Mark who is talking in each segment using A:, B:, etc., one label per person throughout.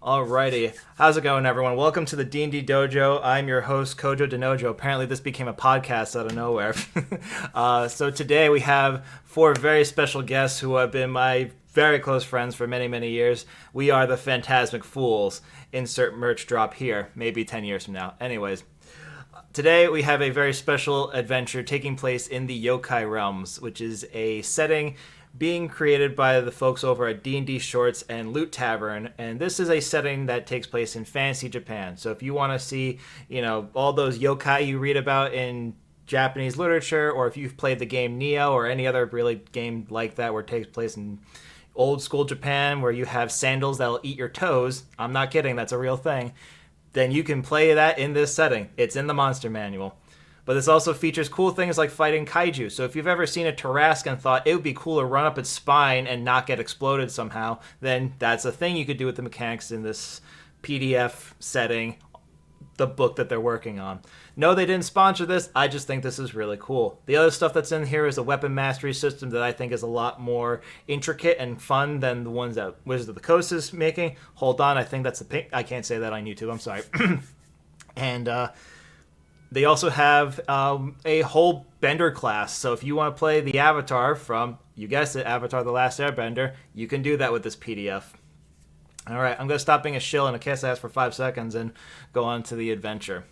A: Alrighty, how's it going, everyone? Welcome to the D&D Dojo. I'm your host, Kojo Denojo. Apparently, this became a podcast out of nowhere. So today we have four very special guests who have been my very close friends for many, many years. We are the Phantasmic Fools. Insert merch drop here, maybe 10 years from now. Anyways, today we have a very special adventure taking place in the Yokai Realms, which is a setting being created by the folks over at D&D Shorts and Loot Tavern, and this is a setting that takes place in fantasy Japan. So if you want to see, all those yokai you read about in Japanese literature, or if you've played the game Neo or any other really game like that where it takes place in old school Japan where you have sandals that'll eat your toes, I'm not kidding, that's a real thing, then you can play that in this setting. It's in the monster manual. But this also features cool things like fighting kaiju. So if you've ever seen a Tarrasque and thought it would be cool to run up its spine and not get exploded somehow, then that's a thing you could do with the mechanics in this PDF setting, the book that they're working on. No, they didn't sponsor this. I just think this is really cool. The other stuff that's in here is a weapon mastery system that I think is a lot more intricate and fun than the ones that Wizards of the Coast is making. Hold on, I think that's the pink. I can't say that on YouTube. I'm sorry. And they also have a whole Bender class. So if you want to play the Avatar from, you guessed it, Avatar The Last Airbender, you can do that with this PDF. All right, I'm going to stop being a shill and a kiss ass for 5 seconds and go on to the adventure.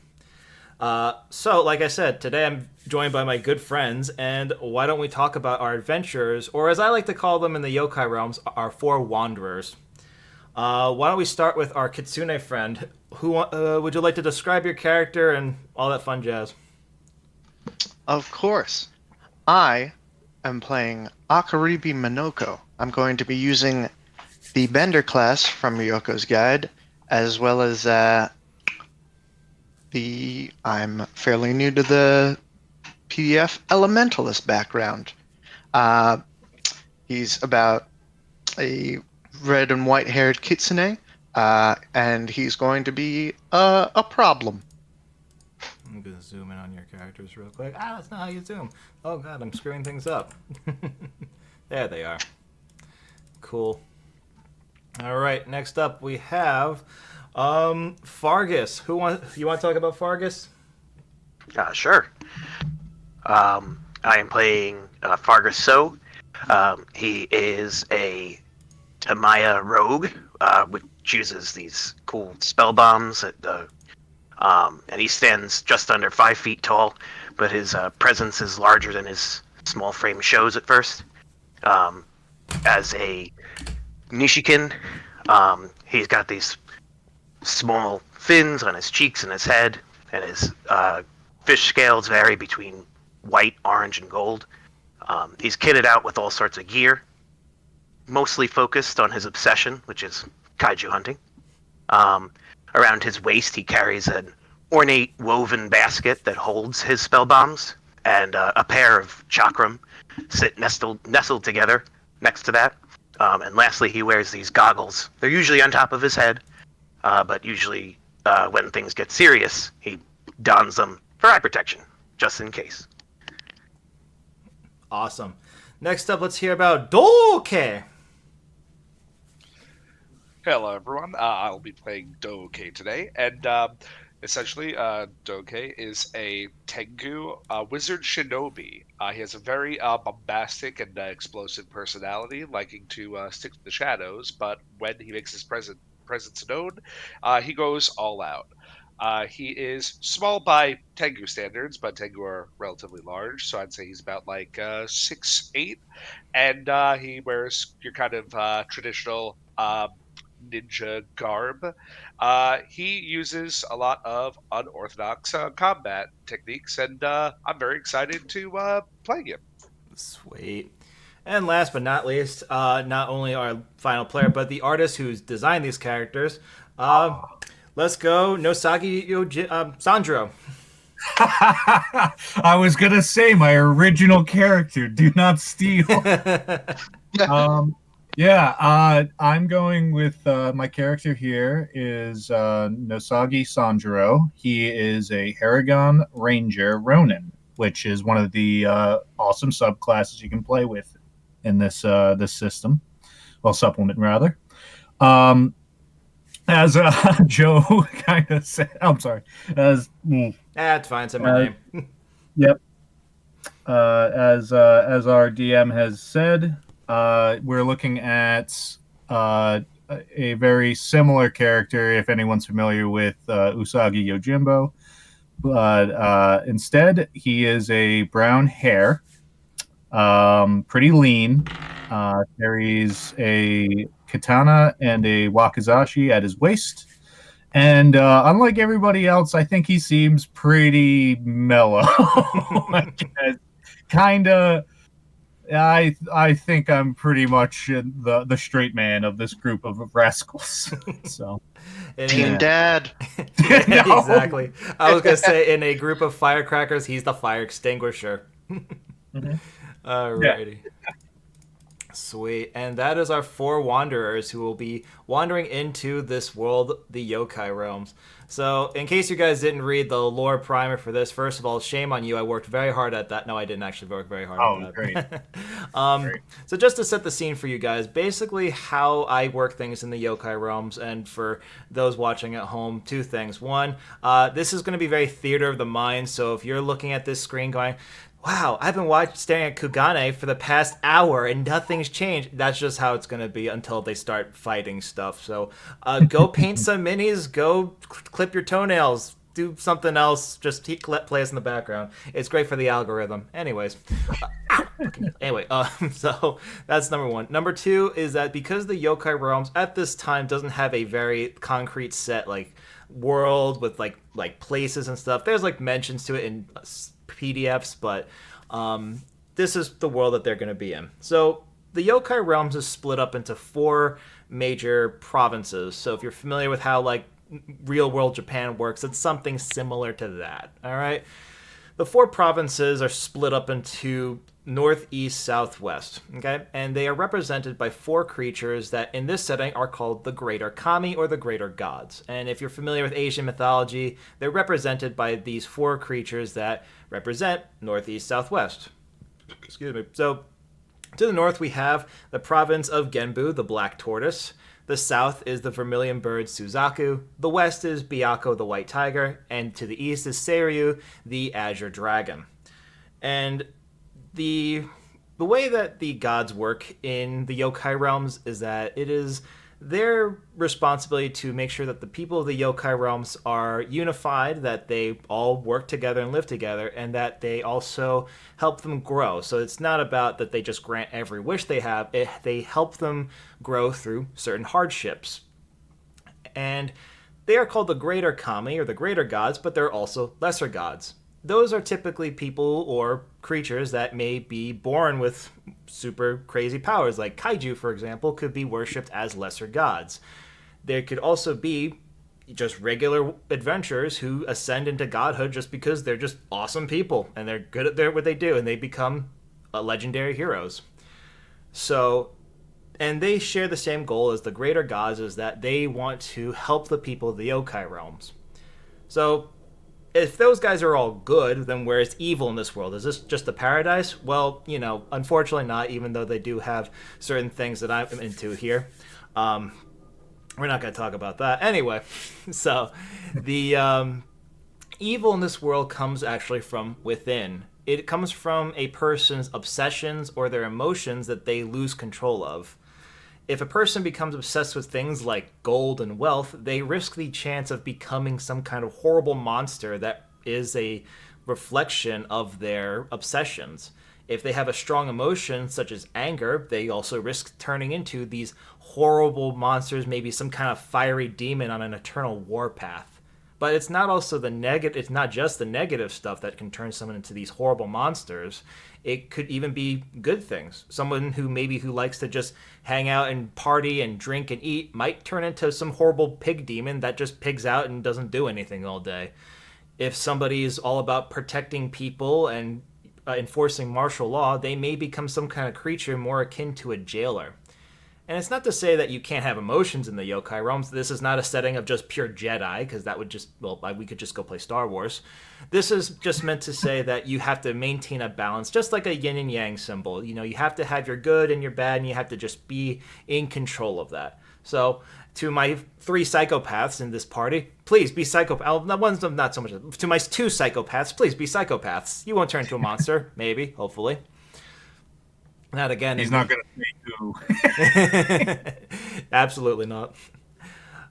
A: So, like I said, today I'm joined by my good friends, and why don't we talk about our adventurers, or as I like to call them in the Yokai Realms, our four wanderers. Why don't we start with our Kitsune friend? Who would you like to describe your character and all that fun jazz?
B: Of course. I am playing Akaribi Minoko. I'm going to be using the Bender class from Ryoko's Guide, as well as I'm fairly new to the PDF Elementalist background. He's about a red and white haired kitsune, and he's going to be a problem.
A: I'm going to zoom in on your characters real quick. That's not how you zoom. Oh god, I'm screwing things up. There they are. Cool. Alright, next up we have Fargus. You want to talk about Fargus?
C: Sure. I am playing Fargus So. He is a Tamaya rogue, which uses these cool spell bombs. And he stands just under 5 feet tall, but his presence is larger than his small frame shows at first. As a Nishikin, he's got these small fins on his cheeks and his head, and his fish scales vary between white, orange, and gold. He's kitted out with all sorts of gear, mostly focused on his obsession, which is kaiju hunting. Around his waist, he carries an ornate woven basket that holds his spell bombs, and a pair of chakram sit nestled together next to that. And lastly, he wears these goggles. They're usually on top of his head, but usually when things get serious, he dons them for eye protection, just in case.
A: Awesome. Next up, let's hear about Doke.
D: Hello, everyone. I'll be playing Doke today, and essentially, Doke is a Tengu wizard shinobi. He has a very bombastic and explosive personality, liking to stick to the shadows, but when he makes his presence known, he goes all out. He is small by Tengu standards, but Tengu are relatively large, so I'd say he's about like 6'8", and he wears your kind of traditional ninja garb. He uses a lot of unorthodox combat techniques, and I'm very excited to play him.
A: Sweet. And last but not least, not only our final player, but the artist who's designed these characters. Let's go, Nosagi Sandro.
E: I was gonna say my original character. Do not steal. I'm going with my character here is Nosagi Sanjuro. He is a Haragon Ranger Ronin, which is one of the awesome subclasses you can play with in this system. Well, supplement rather. as Joe kind of said, I'm sorry, as
A: It's fine. Say my name.
E: yep, as our DM has said, we're looking at a very similar character. If anyone's familiar with Usagi Yojimbo, but instead he is a brown hair, pretty lean, carries a katana and a wakizashi at his waist. And unlike everybody else, I think he seems pretty mellow. Kind of. I think I'm pretty much the straight man of this group of rascals. So
B: Team Dad.
A: Yeah,
E: No.
A: exactly. I was gonna say in a group of firecrackers, he's the fire extinguisher.
E: Mhm.
A: Alrighty. Sweet. And that is our 4 wanderers who will be wandering into this world, the Yokai Realms. So, in case you guys didn't read the lore primer for this, first of all, shame on you. I worked very hard at that. No, I didn't actually work very hard at that.
E: Great. Great.
A: So, just to set the scene for you guys, basically how I work things in the Yokai Realms, and for those watching at home, 2 things. One, this is going to be very theater of the mind. So, if you're looking at this screen going, wow, I've been staring at Kugane for the past hour and nothing's changed. That's just how it's going to be until they start fighting stuff. So go paint some minis, go clip your toenails, do something else, just play us in the background. It's great for the algorithm. Anyways. So that's number 1. Number 2 is that because the Yokai Realms at this time doesn't have a very concrete set like world with like places and stuff, there's like mentions to it in PDFs, but this is the world that they're going to be in. So the Yokai Realms is split up into 4 major provinces. So if you're familiar with how like real world Japan works, it's something similar to that. All right. The 4 provinces are split up into north, east, southwest. Okay, and they are represented by 4 creatures that in this setting are called the Greater Kami or the Greater Gods. And if you're familiar with Asian mythology, they're represented by these 4 creatures that represent northeast, southwest. Excuse me. So to the north we have the province of Genbu, the Black Tortoise. The south is the vermilion bird Suzaku. The west is Byakko, the white tiger. And to the east is Seiryu, the azure dragon. And the way that the gods work in the Yokai Realms is that it is their responsibility to make sure that the people of the Yokai Realms are unified, that they all work together and live together, and that they also help them grow. So it's not about that they just grant every wish they have, they help them grow through certain hardships. And they are called the Greater Kami, or the Greater Gods, but they're also lesser gods. Those are typically people or creatures that may be born with super crazy powers, like kaiju, for example, could be worshipped as lesser gods. There could also be just regular adventurers who ascend into godhood just because they're just awesome people and they're good at what they do, and they become legendary heroes. So, and they share the same goal as the Greater Gods, is that they want to help the people of the Yokai Realms. So, if those guys are all good, then where's evil in this world? Is this just a paradise? Well, unfortunately not, even though they do have certain things that I'm into here. We're not going to talk about that. Anyway, so the evil in this world comes actually from within. It comes from a person's obsessions or their emotions that they lose control of. If a person becomes obsessed with things like gold and wealth, they risk the chance of becoming some kind of horrible monster that is a reflection of their obsessions. If they have a strong emotion, such as anger, they also risk turning into these horrible monsters, maybe some kind of fiery demon on an eternal warpath. But it's not also it's not just the negative stuff that can turn someone into these horrible monsters. It could even be good things. Someone who likes to just hang out and party and drink and eat might turn into some horrible pig demon that just pigs out and doesn't do anything all day. If somebody is all about protecting people and enforcing martial law, they may become some kind of creature more akin to a jailer. And it's not to say that you can't have emotions in the Yokai Realms. This is not a setting of just pure Jedi, because that would just, we could just go play Star Wars. This is just meant to say that you have to maintain a balance, just like a yin and yang symbol. You have to have your good and your bad, and you have to just be in control of that. So, to my 3 psychopaths in this party, please be psychopaths. One's not so much. To my 2 psychopaths, please be psychopaths. You won't turn into a monster, maybe, hopefully. That again.
E: He's not going to say who.
A: Absolutely not.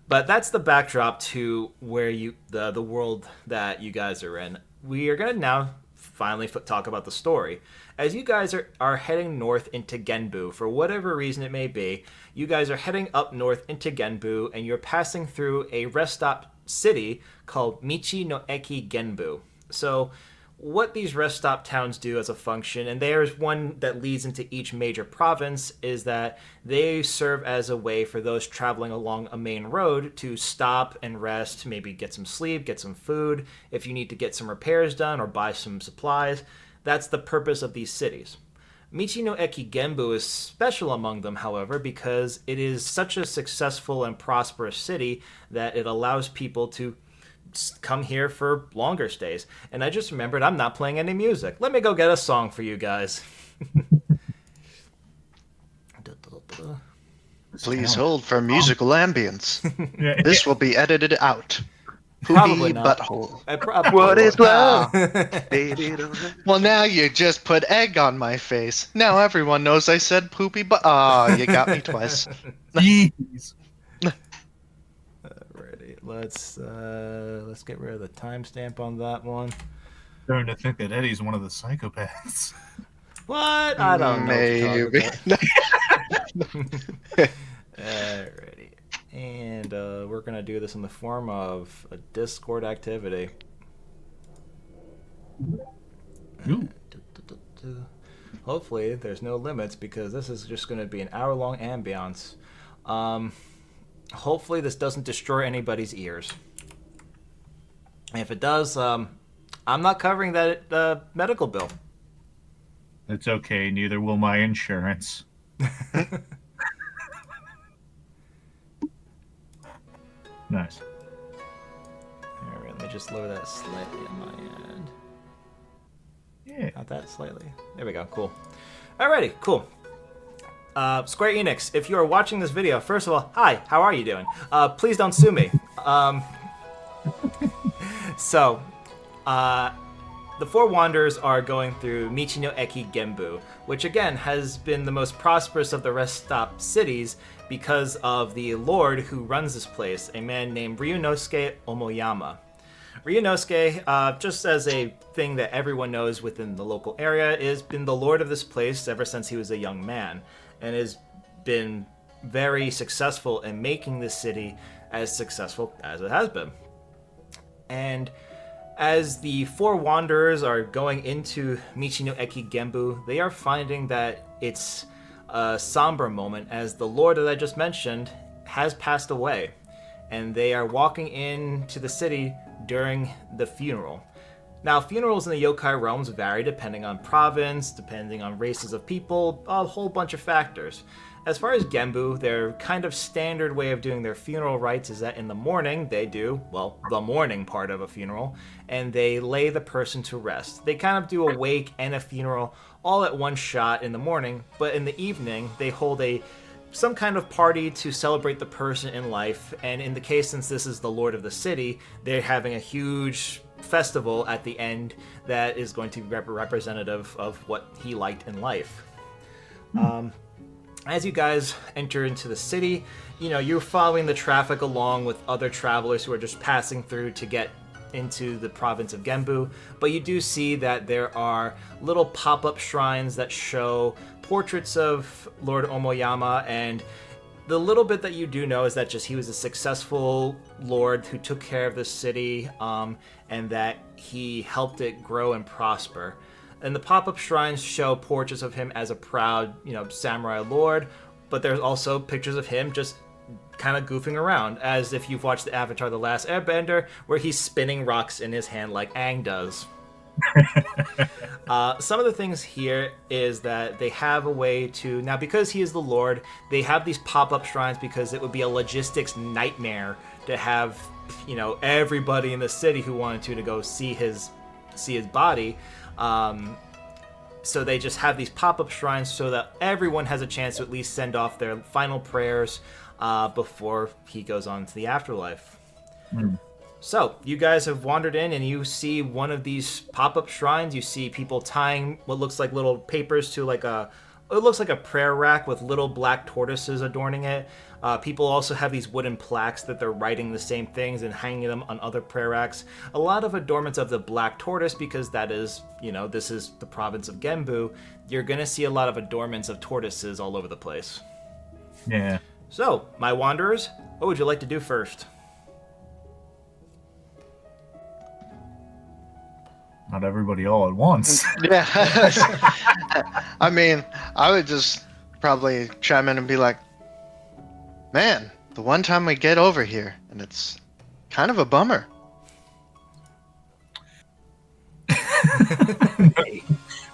A: But that's the backdrop to where the world that you guys are in. We are going to now finally talk about the story. As you guys are heading north into Genbu, for whatever reason it may be, you guys are heading up north into Genbu, and you're passing through a rest stop city called Michi no Eki Genbu. So, what these rest stop towns do as a function, and there's one that leads into each major province, is that they serve as a way for those traveling along a main road to stop and rest, maybe get some sleep, get some food, if you need to get some repairs done or buy some supplies. That's the purpose of these cities. Michi no Eki Genbu is special among them, however, because it is such a successful and prosperous city that it allows people to come here for longer stays. And I just remembered I'm not playing any music. Let me go get a song for you guys.
B: Please hold for musical ambience.
E: Yeah.
B: This will be edited out.
A: Probably
B: Poopy
A: not.
B: butthole.
C: What is love?
A: Ah.
C: Baby, don't
B: Well, now you just put egg on my face. Now everyone knows I said poopy but you got me twice.
E: Jeez.
A: Alrighty, let's get rid of the timestamp on that one.
E: Starting to think that Eddie's one of the psychopaths.
A: What? I don't know.
B: Maybe.
A: Alrighty. And we're going to do this in the form of a Discord activity.
E: Ooh.
A: Hopefully there's no limits, because this is just going to be an hour-long ambiance. Hopefully this doesn't destroy anybody's ears. And if it does, I'm not covering that medical bill.
E: It's okay. Neither will my insurance. Nice.
A: Alright, let me just lower that slightly on my end.
E: Yeah.
A: Not that slightly. There we go. Cool. Alrighty, cool. Square Enix, if you are watching this video, first of all, hi, how are you doing? Please don't sue me. The 4 Wanderers are going through Michi no Eki Genbu, which again has been the most prosperous of the rest stop cities because of the lord who runs this place, a man named Ryunosuke Omoyama. Ryunosuke, just as a thing that everyone knows within the local area, has been the lord of this place ever since he was a young man, and has been very successful in making this city as successful as it has been. And as the 4 Wanderers are going into Michi no Eki Genbu, they are finding that it's a somber moment, as the lord that I just mentioned has passed away, and they are walking into the city during the funeral. Now, funerals in the Yokai Realms vary depending on province, depending on races of people, a whole bunch of factors. As far as Genbu, their kind of standard way of doing their funeral rites is that in the morning they do, well, the morning part of a funeral, and they lay the person to rest. They kind of do a wake and a funeral all at one shot in the morning, but in the evening they hold some kind of party to celebrate the person in life, and in the case, since this is the lord of the city, they're having a huge festival at the end that is going to be representative of what he liked in life. As you guys enter into the city, you're following the traffic along with other travelers who are just passing through to get into the province of Genbu, but you do see that there are little pop-up shrines that show portraits of Lord Omoyama, and the little bit that you do know is that he was a successful lord who took care of the city, and that he helped it grow and prosper. And the pop-up shrines show portraits of him as a proud, samurai lord, but there's also pictures of him just kind of goofing around, as if you've watched the Avatar: The Last Airbender, where he's spinning rocks in his hand like Aang does. Some of the things here is that they have a way to, now because he is the lord, they have these pop-up shrines because it would be a logistics nightmare to have, everybody in the city who wanted to go see his body. So they just have these pop-up shrines so that everyone has a chance to at least send off their final prayers before he goes on to the afterlife.
E: Hmm.
A: So, you guys have wandered in and you see one of these pop-up shrines. You see people tying what looks like little papers to it looks like a prayer rack with little black tortoises adorning it. People also have these wooden plaques that they're writing the same things and hanging them on other prayer racks. A lot of adornments of the black tortoise, because that is, this is the province of Genbu. You're going to see a lot of adornments of tortoises all over the place.
E: Yeah.
A: So, my wanderers, what would you like to do first?
E: Not everybody all at once.
B: Yeah. I mean, I would just probably chime in and be like, man, the one time we get over here, and it's kind of a bummer.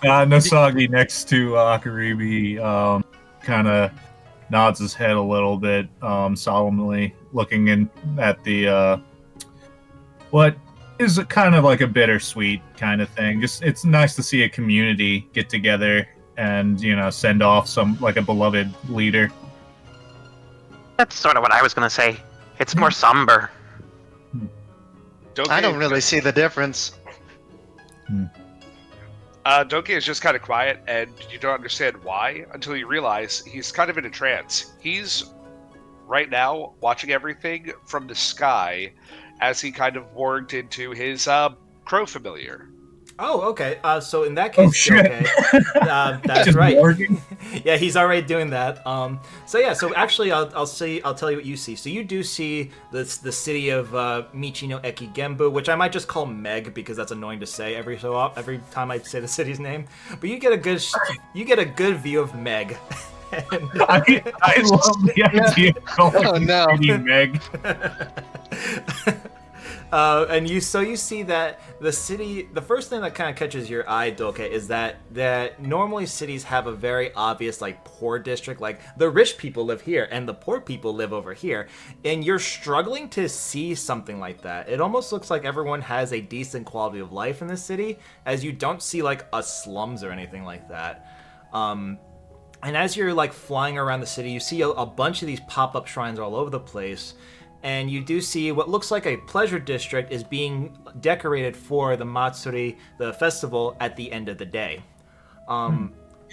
E: Nosagi next to Akaribi kind of nods his head a little bit solemnly, looking in at the what is kind of like a bittersweet kind of thing. Just it's nice to see a community get together and send off some like a beloved leader.
C: That's sort of what I was gonna say. It's more somber.
B: I don't really see the difference.
D: Donkey is just kind of quiet, and you don't understand why until you realize he's kind of in a trance. He's right now watching everything from the sky as he kind of warged into his crow familiar.
A: Oh, okay. So in that case,
E: shit.
A: okay. That's
E: Just
A: right.
E: warging?
A: Yeah, he's already doing that. So actually, I'll tell you what you see. So you do see the city of Michino Eki Genbu, which I might just call Meg because that's annoying to say every time I say the city's name. But you get a good view of Meg.
E: I love the idea of calling the Meg.
A: And you see that the city, the first thing that kind of catches your eye, Doke, is that normally cities have a very obvious like poor district, like the rich people live here and the poor people live over here, and you're struggling to see something like that. It almost looks like everyone has a decent quality of life in this city, as you don't see like a slums or anything like that. And as you're like flying around the city, you see a bunch of these pop-up shrines all over the place. And you do see what looks like a pleasure district is being decorated for the Matsuri, the festival, at the end of the day.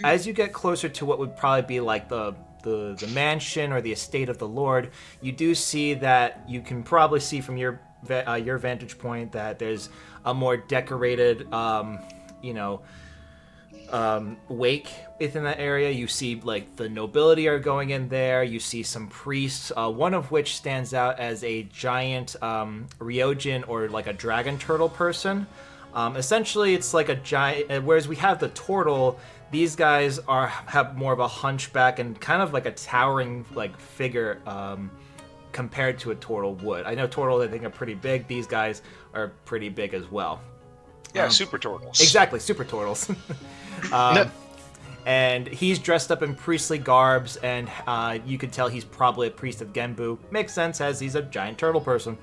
A: As you get closer to what would probably be like the mansion or the estate of the Lord, you do see that you can probably see from your vantage point that there's a more decorated, wake within that area. You see like the nobility are going in there. You see some priests, one of which stands out as a giant ryojin, or like a dragon turtle person. Essentially it's like a giant, whereas we have the turtle, these guys have more of a hunchback and kind of like a towering like figure compared to a turtle would. I know turtles I think are pretty big. These guys are pretty big as well.
D: Yeah, super turtles.
A: Exactly, super turtles. And he's dressed up in priestly garbs, and you can tell he's probably a priest of Genbu. Makes sense, as he's a giant turtle person.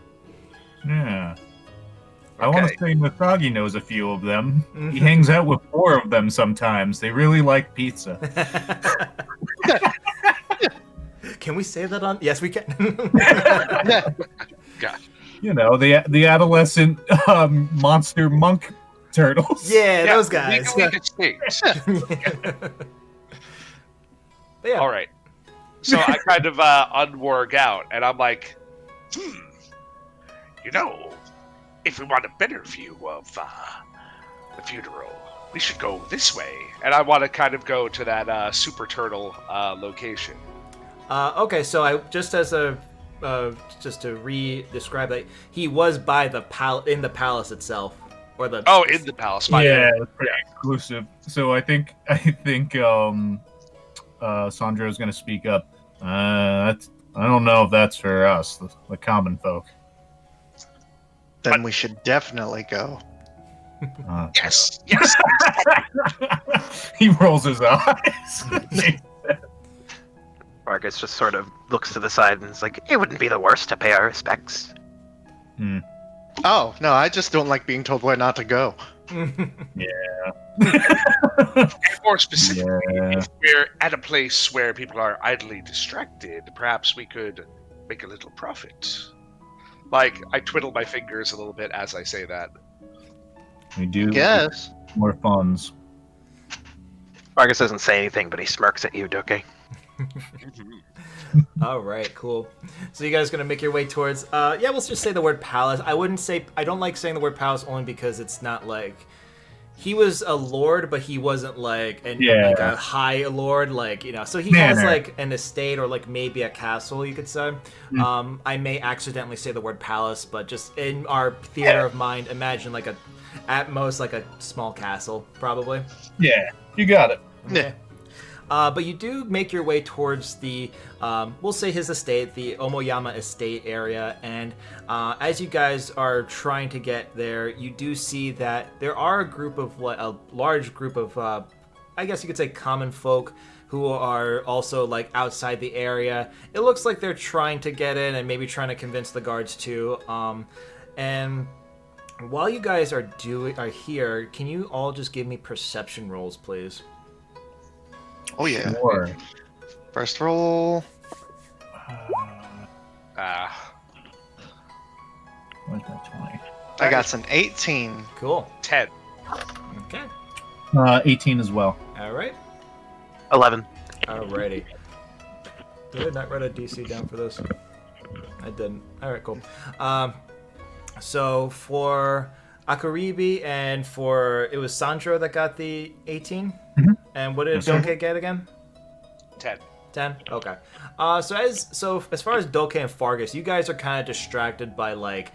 E: Yeah. I
D: Okay.
E: want to say Nosagi knows a few of them. He hangs out with 4 of them sometimes. They really like pizza.
A: Can we say that on? Yes, we can.
D: God.
E: The adolescent monster monk turtles.
A: Yeah, those guys.
D: Legally distinct.
A: But yeah.
D: All right. So I kind of unwarg out, and I'm like, if we want a better view of the funeral, we should go this way. And I want to kind of go to that super turtle location.
A: Okay, so I just to re-describe that, he was by in the palace itself, or the
D: In the palace. My
E: Yeah,
D: bad.
E: it's pretty exclusive. So I think Sandro's going to speak up. I don't know if that's for us, the common folk.
B: Then we should definitely go.
D: Yes.
E: He rolls his eyes.
C: Vargas just sort of looks to the side and is like, it wouldn't be the worst to pay our respects.
B: Oh, no, I just don't like being told where not to go.
D: And more specifically,
E: Yeah.
D: if we're at a place where people are idly distracted, perhaps we could make a little profit. Like, I twiddle my fingers a little bit as I say that.
E: We do
B: Yes.
E: more funds.
C: Vargas doesn't say anything, but he smirks at you, Doke.
A: All right, cool. So you guys gonna make your way towards? Yeah, we'll just say the word palace. I wouldn't say. I don't like saying the word palace only because it's not like he was a lord, but he wasn't like like a high lord, like So he has like an estate or like maybe a castle, you could say. I may accidentally say the word palace, but just in our theater of mind, imagine like at most like a small castle, probably.
E: Yeah, you got it.
A: Okay. But you do make your way towards the, we'll say his estate, the Omoyama estate area, and as you guys are trying to get there, you do see that there are a large group of, I guess you could say common folk who are also like outside the area. It looks like they're trying to get in and maybe trying to convince the guards too. And while you guys are here, can you all just give me perception rolls, please?
B: Oh yeah.
E: Sure.
B: First roll.
E: Where's my 20?
B: I got an 18.
A: Cool.
D: 10.
A: Okay.
E: 18 as well.
A: All right.
C: 11.
A: Alrighty. Did I not write a DC down for this? I didn't. Alright, cool. So for Akaribi and it was Sandro that got the 18?
E: Mm-hmm.
A: And what did Doke get again?
D: 10.
A: 10? Okay. So as far as Doke and Fargus, you guys are kind of distracted by like,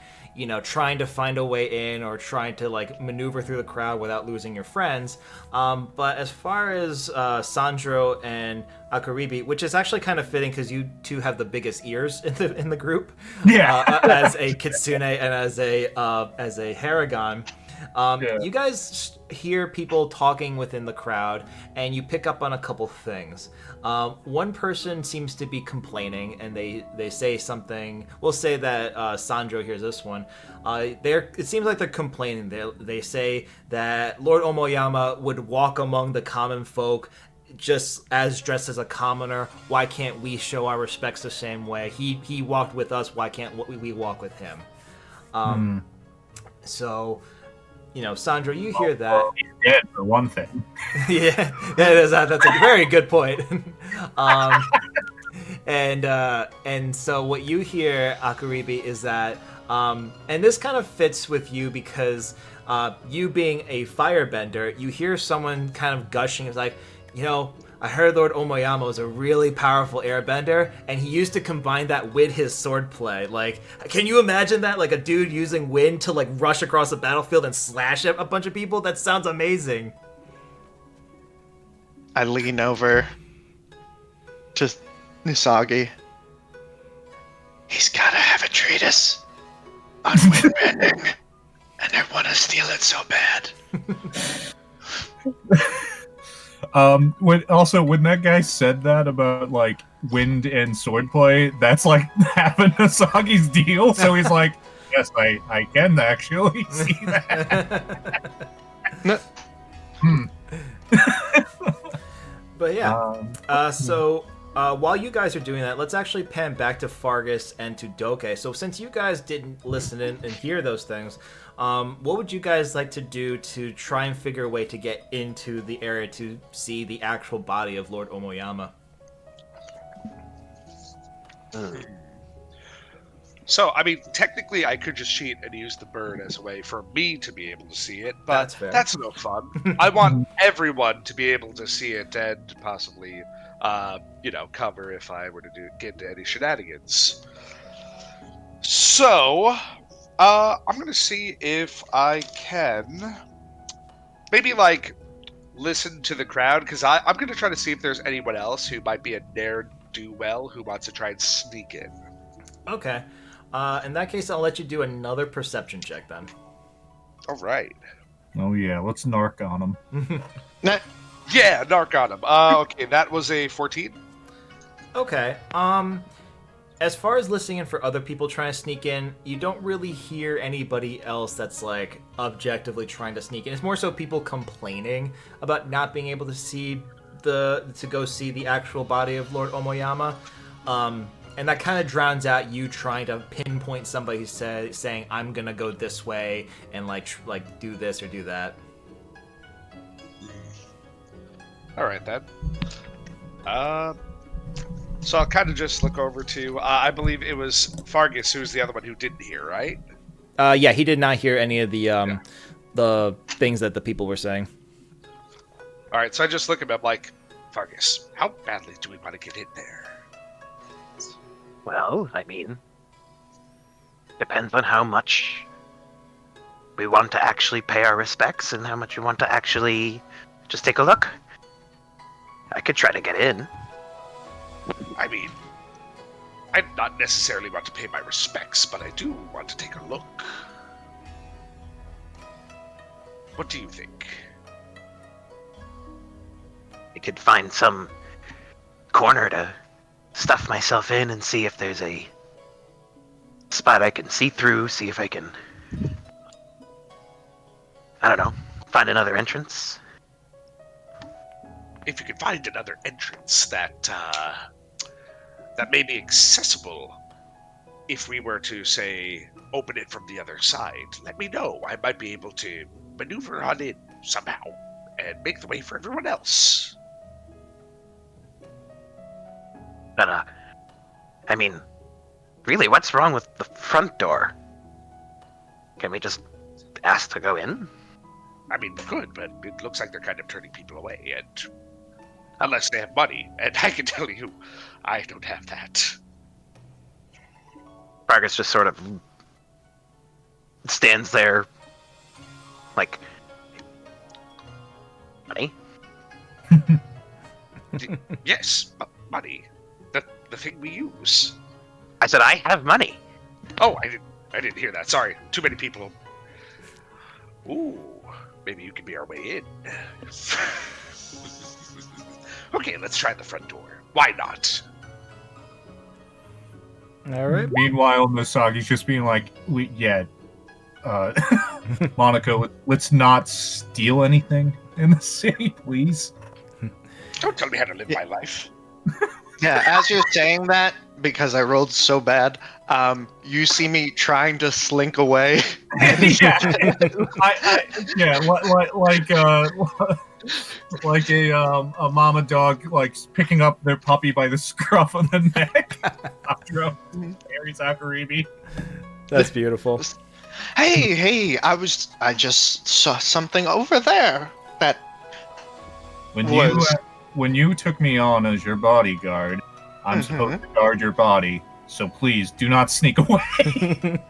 A: trying to find a way in or trying to like maneuver through the crowd without losing your friends. But as far as Sandro and Akaribi, which is actually kind of fitting because you two have the biggest ears in the group.
E: Yeah.
A: As a Kitsune and as a Haragon. You guys hear people talking within the crowd, and you pick up on a couple things. One person seems to be complaining, and they say something. We'll say that Sandro hears this one. It seems like they're complaining. They say that Lord Omoyama would walk among the common folk just as dressed as a commoner. Why can't we show our respects the same way? He walked with us. Why can't we walk with him? So, Sandro, you hear that.
E: Well, he's dead for one thing.
A: Yeah, that's a very good point. And so what you hear, Akaribi, is that, and this kind of fits with you because you being a firebender, you hear someone kind of gushing. It's like, I heard Lord Omoyama was a really powerful airbender, and he used to combine that with his swordplay. Like, can you imagine that? Like a dude using wind to like rush across the battlefield and slash at a bunch of people? That sounds amazing.
B: I lean over to Nisagi. He's gotta have a treatise on windbending, and I want to steal it so bad.
E: When that guy said that about like wind and swordplay, that's like half of Nasagi's deal. So he's like, yes, I can actually see that.
A: But yeah, so while you guys are doing that, let's actually pan back to Fargus and to Doke. So since you guys didn't listen in and hear those things, what would you guys like to do to try and figure a way to get into the area to see the actual body of Lord Omoyama?
D: So, I mean, technically I could just cheat and use the bird as a way for me to be able to see it, but
A: That's fair.
D: That's no fun. I want everyone to be able to see it and possibly, cover if I were to get into any shenanigans. So, I'm going to see if I can maybe, listen to the crowd, because I'm going to try to see if there's anyone else who might be a ne'er-do-well who wants to try and sneak in.
A: Okay. In that case, I'll let you do another perception check then.
D: All right.
E: Oh yeah, let's narc on him.
D: Yeah, narc on him. Okay, that was a 14.
A: Okay. as far as listening in for other people trying to sneak in, you don't really hear anybody else that's like objectively trying to sneak in. It's more so people complaining about not being able to go see the actual body of Lord Omoyama. And that kind of drowns out you trying to pinpoint somebody who's saying, I'm going to go this way and like do this or do that.
D: All right, then. So I'll kind of just look over to, I believe it was Fargus who was the other one who didn't hear, right?
A: Yeah, he did not hear any of the things that the people were saying.
D: All right, so I just look at him like, Fargus, how badly do we want to get in there?
C: Well, I mean, depends on how much we want to actually pay our respects and how much we want to actually just take a look. I could try to get in.
D: I mean, I not necessarily want to pay my respects, but I do want to take a look. What do you think?
C: I could find some corner to stuff myself in and see if there's a spot I can see through, see if I can, I don't know, find another entrance.
D: If you could find another entrance that may be accessible, if we were to, say, open it from the other side, let me know. I might be able to maneuver on in somehow and make the way for everyone else.
C: But, I mean, really, what's wrong with the front door? Can we just ask to go in?
D: I mean, we could, but it looks like they're kind of turning people away, and unless they have money, and I can tell you, I don't have that.
C: Vargas just sort of stands there, like, money?
D: Yes, money. The thing we use.
C: I said I have money.
D: Oh, I didn't hear that. Sorry, too many people. Ooh, maybe you could be our way in. Okay, let's try the front door. Why not?
A: All right.
E: Meanwhile, Nosagi's just being like, Monaco, let's not steal anything in the city, please.
D: Don't tell me how to live my life.
B: Yeah, as you're saying that, because I rolled so bad, you see me trying to slink away.
E: Like a mama dog, like picking up their puppy by the scruff of the neck after Harry Zakaribi.
A: That's beautiful.
B: Hey! I just saw something over there. That
E: When you took me on as your bodyguard, I'm supposed to guard your body, so please do not sneak away.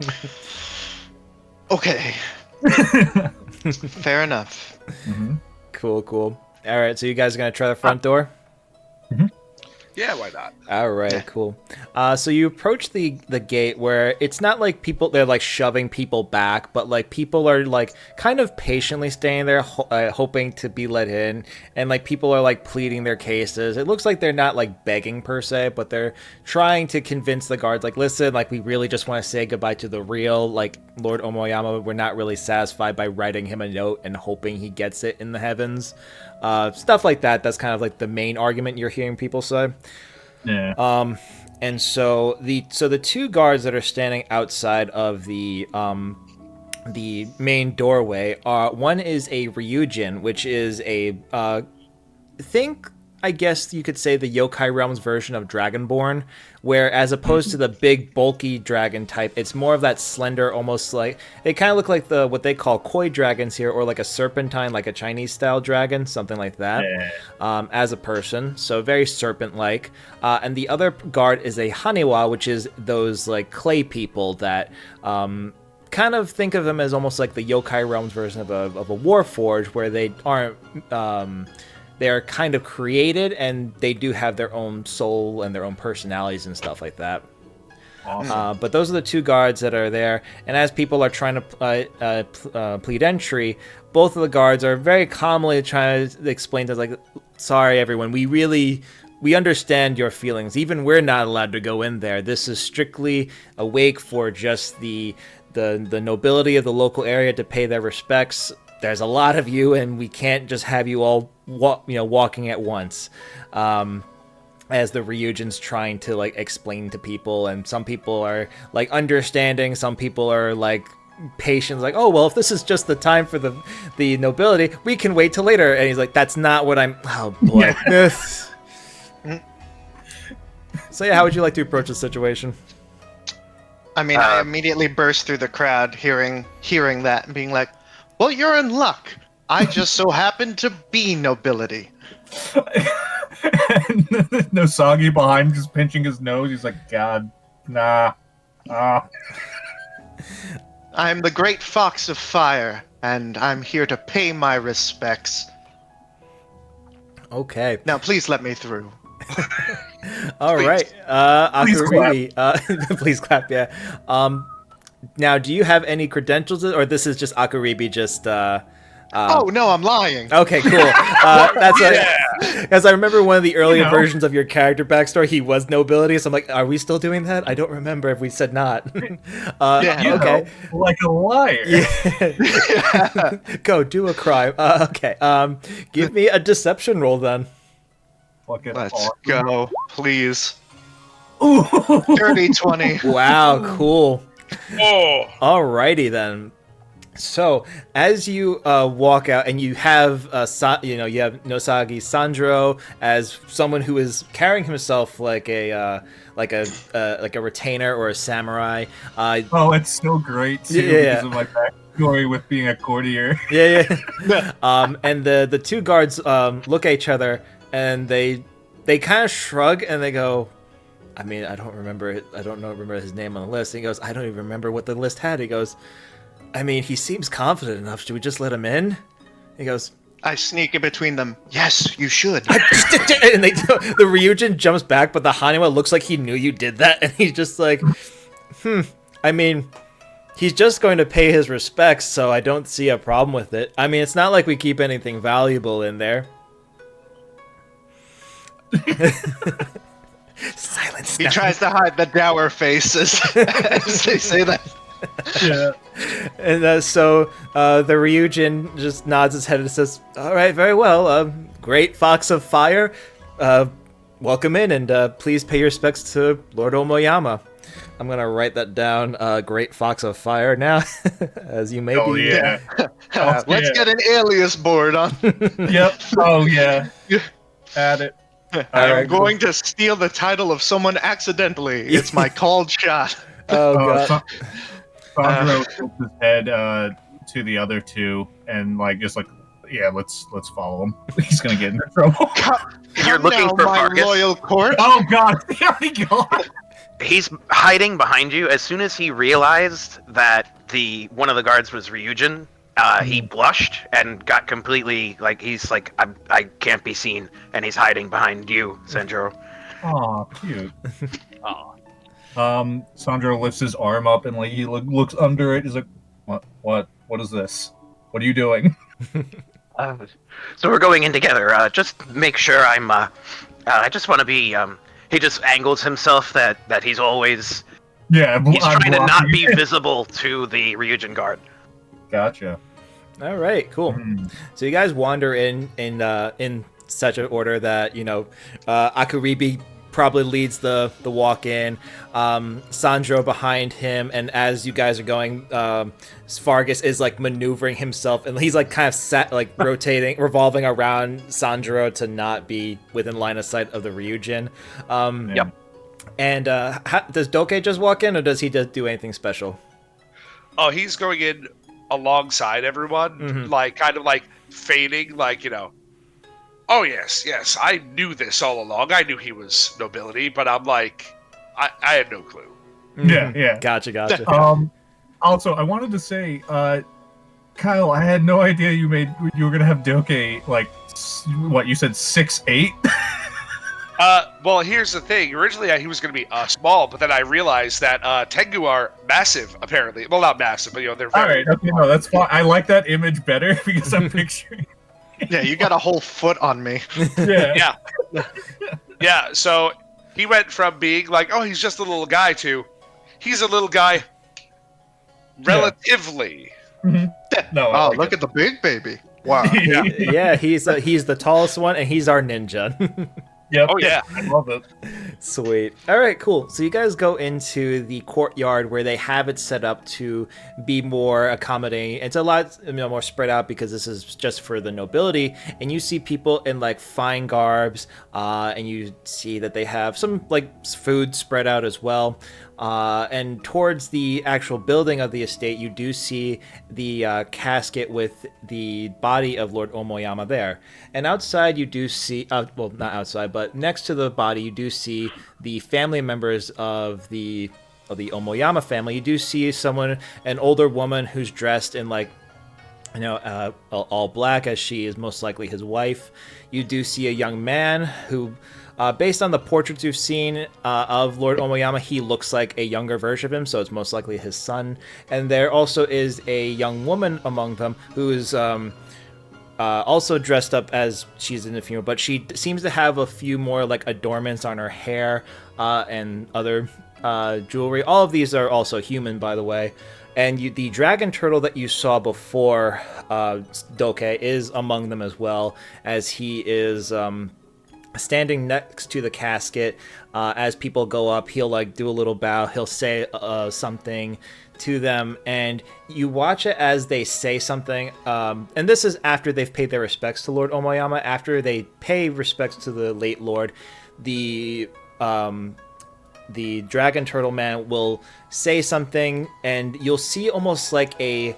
B: Okay. Fair enough.
E: Mm-hmm.
A: Cool. All right, so you guys are going to try the front door?
E: Mm-hmm.
D: Yeah, why not?
A: All right, cool. So you approach the gate where it's not like they're like shoving people back, but like people are like kind of patiently staying there, hoping to be let in, and like people are like pleading their cases. It looks like they're not like begging per se, but they're trying to convince the guards, like, listen, like we really just want to say goodbye to the real like Lord Omoyama. We're not really satisfied by writing him a note and hoping he gets it in the heavens. Stuff like that. That's kind of like the main argument you're hearing people say.
E: Yeah.
A: And so the two guards that are standing outside of the main doorway are, one is a Ryujin, which is a I guess you could say the Yokai Realms version of Dragonborn, where as opposed to the big bulky dragon type, it's more of that slender, almost like they kind of look like what they call koi dragons here, or like a serpentine, like a Chinese style dragon, something like that.
E: Yeah.
A: As a person, so very serpent like. And the other guard is a Haniwa, which is those like clay people that kind of think of them as almost like the Yokai Realms version of a Warforged, where they aren't they're kind of created, and they do have their own soul and their own personalities and stuff like that.
E: Awesome.
A: But those are the two guards that are there, and as people are trying to plead entry, both of the guards are very calmly trying to explain to like, sorry everyone, we we understand your feelings. Even we're not allowed to go in there. This is strictly a wake for just the nobility of the local area to pay their respects. There's a lot of you, and we can't just have you all walking at once. As the Ryujin's trying to like explain to people, and some people are like understanding, some people are like patient, like, oh well, if this is just the time for the nobility, we can wait till later. And he's like, that's not what I'm. Oh boy. So yeah, how would you like to approach the situation?
B: I mean, I immediately burst through the crowd, hearing that, and being like, "Well, you're in luck. I just so happen to be nobility."
E: And Nosagi behind just pinching his nose. He's like, God, nah.
B: I'm the Great Fox of Fire, and I'm here to pay my respects.
A: Okay.
B: Now, please let me through.
A: All
B: Please.
A: right. Akaribi, please clap. Yeah. Now, do you have any credentials, or this is just Akaribi just?
B: Oh no, I'm lying.
A: Okay, cool. That's because I remember one of the earlier versions of your character backstory. He was nobility, so I'm like, are we still doing that? I don't remember if we said not. Okay,
E: like a liar.
A: Yeah. Go do a crime. Okay. Give me a deception roll then.
B: Let's go, please.
E: Ooh.
B: Dirty 20.
A: Wow, cool.
D: Oh,
A: Alrighty then. So as you walk out, and you have you have Nosagi Sandro as someone who is carrying himself like a retainer or a samurai.
E: Oh, it's so great too because of my backstory with being a courtier.
A: Yeah. And the two guards look at each other, and they kind of shrug, and they go, I mean, I don't remember his name on the list. And he goes, I don't even remember what the list had. He goes, I mean, he seems confident enough. Should we just let him in? He goes,
B: I sneak in between them. Yes, you should.
A: and the Ryujin jumps back, but the Haniwa looks like he knew you did that, and he's just like, I mean, he's just going to pay his respects, so I don't see a problem with it. I mean, it's not like we keep anything valuable in there. Silence.
B: He tries to hide the dour faces as they say that.
E: Yeah.
A: And so the Ryujin just nods his head and says, all right, very well. Great Fox of Fire. Welcome in, and please pay your respects to Lord Omoyama. I'm going to write that down, Great Fox of Fire now, as you may be.
E: Yeah.
B: Let's get an alias board on.
E: Yep. Oh, yeah. Add it.
B: I'm going to steal the title of someone accidentally. It's my called shot.
A: Oh, God.
E: Sandro tilts his head to the other two and let's follow him. He's gonna get in trouble.
C: You're looking for
B: my
C: Vargas?
B: loyal court.
E: Oh God, there we go.
C: He's hiding behind you. As soon as he realized that one of the guards was Ryujin, he blushed and got completely he's like, I can't be seen, and he's hiding behind you, Sandro.
E: Aw, cute. Sandro lifts his arm up and he looks under it. He's like, what is this? What are you doing?
C: So we're going in together. Just make sure I'm. I just want to be. He just angles himself that he's always.
E: Yeah,
C: he's trying to not be visible to the Ryujin guard.
E: Gotcha.
A: All right, cool. So you guys wander in such an order that Akaribi probably leads the walk in, Sandro behind him, and as you guys are going, Vargas is maneuvering himself, and he's kind of rotating, revolving around Sandro to not be within line of sight of the Ryujin.
C: Yep.
A: And does Doke just walk in, or does he just do anything special?
D: Oh, he's going in alongside everyone, kind of fading, oh, yes, I knew this all along. I knew he was nobility, but I'm I had no clue.
E: Yeah.
A: Gotcha.
E: Also, I wanted to say, Kyle, I had no idea you were going to have Doke, what, you said 6'8"?
D: Well, here's the thing. Originally, he was going to be small, but then I realized that Tengu are massive, apparently. Well, not massive, but, they're very...
E: All right, okay, no, that's fine. I like that image better because I'm picturing...
B: Yeah, you got a whole foot on me.
D: Yeah, Yeah, so he went from being like, oh, he's just a little guy to he's a little guy relatively.
E: No, I
B: Oh,
E: like
B: look
E: it.
B: at the big baby. Wow.
A: He's the tallest one, and he's our ninja.
E: Yep.
D: Oh, yeah.
E: I love it.
A: Sweet. All right, cool. So you guys go into the courtyard where they have it set up to be more accommodating. It's a lot more spread out because this is just for the nobility. And you see people in like fine garbs, and you see that they have some like food spread out as well. And towards the actual building of the estate, you do see the casket with the body of Lord Omoyama there. And outside, you do see, well, not outside, but next to the body, you do see the family members of the Omoyama family. You do see an older woman who's dressed in like, all black, as she is most likely his wife. You do see a young man who, based on the portraits you've seen of Lord Omoyama, he looks like a younger version of him, so it's most likely his son. And there also is a young woman among them who is also dressed up as she's in the funeral, but she seems to have a few more like adornments on her hair and other jewelry. All of these are also human, by the way. And the dragon turtle that you saw before, Doke, is among them as well, as he is standing next to the casket. As people go up, he'll like do a little bow. He'll say something to them, and you watch it as they say something. And this is after they've paid their respects to Lord Omoyama. After they pay respects to the late lord, the dragon turtle man will say something, and you'll see almost like a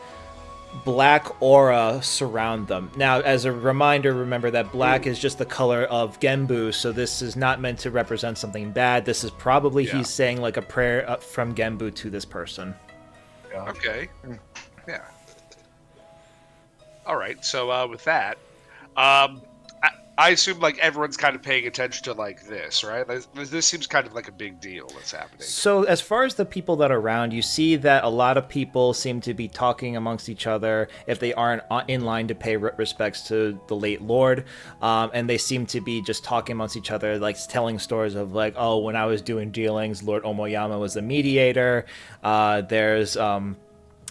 A: black aura surround them. Now, as a reminder, remember that black is just the color of Genbu, so this is not meant to represent something bad. This is probably he's saying like a prayer from Genbu to this person.
D: Okay. Yeah. All right. So with that, I assume like everyone's kind of paying attention to like this, right? This seems kind of like a big deal that's happening.
A: So as far as the people that are around, you see that a lot of people seem to be talking amongst each other if they aren't in line to pay respects to the late lord. And they seem to be just talking amongst each other, like telling stories of like, oh, when I was doing dealings, Lord Omoyama was the mediator.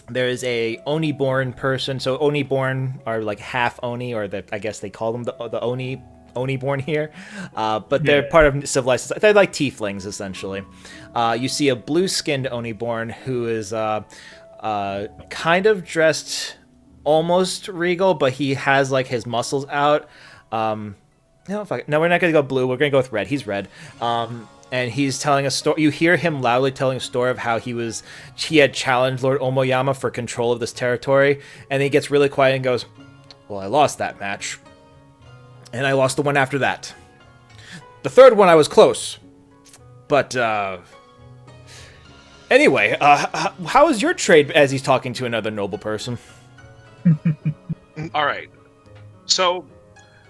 A: There is a Oni-born person. So Oni-born are like half Oni, or I guess they call them the Oni-born here. But they're part of civilized society. They're like tieflings, essentially. You see a blue-skinned Oni-born who is kind of dressed almost regal, but he has like his muscles out. No, we're not going to go blue. We're going to go with red. He's red. And he's telling a story. You hear him loudly telling a story of how he had challenged Lord Omoyama for control of this territory. And he gets really quiet and goes, well, I lost that match. And I lost the one after that. The third one I was close. But, anyway, how is your trade, as he's talking to another noble person?
D: All right. So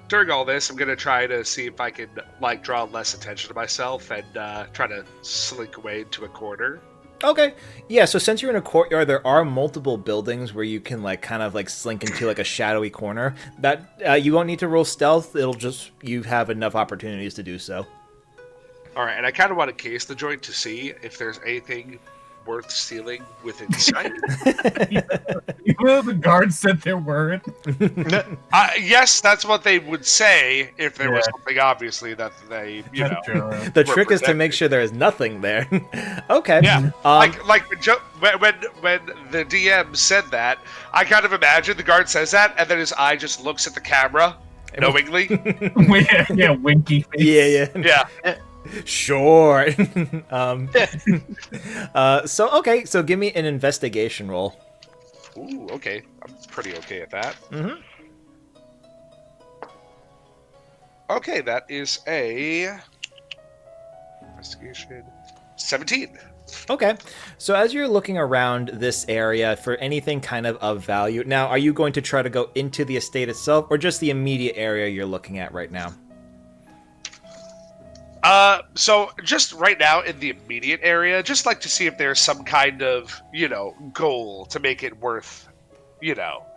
D: during all this, I'm going to try to see if I can like draw less attention to myself and try to slink away into a corner.
A: Okay. Yeah, so since you're in a courtyard, there are multiple buildings where you can like kind of like slink into like a shadowy corner. That you won't need to roll stealth. It'll just, you have enough opportunities to do so.
D: All right, and I kind of want to case the joint to see if there's anything worth stealing with insight.
E: The guards said there weren't.
D: Yes, that's what they would say if there was something obviously that they,
A: The trick is to make sure there is nothing there. Okay.
D: Yeah. Like when the DM said that, I kind of imagine the guard says that, and then his eye just looks at the camera knowingly.
E: Yeah, winky face.
D: Yeah.
A: Sure. So give me an investigation roll.
D: Ooh, okay. I'm pretty okay at that.
A: Mm-hmm.
D: Okay, that is a investigation 17.
A: Okay. So as you're looking around this area for anything kind of value, now are you going to try to go into the estate itself or just the immediate area you're looking at right now?
D: So just right now in the immediate area, just like to see if there's some kind of, goal to make it worth,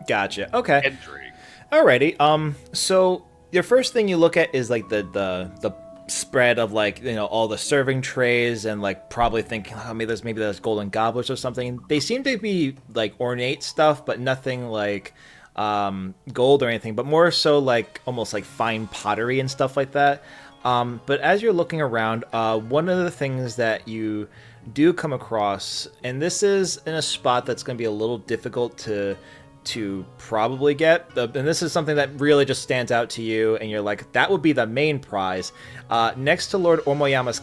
A: Gotcha. Okay.
D: entering.
A: Alrighty. So your first thing you look at is like the spread of like, you know, all the serving trays and like probably thinking, oh, maybe there's golden goblets or something. They seem to be like ornate stuff, but nothing like gold or anything, but more so like almost like fine pottery and stuff like that. But as you're looking around, one of the things that you do come across, and this is in a spot that's going to be a little difficult to probably get, and this is something that really just stands out to you, and you're like, that would be the main prize. Next to Lord Omoyama's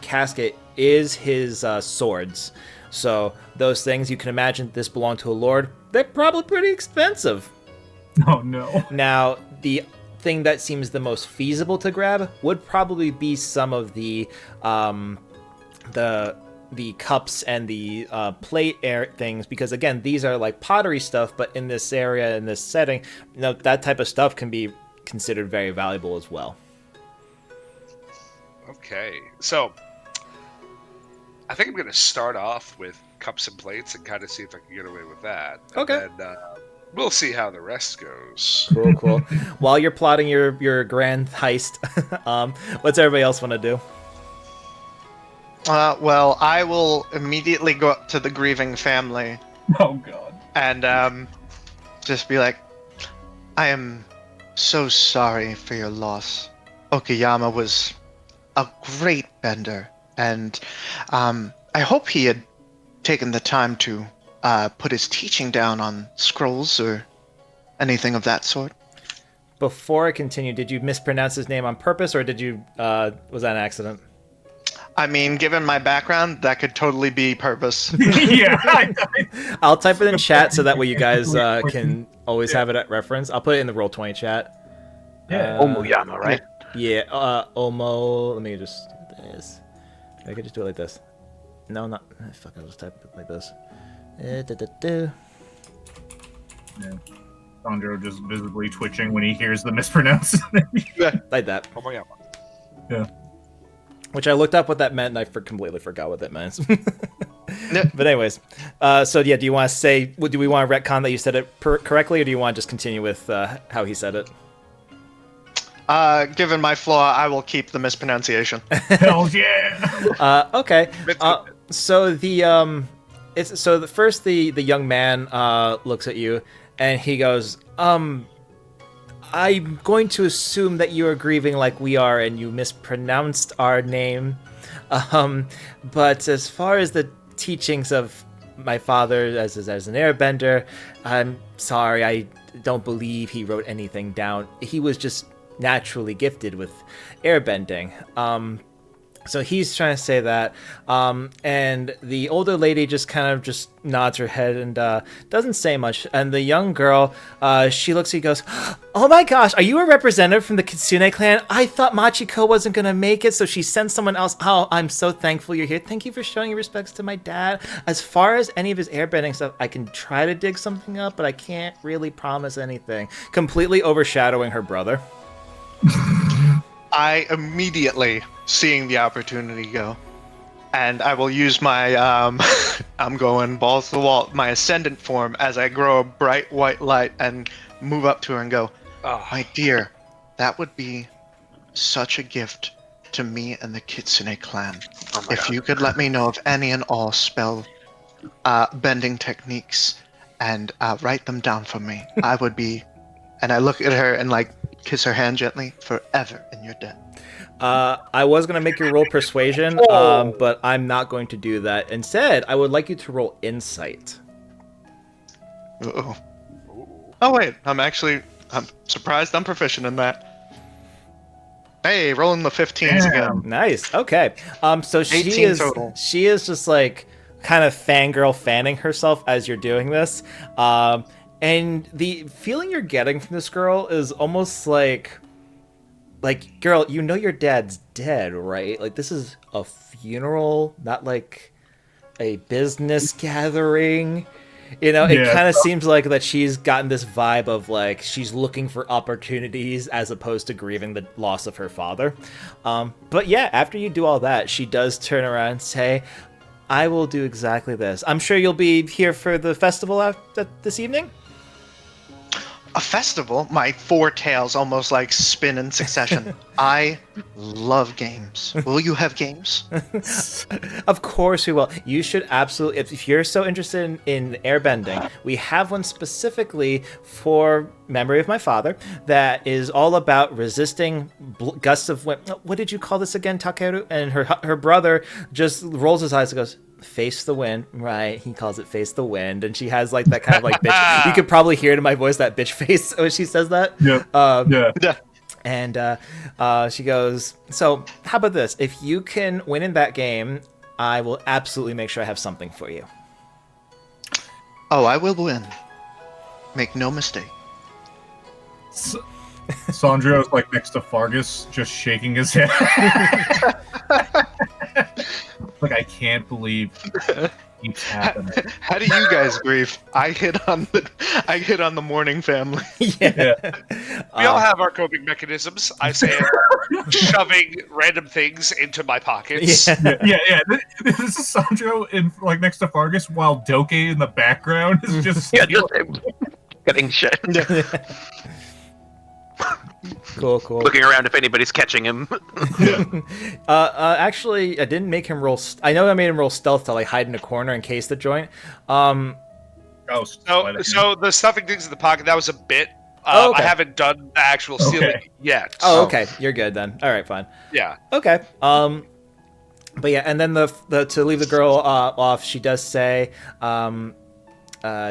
A: casket is his swords. So those things, you can imagine this belonged to a lord. They're probably pretty expensive.
E: Oh no.
A: Now, the thing that seems the most feasible to grab would probably be some of the cups and the plate air things, because again, these are like pottery stuff, but in this area, in this setting, you know, that type of stuff can be considered very valuable as well.
D: Okay, so I think I'm going to start off with cups and plates and kind of see if I can get away with that.
A: Okay.
D: And then we'll see how the rest goes.
A: Cool. While you're plotting your grand heist, what's everybody else want to do?
B: Well, I will immediately go up to the grieving family
E: Oh god.
B: and just be like, I am so sorry for your loss. Okayama was a great bender, and I hope he had taken the time to put his teaching down on scrolls or anything of that sort.
A: Before I continue, did you mispronounce his name on purpose, or did you was that an accident?
B: I mean, given my background, that could totally be purpose.
E: Yeah.
A: I'll type it in chat so that way you guys can always have it at reference. I'll put it in the Roll20 chat.
E: Yeah.
C: Omoyama, right?
A: Yeah, Omo. Let me just do this. I could just do it like this. No, not. Fuck, I'll just type it like this.
E: Yeah. Sandro just visibly twitching when he hears the mispronouncement.
A: Like that.
D: Omoyama.
E: Yeah.
A: Which I looked up what that meant, and I completely forgot what that meant.
B: No.
A: But anyways, so yeah, do you want to say? Do we want to retcon that you said it correctly, or do you want to just continue with how he said it?
B: Given my flaw, I will keep the mispronunciation.
E: Hell yeah.
A: Okay. So the the young man looks at you, and he goes, I'm going to assume that you are grieving like we are, and you mispronounced our name. But as far as the teachings of my father as an airbender, I'm sorry, I don't believe he wrote anything down. He was just naturally gifted with airbending. So he's trying to say that, and the older lady just kind of just nods her head and doesn't say much. And the young girl, she looks at you and goes, "Oh my gosh, are you a representative from the Kitsune clan? I thought Machiko wasn't going to make it, so she sent someone else. Oh, I'm so thankful you're here. Thank you for showing your respects to my dad. As far as any of his airbending stuff, I can try to dig something up, but I can't really promise anything." Completely overshadowing her brother.
B: I immediately, seeing the opportunity go, and I will use my, I'm going balls to the wall, my ascendant form as I grow a bright white light and move up to her and go,
D: Oh,
B: my dear, that would be such a gift to me and the Kitsune clan.
C: Oh my
B: If
C: God.
B: you could let me know of any and all spell bending techniques and write them down for me, I would be, and I look at her and like kiss her hand gently, forever in your debt.
A: I was going to make you roll persuasion, but I'm not going to do that. Instead, I would like you to roll insight.
B: Uh-oh. Oh wait, I'm surprised I'm proficient in that. Hey, rolling the 15s again.
A: Nice. Okay. So
B: 18 total.
A: she is just like kind of fangirl fanning herself as you're doing this. And the feeling you're getting from this girl is almost like, girl, you know your dad's dead, right? Like, this is a funeral, not like a business gathering. You know, it
E: Yeah.
A: kind of seems like that she's gotten this vibe of like she's looking for opportunities as opposed to grieving the loss of her father. But yeah, after you do all that, she does turn around and say, "I will do exactly this. I'm sure you'll be here for the festival this evening."
B: a festival. My four tails almost like spin in succession. I love games. Will you have games?
A: Of course we will. You should absolutely, if you're so interested in airbending, we have one specifically for Memory of My Father that is all about resisting gusts of wind. What did you call this again, Takeru? And her brother just rolls his eyes and goes, face the wind. Right, he calls it face the wind. And she has like that kind of like bitch. You could probably hear it in my voice, that bitch face when she says that.
E: Yeah.
B: Yeah.
A: And she goes, so how about this? If you can win in that game, I will absolutely make sure I have something for you.
B: Oh, I will win. Make no mistake.
E: Sandro's like next to Fargus, just shaking his head. Like, I can't believe it's happening.
B: How do you guys grieve? I hit on the morning family.
A: Yeah.
D: We all have our coping mechanisms. I say shoving random things into my pockets.
A: Yeah.
E: This is Sandro in like next to Fargus, while Doke in the background is just
C: Yeah, just getting shit.
A: Cool.
C: Looking around if anybody's catching him.
A: Actually, I didn't make him roll. I know I made him roll stealth to like hide in a corner and case the joint.
D: So the stuffing things in the pocket, that was a bit.
A: Okay.
D: I haven't done the actual stealing yet.
A: Oh, okay. You're good then. All right, fine.
D: Yeah.
A: Okay. But yeah, and then the to leave the girl off, she does say,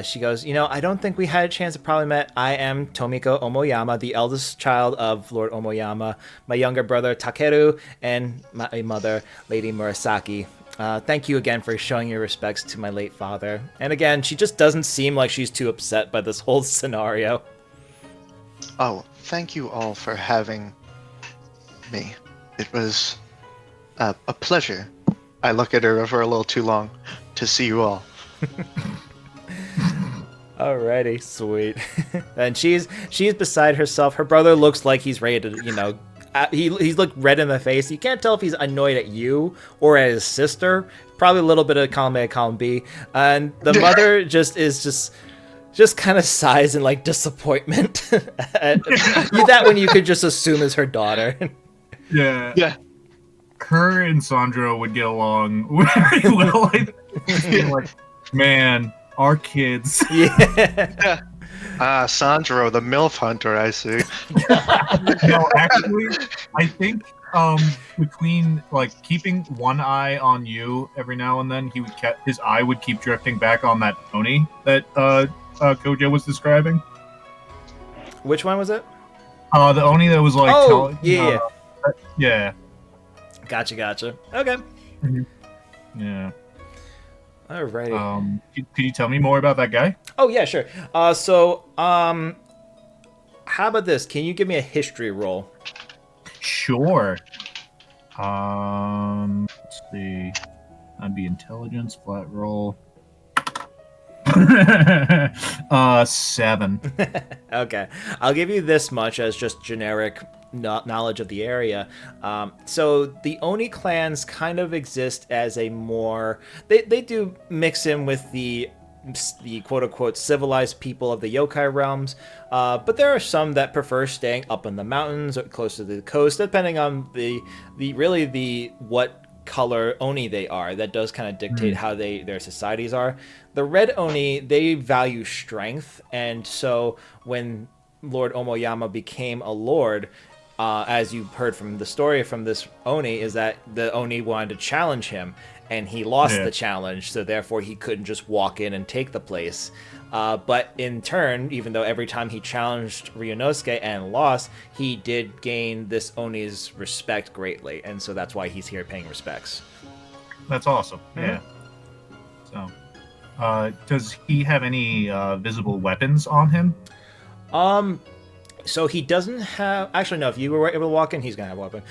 A: she goes, I don't think we had a chance to probably met. I am Tomiko Omoyama, the eldest child of Lord Omoyama, my younger brother Takeru, and my mother, Lady Murasaki. Thank you again for showing your respects to my late father. And again, she just doesn't seem like she's too upset by this whole scenario.
B: Oh, thank you all for having me. It was a pleasure. I look at her for a little too long to see you all.
A: Alrighty, sweet. And she's beside herself. Her brother looks like he's ready to, he's looked red in the face. You can't tell if he's annoyed at you or at his sister. Probably a little bit of column A, column B. And the mother just kind of sighs in like disappointment. That one you could just assume is her daughter.
E: Yeah. Her and Sandro would get along very well. Like, man, our kids.
A: Yeah.
B: Sandro, the MILF hunter, I see.
E: No, actually, I think between like keeping one eye on you every now and then, his eye would keep drifting back on that pony that Kojo was describing.
A: Which one was it?
E: The Oni that was like.
A: Yeah. Gotcha. Okay.
E: Yeah.
A: Alrighty.
E: Could you tell me more about that guy?
A: Oh yeah, sure. How about this? Can you give me a history roll?
E: Sure. Let's see. That'd be intelligence, flat roll. 7.
A: Okay. I'll give you this much as just generic knowledge of the area. So the Oni clans kind of exist as a more... They do mix in with the quote-unquote civilized people of the Yokai Realms, but there are some that prefer staying up in the mountains or close to the coast, depending on the what color Oni they are. That does kind of dictate how their societies are. The red Oni, they value strength, and so when Lord Omoyama became a lord, as you heard from the story from this Oni, is that the Oni wanted to challenge him, and he lost the challenge, so therefore he couldn't just walk in and take the place. But in turn, even though every time he challenged Ryunosuke and lost, he did gain this Oni's respect greatly, and so that's why he's here paying respects.
E: That's awesome. Yeah. So, does he have any visible weapons on him?
A: So he doesn't have. Actually, no. If you were able to walk in, he's gonna have a weapon.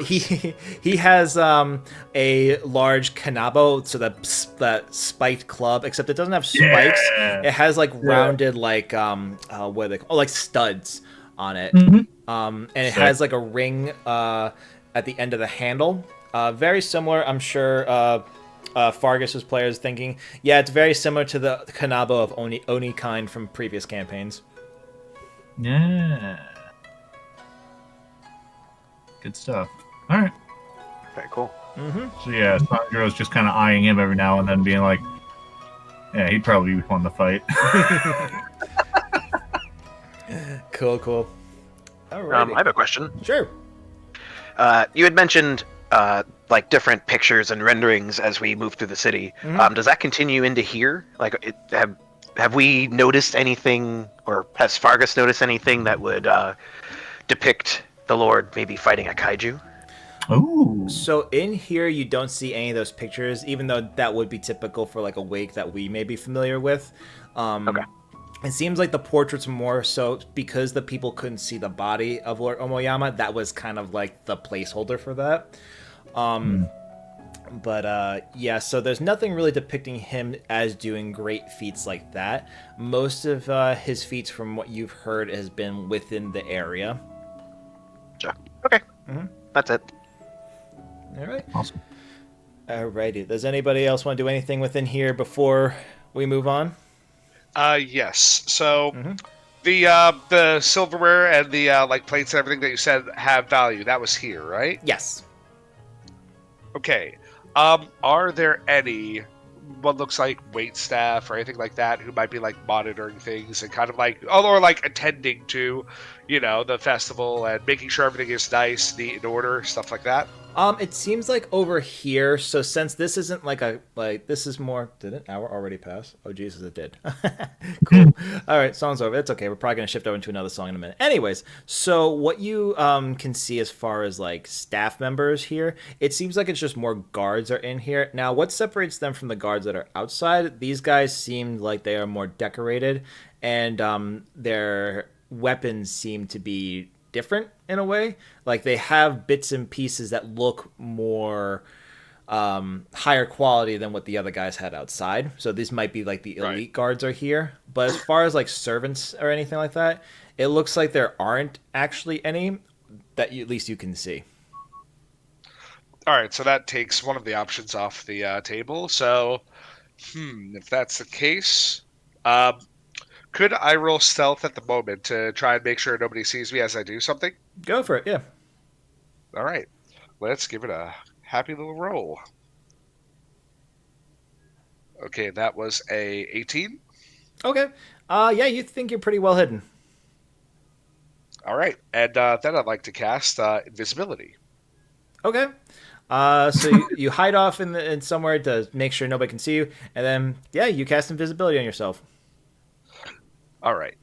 A: He has a large kanabo, so that spiked club. Except it doesn't have spikes.
E: Yeah.
A: It has like rounded like what are they called? Like studs on it. And it has like a ring at the end of the handle. Very similar, I'm sure. Fargus's player is thinking, yeah, it's very similar to the kanabo of Oni kind from previous campaigns.
E: Yeah. Good stuff. All right.
C: Very cool.
A: Mm-hmm.
E: So yeah, Sandro's just kind of eyeing him every now and then, being like, "Yeah, he'd probably won the fight."
A: Cool. All right.
C: I have a question.
A: Sure.
C: You had mentioned like different pictures and renderings as we move through the city.
A: Mhm.
C: Does that continue into here? Like, have we noticed anything, or has Fargus noticed anything that would depict the Lord maybe fighting a kaiju?
E: Ooh.
A: So in here, you don't see any of those pictures, even though that would be typical for like a wake that we may be familiar with.
C: Okay.
A: It seems like the portraits more so because the people couldn't see the body of Lord Omoyama. That was kind of like the placeholder for that. But yeah, so there's nothing really depicting him as doing great feats like that. Most of his feats, from what you've heard, has been within the area.
C: Sure. Okay. That's it.
A: All right.
E: Awesome.
A: Alrighty. Does anybody else want to do anything within here before we move on?
D: Yes. So the silverware and the like plates and everything that you said have value. That was here, right?
A: Yes.
D: Okay. Are there any what looks like wait staff or anything like that who might be like monitoring things and kind of like or like attending to, the festival and making sure everything is nice, neat, in order, stuff like that?
A: It seems like over here. So since this isn't this is more. Did an hour already pass? Oh Jesus, it did. Cool. All right, song's over. It's okay. We're probably gonna shift over into another song in a minute. Anyways, so what you can see as far as like staff members here, it seems like it's just more guards are in here. Now, what separates them from the guards that are outside? These guys seem like they are more decorated, and their weapons seem to be different in a way. Like they have bits and pieces that look more higher quality than what the other guys had outside. So these might be like the elite guards are here. But as far as like servants or anything like that, it looks like there aren't actually any that at least you can see.
D: All right, so that takes one of the options off the table. So, if that's the case, could I roll stealth at the moment to try and make sure nobody sees me as I do something?
A: Go for it, yeah.
D: All right, let's give it a happy little roll. Okay, that was a 18.
A: Okay. Yeah, you think you're pretty well hidden.
D: All right, and then I'd like to cast invisibility.
A: Okay. So you hide off in somewhere to make sure nobody can see you, and then yeah, you cast invisibility on yourself.
D: All right,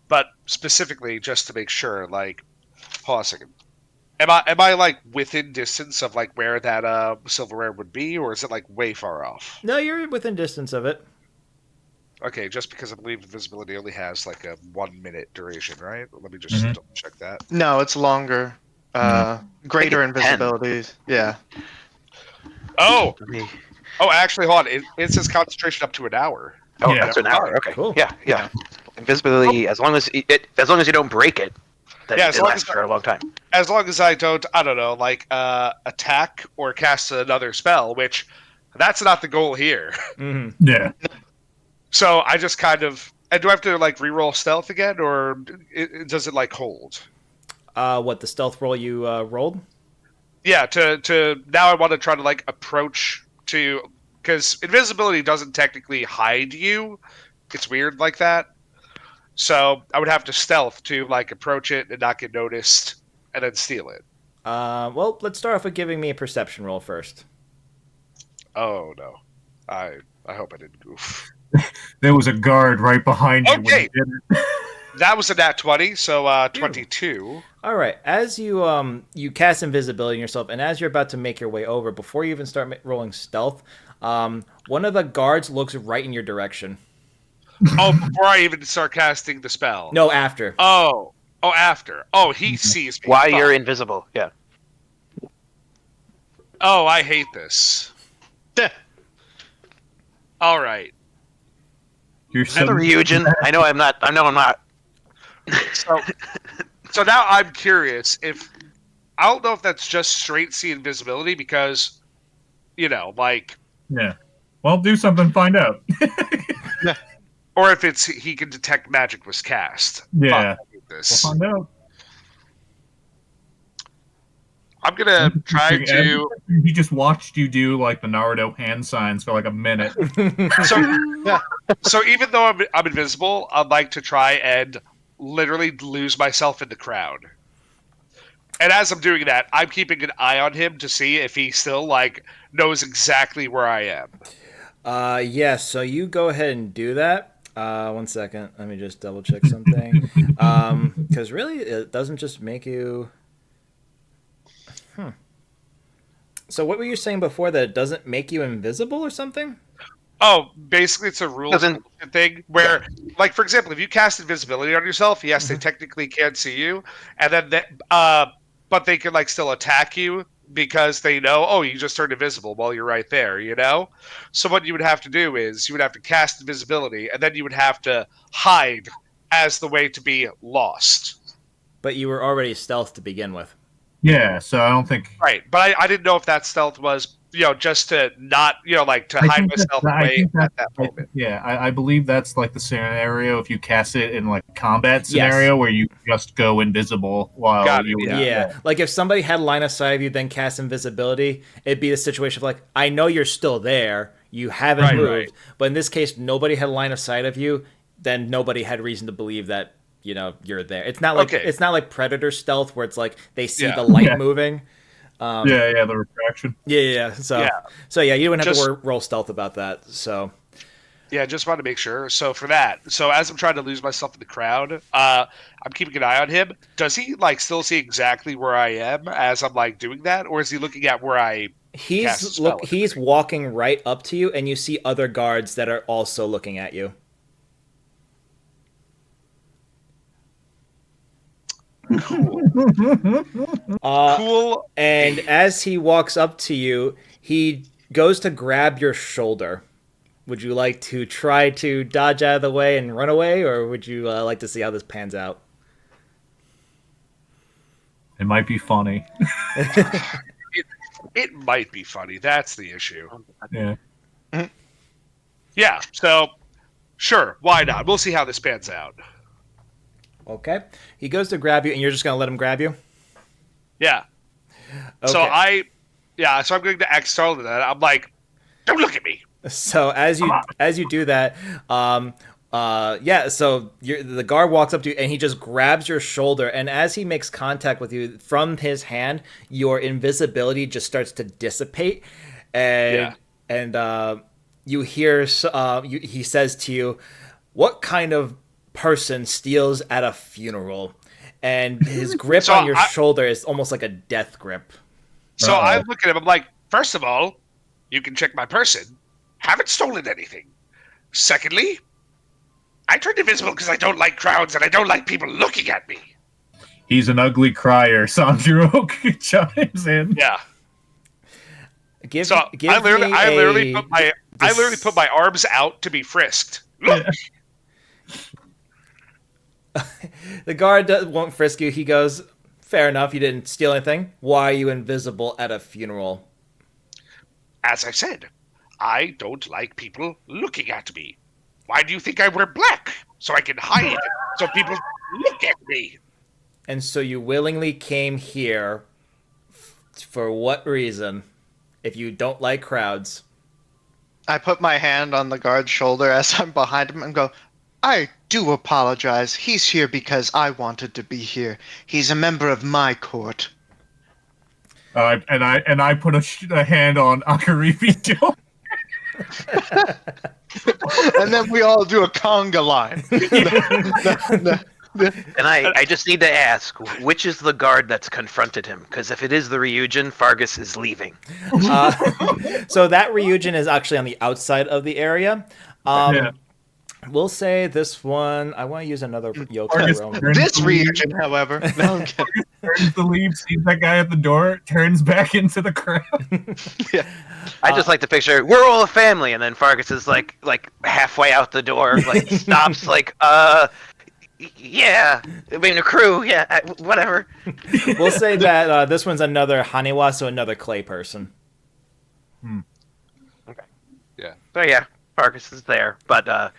D: but specifically just to make sure, like, hold on a second. Am I like within distance of like where that silverware would be, or is it like way far off?
A: No, you're within distance of it.
D: Okay, just because I believe invisibility only has like a 1 minute duration, right? Let me just double check that.
B: No, it's longer. Greater
C: I think it's 10.
B: invisibilities. Yeah.
D: Oh, actually, hold on. It says concentration up to an hour.
C: Oh,
E: Yeah.
C: that's an hour. Okay.
A: Cool.
C: Yeah. Invisibility, as long as you don't break it, then
D: Yeah,
C: it
D: as long
C: lasts
D: as-
C: for a long time.
D: As long as I don't know, like attack or cast another spell, which that's not the goal here.
A: Mm-hmm.
E: Yeah.
D: So I just kind of. And do I have to like reroll stealth again, or does it like hold?
A: What the stealth roll you rolled?
D: Yeah. To now I want to try to like approach to because invisibility doesn't technically hide you. It's weird like that. So I would have to stealth to like approach it and not get noticed, and then steal it.
A: Well, let's start off with giving me a perception roll first.
D: Oh no, I hope I didn't goof.
E: There was a guard right behind you.
D: Okay.
E: When you did it.
D: That was a nat 20, so 22.
A: All right. As you cast invisibility on yourself, and as you're about to make your way over, before you even start rolling stealth, one of the guards looks right in your direction.
D: Oh, before I even start casting the spell.
A: No, after.
D: Oh, after. Oh, he sees me.
C: Why
D: Fuck.
C: you're invisible? Yeah.
D: Oh, I hate this. All right.
E: You're so
C: Ryujin. I know I'm not.
D: So now I'm curious if I don't know if that's just straight see invisibility because, like,
E: Yeah. Well, do something. Find out.
D: or if it's he can detect magic was cast.
E: Yeah.
D: Fuck,
E: We'll
D: this.
E: find out.
D: I'm gonna try to.
E: He just watched you do like the Naruto hand signs for like a minute.
D: So even though I'm invisible, I'd like to try and literally lose myself in the crowd. And as I'm doing that, I'm keeping an eye on him to see if he still like knows exactly where I am.
A: Yes, so you go ahead and do that. 1 second. Let me just double check something. Because really, it doesn't just make you. So what were you saying before that it doesn't make you invisible or something?
D: Oh, basically, it's a rules thing where, like, for example, if you cast invisibility on yourself, yes, they technically can't see you, and then but they can like still attack you because they know, oh, you just turned invisible while you're right there, you know. So what you would have to do is you would have to cast invisibility, and then you would have to hide as the way to be lost.
A: But you were already stealth to begin with.
E: Yeah, so I don't think.
D: Right, but I didn't know if that stealth was, just to not, like to hide myself away at that moment.
E: I believe that's like the scenario if you cast it in like combat scenario where you just go invisible while
D: Got it,
E: you.
A: Yeah. Like if somebody had line of sight of you, then cast invisibility, it'd be a situation of like, I know you're still there, you haven't moved, but in this case, nobody had line of sight of you, then nobody had reason to believe that you're there. It's not like it's not like Predator stealth where it's like they see the light moving.
E: The refraction.
A: Yeah. So you wouldn't have to roll stealth about that. So
D: yeah, just want to make sure. So for that, so as I'm trying to lose myself in the crowd, I'm keeping an eye on him. Does he like still see exactly where I am as I'm like doing that, or is he looking at where I?
A: He's walking right up to you, and you see other guards that are also looking at you.
D: Cool.
A: And as he walks up to you, he goes to grab your shoulder. Would you like to try to dodge out of the way and run away, or would you like to see how this pans out?
E: It might be funny.
D: It might be funny. That's the issue.
E: Yeah.
D: Yeah. So, sure. Why not? We'll see how this pans out.
A: Okay. He goes to grab you, and you're just going to let him grab you?
D: Yeah.
A: Okay.
D: So I'm going to act startled at that. I'm like, don't look at me.
A: So as you do that, so the guard walks up to you, and he just grabs your shoulder, and as he makes contact with you from his hand, your invisibility just starts to dissipate, and you hear he says to you, "What kind of person steals at a funeral?" And his grip on your shoulder is almost like a death grip.
D: So I look at him. I'm like, first of all, you can check my person. Haven't stolen anything. Secondly, I turned invisible because I don't like crowds and I don't like people looking at me.
E: He's an ugly crier. Sanjiro chimes in.
D: Yeah. I literally put my arms out to be frisked. Look.
A: The guard won't frisk you. He goes, fair enough, you didn't steal anything. Why are you invisible at a funeral?
D: As I said, I don't like people looking at me. Why do you think I wear black? So I can hide, so people look at me.
A: And so you willingly came here for what reason? If you don't like crowds.
B: I put my hand on the guard's shoulder as I'm behind him and go, I do apologize. He's here because I wanted to be here. He's a member of my court.
E: And I put a hand on Akaribi Joe.
B: And then we all do a conga line.
C: And I just need to ask, which is the guard that's confronted him? Because if it is the Ryujin, Fargus is leaving.
A: So that Ryujin is actually on the outside of the area. We'll say this one. I want to use another Yokai Realms.
B: This region, however,
E: turns the lead, sees that guy at the door, turns back into the crowd.
C: I just like to picture we're all a family, and then Fargus is like halfway out the door, like stops, like yeah, I mean a crew, yeah, whatever.
A: We'll say that this one's another Haniwa, so another clay person.
C: Okay.
D: Yeah.
C: So yeah, Fargus is there, but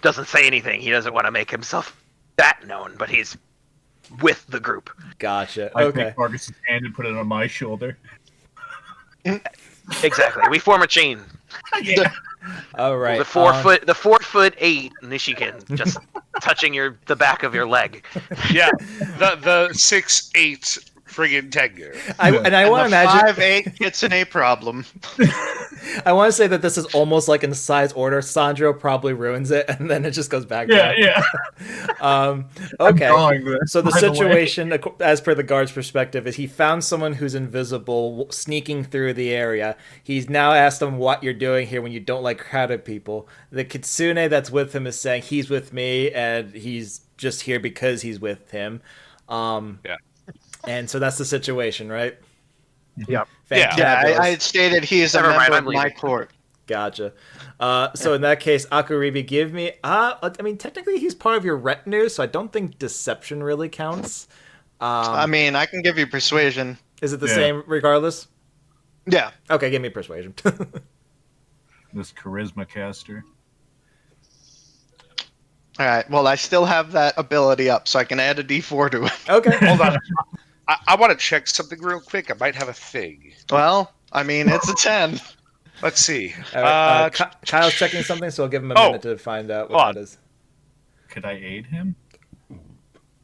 C: doesn't say anything. He doesn't want to make himself that known, but he's with the group.
A: Gotcha.
E: I
A: Okay.
E: take Fargus's hand and put it on my shoulder.
C: Exactly. We form a chain.
E: Yeah.
A: All right.
C: The 4'8" Nishikin just touching the back of your leg.
D: Yeah, the 6'8" friggin' Tengu.
A: I want to imagine
B: 5'8" Kitsune problem.
A: I want to say that this is almost like in size order. Sandro probably ruins it, and then it just goes back down.
E: Yeah.
A: Okay.
E: This,
A: So the
E: by
A: situation, as per the guard's perspective, is he found someone who's invisible sneaking through the area. He's now asked them what you're doing here when you don't like crowded people. The kitsune that's with him is saying he's with me, and he's just here because he's with him.
D: Yeah.
A: And so that's the situation, right?
C: Yep.
A: Fantabulous.
B: I had stated he is a
C: Never mind,
B: member
C: I'm
B: of my
C: leaving.
B: court.
A: Gotcha. So in that case, Akaribi, give me. I mean, technically, he's part of your retinue, so I don't think deception really counts.
B: I mean, I can give you persuasion.
A: Is it the same regardless?
B: Yeah.
A: Okay, give me persuasion.
E: This charisma caster.
B: All right. Well, I still have that ability up, so I can add a D4 to it.
A: Okay.
D: Hold on. I want to check something real quick. I might have a thing.
B: Well, I mean, it's a 10.
D: Let's see.
A: All right, Kyle's checking something, so I'll give him a minute to find out what that is.
E: Could I aid him?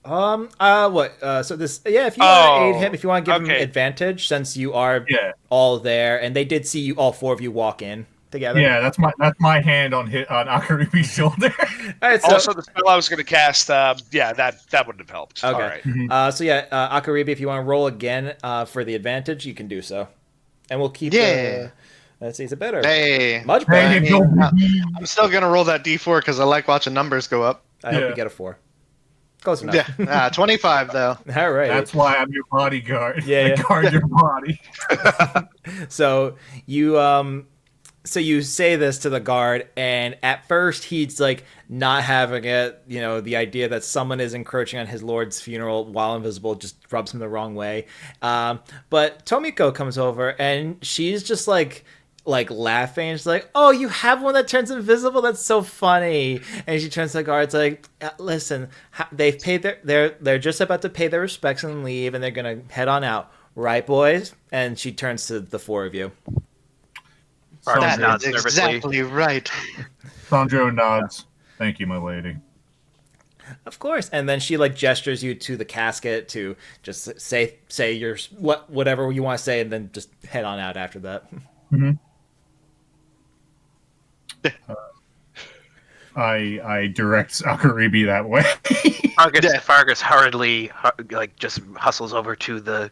A: What? So this, yeah. If you want to aid him, if you want to give him advantage, since you are all there, and they did see you, all four of you walk in together.
E: Yeah, that's my hand on Akaribi's shoulder.
A: All right, so,
D: Also, the spell I was going to cast, that wouldn't have helped.
A: Okay.
D: All right.
A: So yeah, Akaribi, if you want to roll again for the advantage, you can do so, and we'll keep.
B: Yeah.
A: Let's see, is it better?
B: Hey.
A: Much better.
E: Hey,
B: I'm still going to roll that D4 because I like watching numbers go up.
A: I hope you get a 4. Close enough.
B: Yeah. 25, though.
A: All right.
E: That's why I'm your bodyguard.
A: Yeah.
E: I guard your body.
A: So you say this to the guard, and at first he's like not having it. You know, the idea that someone is encroaching on his lord's funeral while invisible just rubs him the wrong way. But Tomiko comes over, and she's just like laughing. She's like, "Oh, you have one that turns invisible? That's so funny!" And she turns to the guards like, "Listen, they've paid they're just about to pay their respects and leave, and they're gonna head on out, right, boys?" And she turns to the four of you.
B: That is exactly right.
E: Sandro nods. Thank you, my lady.
A: Of course. And then she like gestures you to the casket to just say your whatever you want to say, and then just head on out after that.
E: Mm-hmm. I direct Akaribi that way.
C: Fargus hurriedly just hustles over to the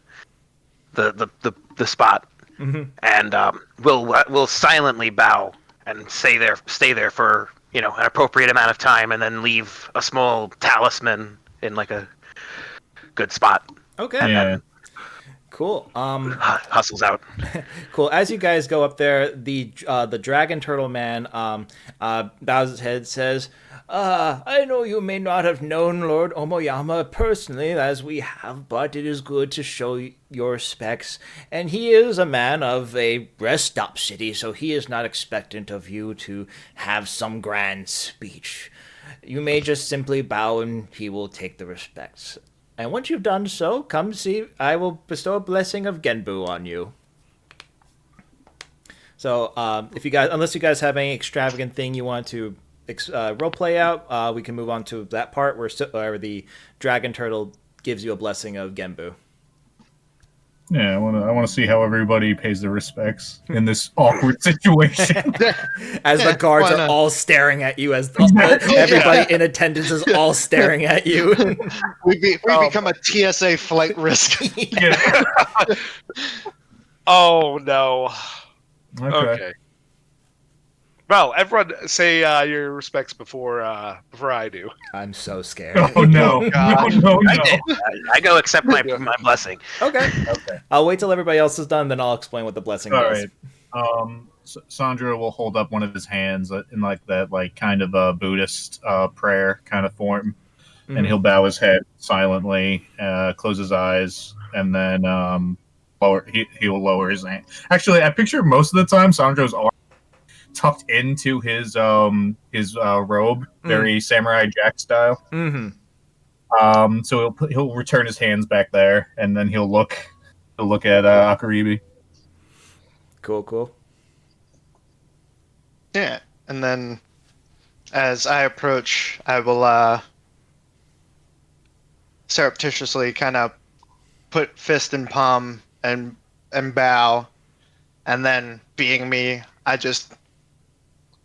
C: spot, and we'll silently bow and stay there for an appropriate amount of time, and then leave a small talisman in like a good spot.
A: Okay.
C: And then
A: cool.
C: hustles out.
A: Cool. As you guys go up there, the dragon turtle man bows his head, says, "I know you may not have known Lord Omoyama personally, as we have, but it is good to show your respects. And he is a man of a rest stop city, so he is not expectant of you to have some grand speech. You may just simply bow, and he will take the respects. And once you've done so, come see. I will bestow a blessing of Genbu on you." So, if you guys, unless you guys have any extravagant thing you want to role play out, we can move on to that part where the dragon turtle gives you a blessing of Genbu.
E: Yeah, I want to see how everybody pays their respects in this awkward situation.
A: As the guards are all staring at you, as everybody in attendance is all staring at you.
B: We become a TSA flight risk.
D: Oh no.
E: Okay.
D: Well, everyone say your respects before I do.
A: I'm so scared.
E: Oh no! No!
C: I go accept my blessing.
A: Okay. I'll wait till everybody else is done, then I'll explain what the blessing is.
E: All right. Sandra will hold up one of his hands in like that, like kind of a Buddhist prayer kind of form, and he'll bow his head silently, close his eyes, and then he will lower his hand. Actually, I picture most of the time Sandro's arm tucked into his robe, very Samurai Jack style.
A: Mm-hmm.
E: So he'll return his hands back there, and then he'll look at Akaribi.
A: Cool.
B: Yeah, and then as I approach, I will surreptitiously kind of put fist in palm and bow, and then, being me, I just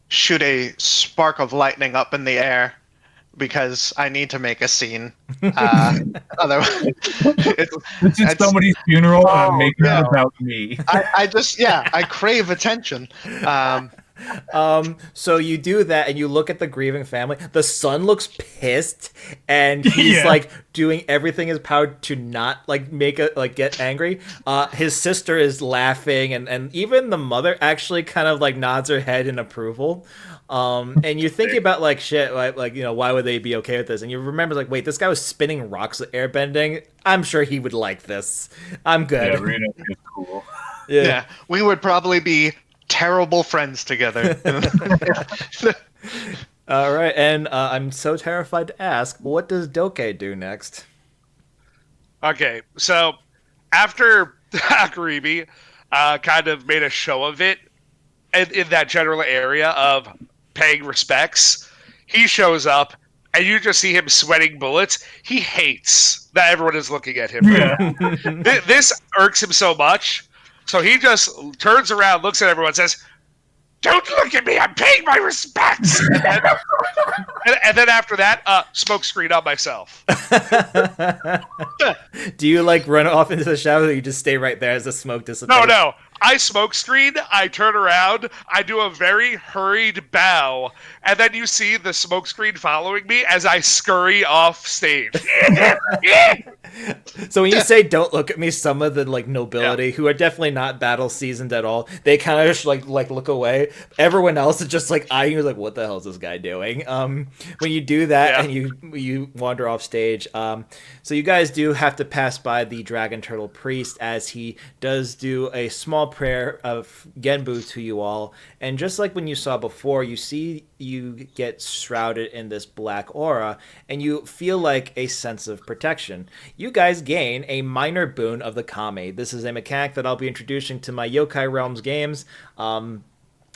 B: shoot a spark of lightning up in the air because I need to make a scene. Otherwise,
E: This is somebody's funeral, and I'm making
B: yeah.
E: it about me.
B: I crave attention.
A: So you do that, and you look at the grieving family. The son looks pissed, and he's like doing everything in his power to not get angry. His sister is laughing, and even the mother actually kind of like nods her head in approval. And you're thinking about like shit, like why would they be okay with this? And you remember like, wait, this guy was spinning rocks with airbending. I'm sure he would like this. I'm good.
E: Yeah, Reno is cool.
B: Yeah, we would probably be terrible friends together.
A: All right, and I'm so terrified to ask, what does Doke do next?
D: Okay, so after Akaribi kind of made a show of it in that general area of paying respects, he shows up, and you just see him sweating bullets. He hates that everyone is looking at him.
E: Yeah.
D: This irks him so much. So he just turns around, looks at everyone, and says, "Don't look at me! I'm paying my respects!" and then after that, smoke screen on myself.
A: Do you like run off into the shadows, or you just stay right there as the smoke dissipates?
D: No. I smoke screen, I turn around, I do a very hurried bow, and then you see the smoke screen following me as I scurry off stage.
A: So when you say "don't look at me," some of the like nobility who are definitely not battle seasoned at all, they kind of just like look away. Everyone else is just like eyeing you, like, what the hell is this guy doing? When you do that and you wander off stage, so you guys do have to pass by the dragon turtle priest as he does do a small prayer of Genbu to you all, and just like when you saw before, you see you get shrouded in this black aura, and you feel like a sense of protection. You guys gain a minor boon of the Kame. This is a mechanic that I'll be introducing to my Yokai Realms games.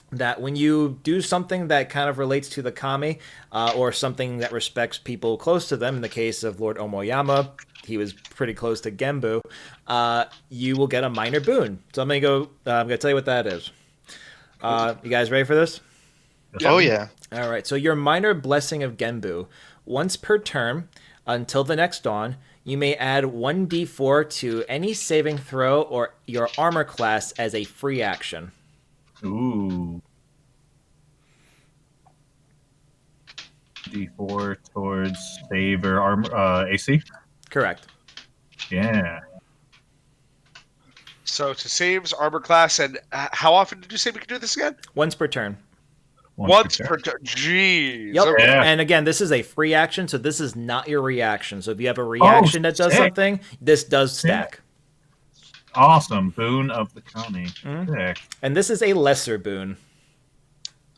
A: That when you do something that kind of relates to the Kame, or something that respects people close to them, in the case of Lord Omoyama, he was pretty close to Genbu, you will get a minor boon. So I'm gonna tell you what that is. You guys ready for this?
B: Oh yeah.
A: All right. So your minor blessing of Genbu, once per turn until the next dawn, you may add 1d4 to any saving throw or your armor class as a free action.
E: Ooh. D4 towards save or armor AC?
A: Correct.
E: Yeah.
D: So to saves, armor class, and how often did you say we could do this again?
A: Once per turn.
D: Once per turn. Jeez.
A: Yep.
D: Okay.
E: Yeah.
A: And again, this is a free action, so this is not your reaction. So if you have a reaction that does something, this does stack.
E: Awesome. Boon of the Kami. Sick.
A: And this is a lesser boon.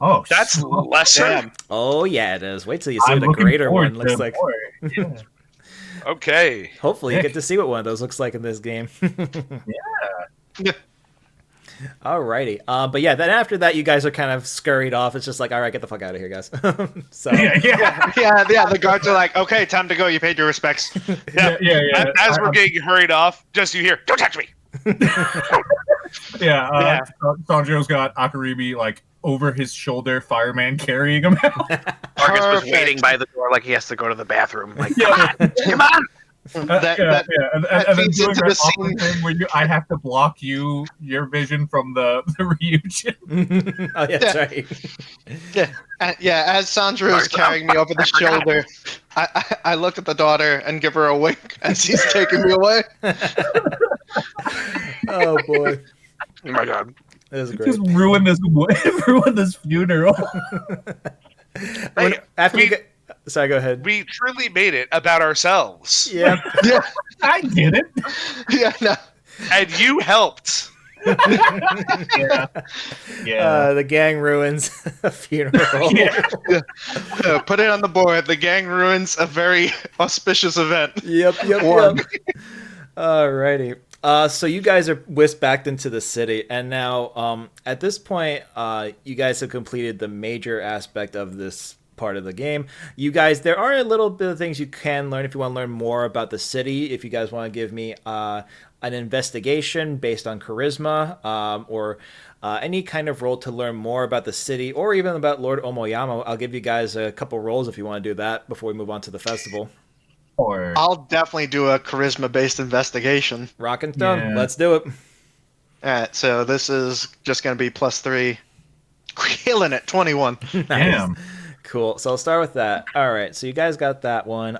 E: Oh,
D: That's lesser?
B: Damn.
A: Oh, yeah, it is. Wait till you see
E: I'm
A: what a
E: looking
A: greater
E: forward
A: one looks
E: to
A: like.
E: more. Yeah.
D: Okay.
A: Hopefully you get to see what one of those looks like in this game.
B: Yeah.
A: Alrighty. But yeah, then after that, you guys are kind of scurried off. It's just like, all right, get the fuck out of here, guys. So
B: Yeah. The guards are like, okay, time to go. You paid your respects.
E: Yeah.
D: As we're getting hurried off, just you hear, "Don't touch me."
E: Sandro's got Akaribi like over his shoulder, fireman carrying him out.
C: Marcus was
B: Perfect.
C: waiting by the door like he has to go to the bathroom. Like,
E: Yeah.
C: come on!
E: And then
B: feeds
E: doing
B: into
E: that
B: the
E: awkward
B: scene.
E: thing where I have to block your vision from the reunion.
A: Oh, yeah, that's right.
B: As Sandra is carrying me over the shoulder, I look at the daughter and give her a wink as he's taking me away.
A: Oh, boy.
C: Oh my god.
A: That is great.
E: Just ruin this funeral.
A: Sorry, go ahead.
D: We truly made it about ourselves.
A: Yeah.
B: Yeah,
E: I did it.
B: no.
D: And you helped.
E: Yeah. Yeah.
A: The gang ruins a funeral.
E: Yeah.
B: Put it on the board. The gang ruins a very auspicious event.
A: Yep.
B: One.
A: Alrighty. So you guys are whisked back into the city, and now, at this point, you guys have completed the major aspect of this part of the game. You guys, there are a little bit of things you can learn if you want to learn more about the city. If you guys want to give me an investigation based on charisma, or any kind of role to learn more about the city, or even about Lord Omoyama, I'll give you guys a couple rolls if you want to do that before we move on to the festival.
E: Or
B: I'll definitely do a charisma-based investigation.
A: Rock and Stone,
E: Yeah.
A: let's do it.
B: Alright, so this is just going to be +3. Killing it, 21.
E: damn.
A: Cool. So I'll start with that. All right. So you guys got that one.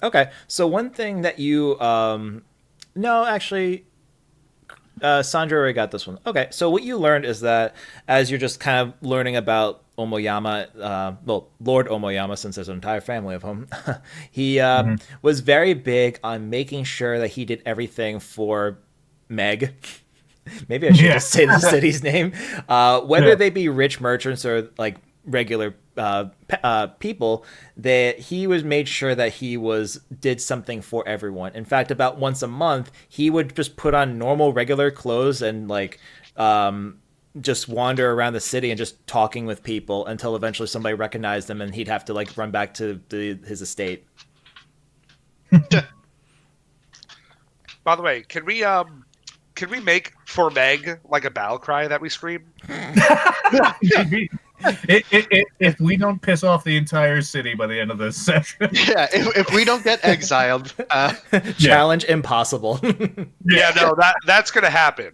A: Okay. So one thing that you no, actually, Sandra already got this one. Okay. So what you learned is that as you're just kind of learning about Omoyama, well, Lord Omoyama, since there's an entire family of him, he was very big on making sure that he did everything for Meg. Maybe I should just say the city's name. Whether they be rich merchants or like regular people, that he was made sure that he did something for everyone. In fact, about once a month, he would just put on normal, regular clothes and like just wander around the city and just talking with people until eventually somebody recognized him and he'd have to like run back to his estate.
D: By the way, can we make for Meg like a battle cry that we scream?
E: If we don't piss off the entire city by the end of this session.
B: Yeah, if we don't get exiled,
A: Challenge impossible.
D: Yeah, no, that's gonna happen.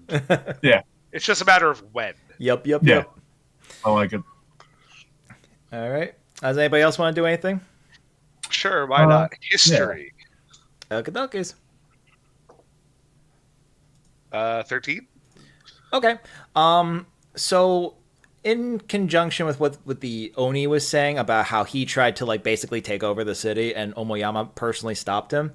E: Yeah.
D: It's just a matter of when.
A: Yep.
E: Yeah. I like it.
A: All right. Does anybody else want to do anything?
D: Sure, why not? History.
A: Okey-dokey's.
D: 13?
A: Okay. So in conjunction with what the Oni was saying about how he tried to like basically take over the city and Omoyama personally stopped him,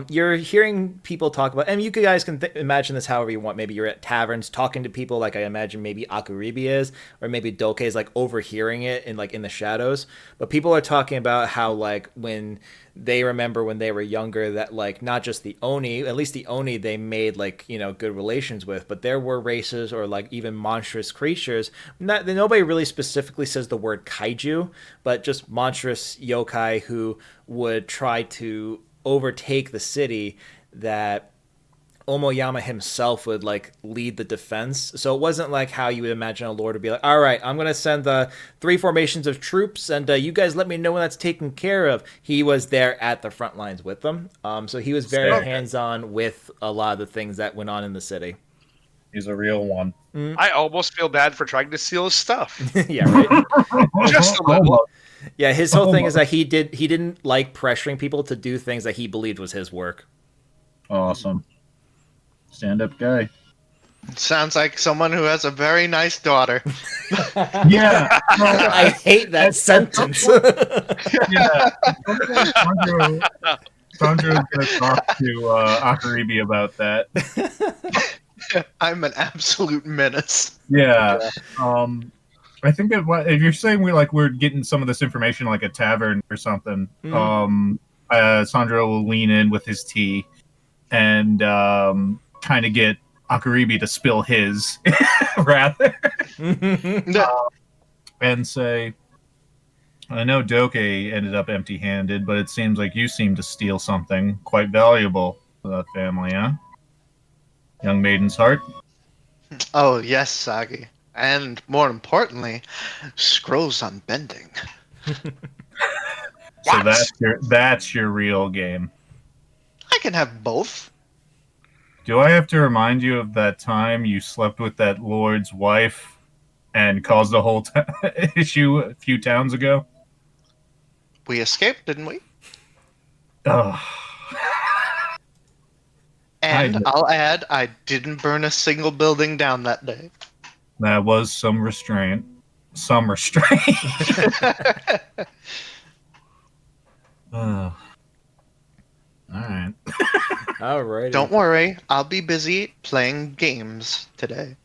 A: you're hearing people talk about, and you guys can imagine this however you want. Maybe you're at taverns talking to people like I imagine maybe Akuribi is, or maybe Doke is like overhearing it in like in the shadows. But people are talking about how like when they remember when they were younger that like not just the Oni, at least the Oni they made like, you know, good relations with, but there were races or like even monstrous creatures. Nobody really specifically says the word kaiju, but just monstrous yokai who would try to overtake the city that Omoyama himself would like lead the defense. So it wasn't like how you would imagine a lord would be like, all right, I'm going to send the 3 formations of troops and you guys let me know when that's taken care of. He was there at the front lines with them. So he was very hands-on with a lot of the things that went on in the city.
E: He's a real one.
D: I almost feel bad for trying to steal his stuff.
A: Yeah, right.
D: Just a little.
A: Yeah, his whole thing is that he didn't like pressuring people to do things that he believed was his work.
E: Awesome. Stand-up guy.
B: sounds like someone who has a very nice daughter.
E: Yeah.
A: I hate that sentence.
E: Yeah. Sandro's going to talk to Akaribi about that.
B: I'm an absolute menace.
E: Yeah. I think that if you're saying we're getting some of this information like a tavern or something, Sandro will lean in with his tea and kind of get Akaribi to spill his rather and say, I know Doke ended up empty-handed, but it seems like you seem to steal something quite valuable for that family, huh? Young maiden's heart?
B: Oh, yes, Sagi. And more importantly, scrolls on bending.
E: So that's your real game.
B: I can have both.
E: Do I have to remind you of that time you slept with that lord's wife and caused a whole issue a few towns ago?
B: We escaped, didn't we?
E: Ugh.
B: And I'll add, I didn't burn a single building down that day.
E: That was some restraint. Some restraint. All right.
A: Alrighty.
B: Don't worry, I'll be busy playing games today.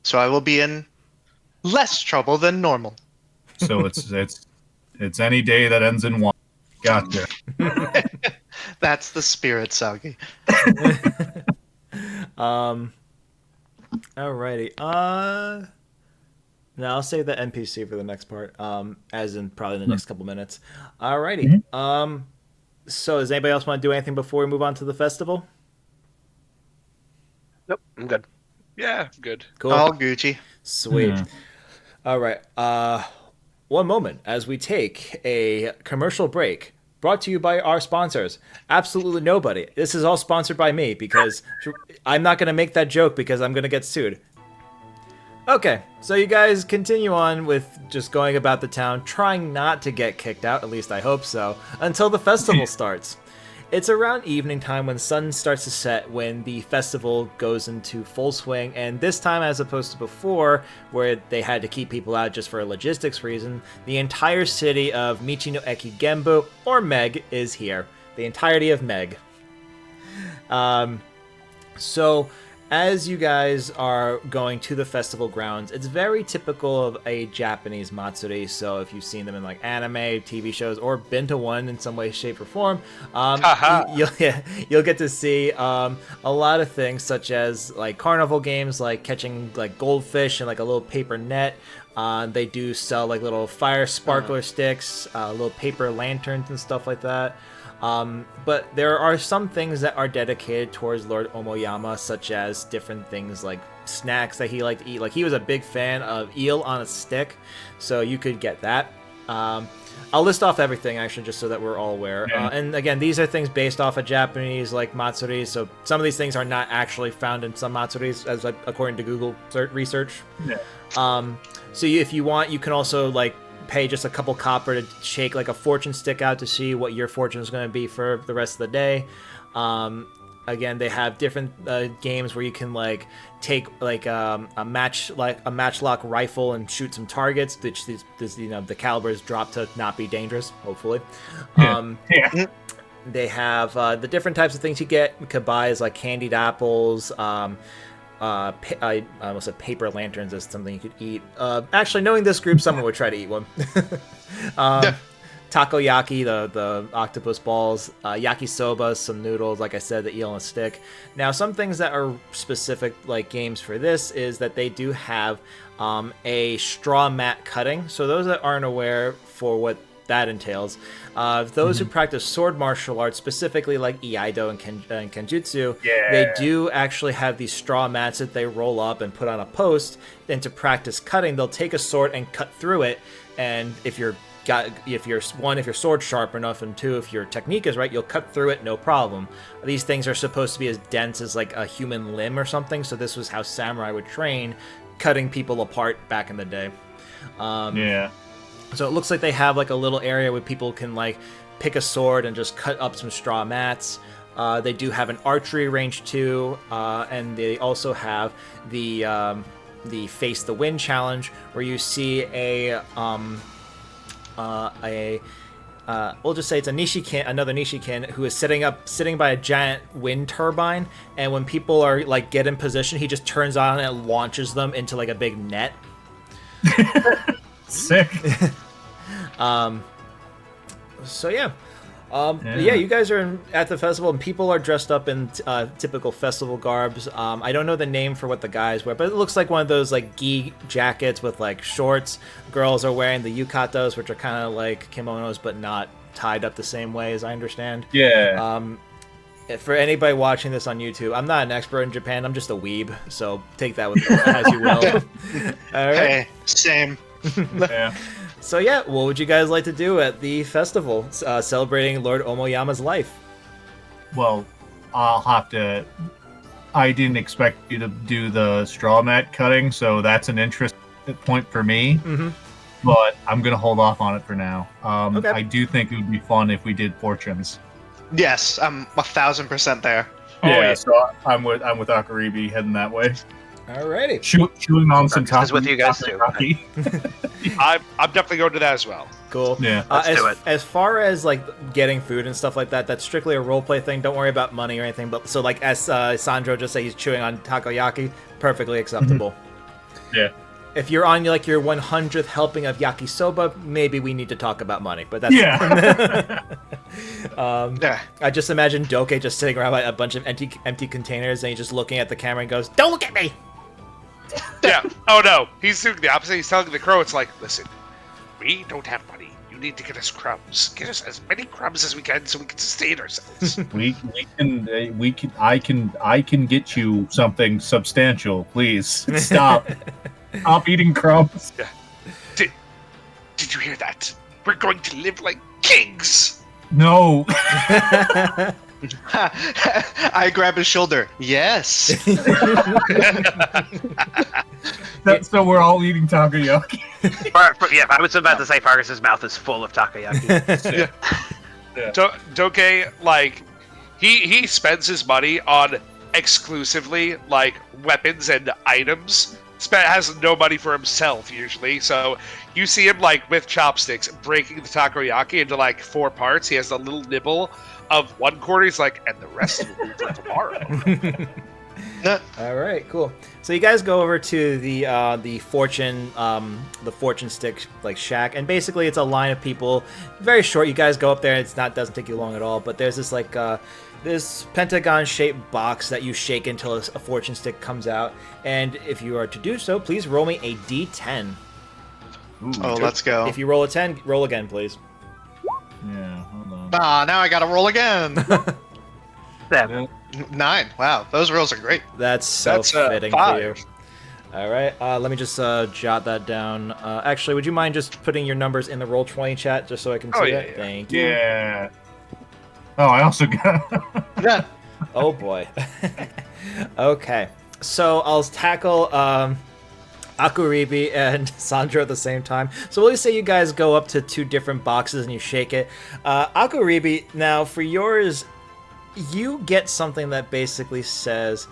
B: So I will be in less trouble than normal.
E: So it's any day that ends in 1. Gotcha.
B: That's the spirit, Sagi.
A: Alrighty. No, I'll save the NPC for the next part. As in probably the next couple minutes. Alrighty. So does anybody else want to do anything before we move on to the festival?
C: Nope, I'm good.
D: Yeah, good.
A: Cool.
B: All Gucci.
A: Sweet.
E: Yeah.
A: All right. One moment as we take a commercial break. Brought to you by our sponsors. Absolutely nobody. This is all sponsored by me because I'm not going to make that joke because I'm going to get sued. Okay, so you guys continue on with just going about the town, trying not to get kicked out, at least I hope so, until the festival starts. It's around evening time when sun starts to set when the festival goes into full swing, and this time as opposed to before, where they had to keep people out just for a logistics reason, the entire city of Michi no Eki Genbu, or Meg, is here. The entirety of Meg. So, as you guys are going to the festival grounds, it's very typical of a Japanese matsuri. So if you've seen them in like anime, TV shows, or been to one in some way, shape, or form, you'll get to see a lot of things such as like carnival games, like catching like goldfish and like a little paper net. They do sell like little fire sparkler sticks, little paper lanterns and stuff like that. But there are some things that are dedicated towards Lord Omoyama, such as different things like snacks that he liked to eat. Like he was a big fan of eel on a stick, so you could get that. I'll list off everything actually, just so that we're all aware.
E: Yeah.
A: And again, these are things based off of Japanese like matsuris, so some of these things are not actually found in some matsuris, as like, according to Google research.
E: Yeah.
A: So if you want, you can also like pay just a couple copper to shake like a fortune stick out to see what your fortune is going to be for the rest of the day. Again, they have different games where you can like take like a matchlock rifle and shoot some targets, which the caliber is dropped to not be dangerous, hopefully.
E: Yeah.
A: They have the different types of things you could buy is like candied apples. I almost said paper lanterns as something you could eat. Actually, knowing this group, someone would try to eat one. Takoyaki, the octopus balls, yakisoba, some noodles, like I said, the eel on a stick. Now, some things that are specific, like games for this, is that they do have a straw mat cutting. So those that aren't aware for what that entails, those who practice sword martial arts, specifically like Iaido and Kenjutsu, they do actually have these straw mats that they roll up and put on a post. Then to practice cutting, they'll take a sword and cut through it. And if your sword's sharp enough, and two, if your technique is right, you'll cut through it no problem. These things are supposed to be as dense as like a human limb or something. So this was how samurai would train, cutting people apart back in the day. So it looks like they have like a little area where people can like pick a sword and just cut up some straw mats. They do have an archery range too, and they also have the Face the Wind challenge, where you see we'll just say it's another Nishikin who is sitting by a giant wind turbine, and when people are like get in position, he just turns on and launches them into like a big net.
E: Sick.
A: So yeah. You guys are at the festival, and people are dressed up in typical festival garbs. I don't know the name for what the guys wear, but it looks like one of those like gi jackets with like shorts. Girls are wearing the yukatos, which are kind of like kimonos, but not tied up the same way, as I understand.
E: Yeah.
A: For anybody watching this on YouTube, I'm not an expert in Japan. I'm just a weeb, so take that with as you will. All right.
B: Hey, same.
E: Yeah.
A: So yeah, what would you guys like to do at the festival celebrating Lord Omoyama's life?
E: Well, I'll have to. I didn't expect you to do the straw mat cutting, so that's an interest point for me.
A: Mm-hmm.
E: But I'm gonna hold off on it for now.
A: Okay.
E: I do think it would be fun if we did fortunes.
B: Yes, I'm 1,000% there.
E: So I'm with Akaribi heading that way.
A: Alrighty.
E: Chewing on some
C: Is what you guys do.
D: I'm definitely going to that as well.
A: Cool.
E: Yeah.
C: Let's do it.
A: As far as like getting food and stuff like that, that's strictly a roleplay thing. Don't worry about money or anything. But so like as Sandro just said, he's chewing on takoyaki, perfectly acceptable.
E: Yeah.
A: If you're on like your 100th helping of yakisoba, maybe we need to talk about money. But that's
E: Yeah.
B: Yeah.
A: I just imagine Doke just sitting around like a bunch of empty containers, and he's just looking at the camera and goes, "Don't look at me."
D: Yeah. Oh no, he's doing the opposite. He's telling the crow, "It's like, listen, we don't have money. You need to get us crumbs. Get us as many crumbs as we can, so we can sustain ourselves."
E: I can get you something substantial. Please stop. Stop eating crumbs.
D: Yeah. Did you hear that? We're going to live like kings.
E: No.
B: I grab his shoulder. Yes.
E: So we're all eating takoyaki.
C: Yeah, I was about to say Fargus's mouth is full of takoyaki.
D: Doke, like, he spends his money on exclusively like weapons and items. Has no money for himself usually, so you see him like with chopsticks breaking the takoyaki into like 4 parts. He has a little nibble of one quarter. He's like, and the rest will be for tomorrow.
A: All right, cool. So you guys go over to the fortune stick like shack, and basically it's a line of people, very short. You guys go up there. Doesn't take you long at all. But there's this like this pentagon-shaped box that you shake until a fortune stick comes out. And if you are to do so, please roll me a D10.
B: Oh, let's go.
A: If you roll a 10, roll again, please.
E: Yeah, hold on.
B: Ah, now I gotta roll again.
C: 7.
B: 9. Wow, those rolls are great.
A: That's so fitting
D: 5.
A: for you. All right, let me just jot that down. Actually, would you mind just putting your numbers in the Roll20 chat just so I can see
D: yeah,
A: it?
D: yeah.
A: Thank you.
E: Yeah. Oh, I also got.
B: Yeah.
A: Oh boy. Okay, so I'll tackle Akuribi and Sandro at the same time. So we'll just say you guys go up to 2 different boxes and you shake it. Akuribi, now for yours, you get something that basically says,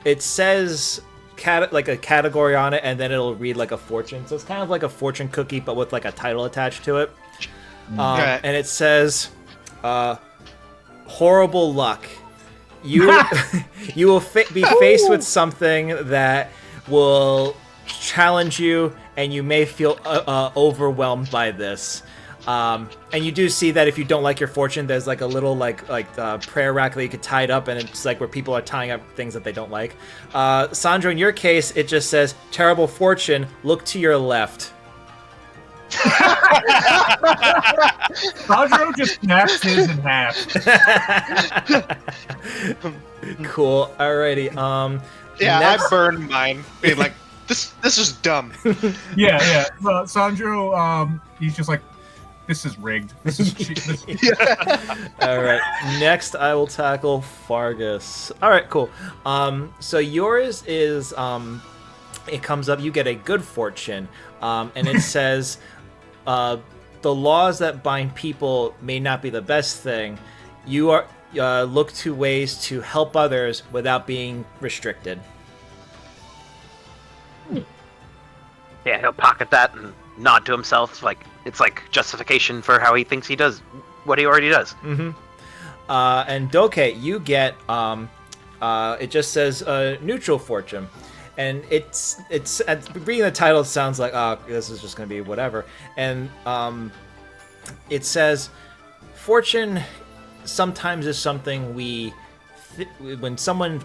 A: it says like a category on it, and then it'll read like a fortune. So it's kind of like a fortune cookie, but with like a title attached to it.
B: Right.
A: And it says, horrible luck. You you will be faced with something that will challenge you, and you may feel overwhelmed by this. And you do see that if you don't like your fortune, there's like a little like prayer rack that you could tie it up, and it's like where people are tying up things that they don't like. Sandra, in your case, it just says, terrible fortune, look to your left.
E: Sandro just snaps his in half.
A: Cool. Alrighty.
B: Yeah,
A: next-
B: I burned mine, being like, this is dumb.
E: Yeah. Well, Sandro, he's just like, this is rigged. This is cheap.
A: All right. Next, I will tackle Fargus. All right, cool. So yours is it comes up. You get a good fortune, and it says, the laws that bind people may not be the best thing. You are look to ways to help others without being restricted.
C: Yeah, he'll pocket that and nod to himself, like it's like justification for how he thinks he does what he already does.
A: Mm-hmm. And Doke, you get it just says neutral fortune, and it's reading the title, it sounds like, oh, this is just gonna be whatever, and it says fortune sometimes is something when someone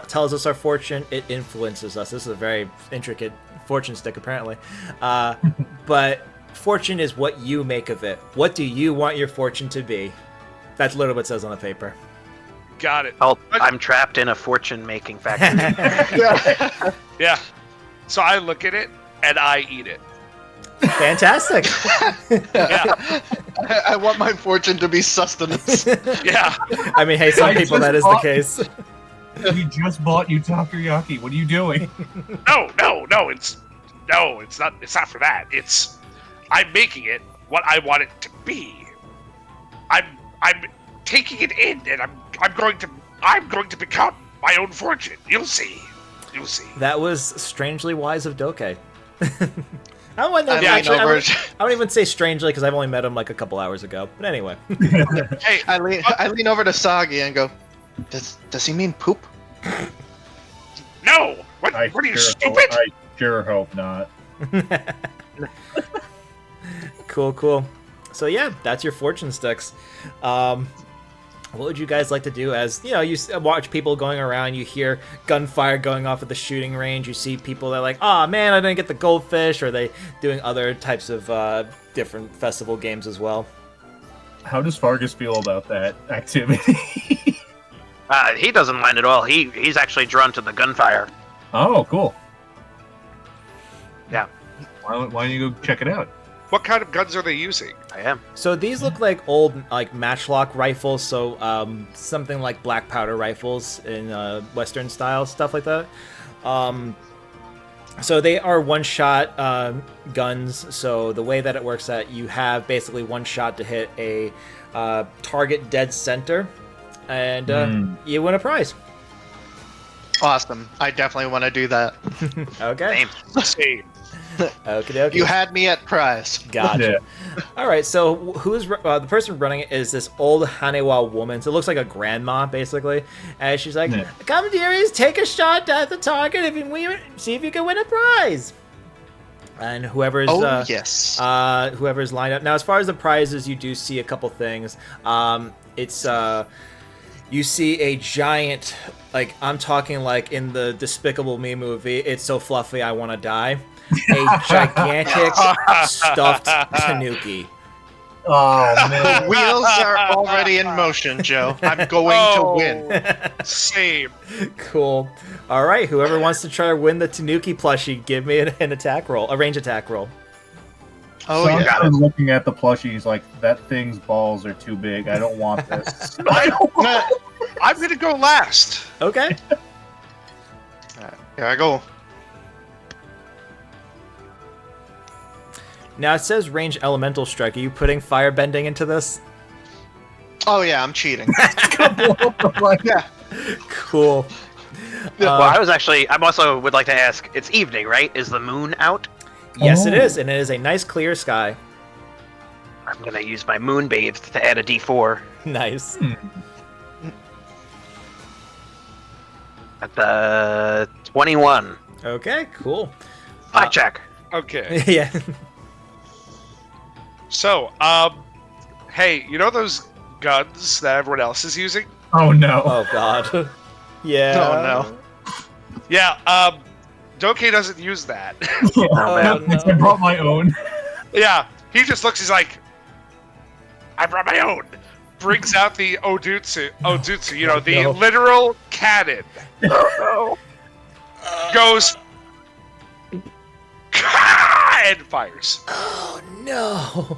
A: tells us our fortune, it influences us. This is a very intricate fortune stick, apparently. But fortune is what you make of it. What do you want your fortune to be? That's literally what it says on the paper.
D: Got it.
C: Oh, I'm trapped in a fortune-making factory.
D: Yeah. So I look at it and I eat it.
A: Fantastic.
D: Yeah.
B: I want my fortune to be sustenance.
D: Yeah.
A: I mean, hey, some people that is the case.
E: We just bought you takoyaki. What are you doing?
D: No. It's not. It's not for that. I'm making it what I want it to be. I'm taking it in, and I'm going to become my own fortune. You'll see.
A: That was strangely wise of Doke. I wouldn't
B: I lean
A: actually,
B: over.
A: I wouldn't even say strangely because I've only met him like a couple hours ago. But anyway.
D: Hey,
B: I lean over to Soggy and go, Does he mean poop?
D: no! What are you, stupid?
E: I sure hope not.
A: Cool. So yeah, that's your fortune sticks. What would you guys like to do? As you know, you watch people going around, you hear gunfire going off at the shooting range, you see people that are like, oh man, I didn't get the goldfish, or they doing other types of different festival games as well.
E: How does Fargus feel about that activity?
C: He doesn't mind at all. He's actually drawn to the gunfire.
E: Oh, cool.
C: Yeah.
E: Why don't you go check it out?
D: What kind of guns are they using?
C: I am.
A: So these look like old matchlock rifles, so something like black powder rifles in Western style, stuff like that. So they are one-shot guns, so the way that it works that you have basically one shot to hit a target dead center, and you win a prize.
B: Awesome. I definitely want to do that.
A: Okay.
D: Same.
A: Okay.
B: You had me at prize.
A: Gotcha. All right, so who's the person running it is this old Hanewa woman. So it looks like a grandma, basically. And she's like, come, dearies, take a shot at the target see if you can win a prize. And whoever's
B: yes.
A: whoever's lined up. Now, as far as the prizes, you do see a couple things. It's you see a giant, like I'm talking like in the Despicable Me movie, It's So Fluffy I Want to Die. A gigantic stuffed tanuki.
E: Oh
B: The
E: man.
B: wheels are already in motion, Joe. I'm going to win.
D: Same.
A: Cool. All right, whoever wants to try to win the tanuki plushie, give me an attack roll, a range attack roll.
B: Oh,
E: So
B: yeah.
E: I'm looking at the plushies like that thing's balls are too big. I don't want this.
D: I'm gonna go last.
A: Okay.
B: Here I go.
A: Now it says range elemental strike. Are you putting firebending into this?
B: Oh, yeah, I'm cheating. Yeah.
A: Cool.
C: Well, I'm also would like to ask, it's evening, right? Is the moon out?
A: Yes, it is, and it is a nice clear sky.
C: I'm gonna use my moon bathed to add a D4
A: Nice.
C: at the 21.
A: Okay, cool.
C: Blackjack.
D: Okay.
A: Yeah.
D: So, hey, you know those guns that everyone else is using?
E: Oh no.
A: Oh God. Yeah.
B: Oh, no.
D: Yeah, Doke doesn't use that.
A: Oh,
C: man.
A: no.
E: I brought my own.
D: Yeah, he just looks, he's like, I brought my own. Brings out the Odutsu, you know, the
A: No.
D: literal cannon. Goes, and fires.
A: Oh no.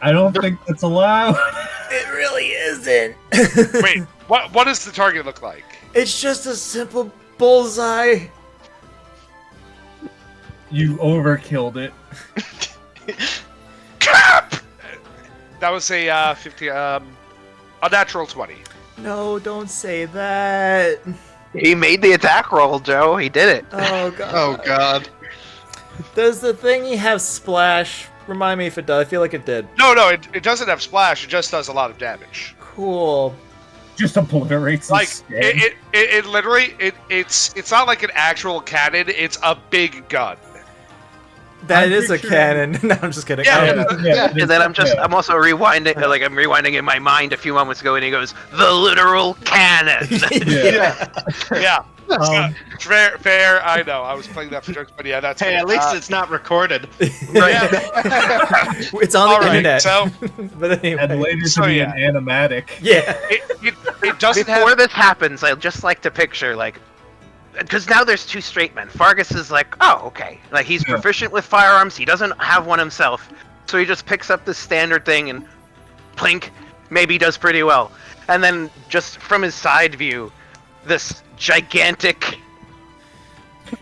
E: I don't think that's allowed.
A: It really isn't.
D: Wait, what does the target look like?
A: It's just a simple bullseye.
E: You overkilled it.
D: That was a 50, a natural 20.
A: No, don't say that.
C: He made the attack roll, Joe. He did it.
A: Oh God.
B: Oh, God.
A: Does the thingy have splash? Remind me if it does. I feel like it did.
D: No, it doesn't have splash. It just does a lot of damage.
A: Cool.
E: Just obliterates
D: Like
E: his skin.
D: it literally it's not like an actual cannon. It's a big gun.
A: That
E: I'm
A: is a
E: picturing-
A: cannon. No, I'm just kidding.
D: Yeah,
B: Yeah.
C: And then I'm also rewinding, like I'm rewinding in my mind a few moments ago, and he goes, "The literal cannon."
E: Yeah.
D: Yeah, fair. I know. I was playing that for jokes, but yeah, that's
B: Hey,
D: fair.
B: at least it's not recorded.
C: Right.
A: It's on the
D: All right,
A: internet.
D: so
A: But anyway.
E: And later to
D: So,
E: be
D: yeah.
E: an animatic.
A: Yeah.
D: it doesn't
C: Before
D: have.
C: this happens, I'd just like to picture, like, because now there's two straight men. Fargus is like, oh, okay. Like, he's
E: Yeah.
C: proficient with firearms. He doesn't have one himself. So he just picks up this standard thing and plink, maybe does pretty well. And then just from his side view, this gigantic,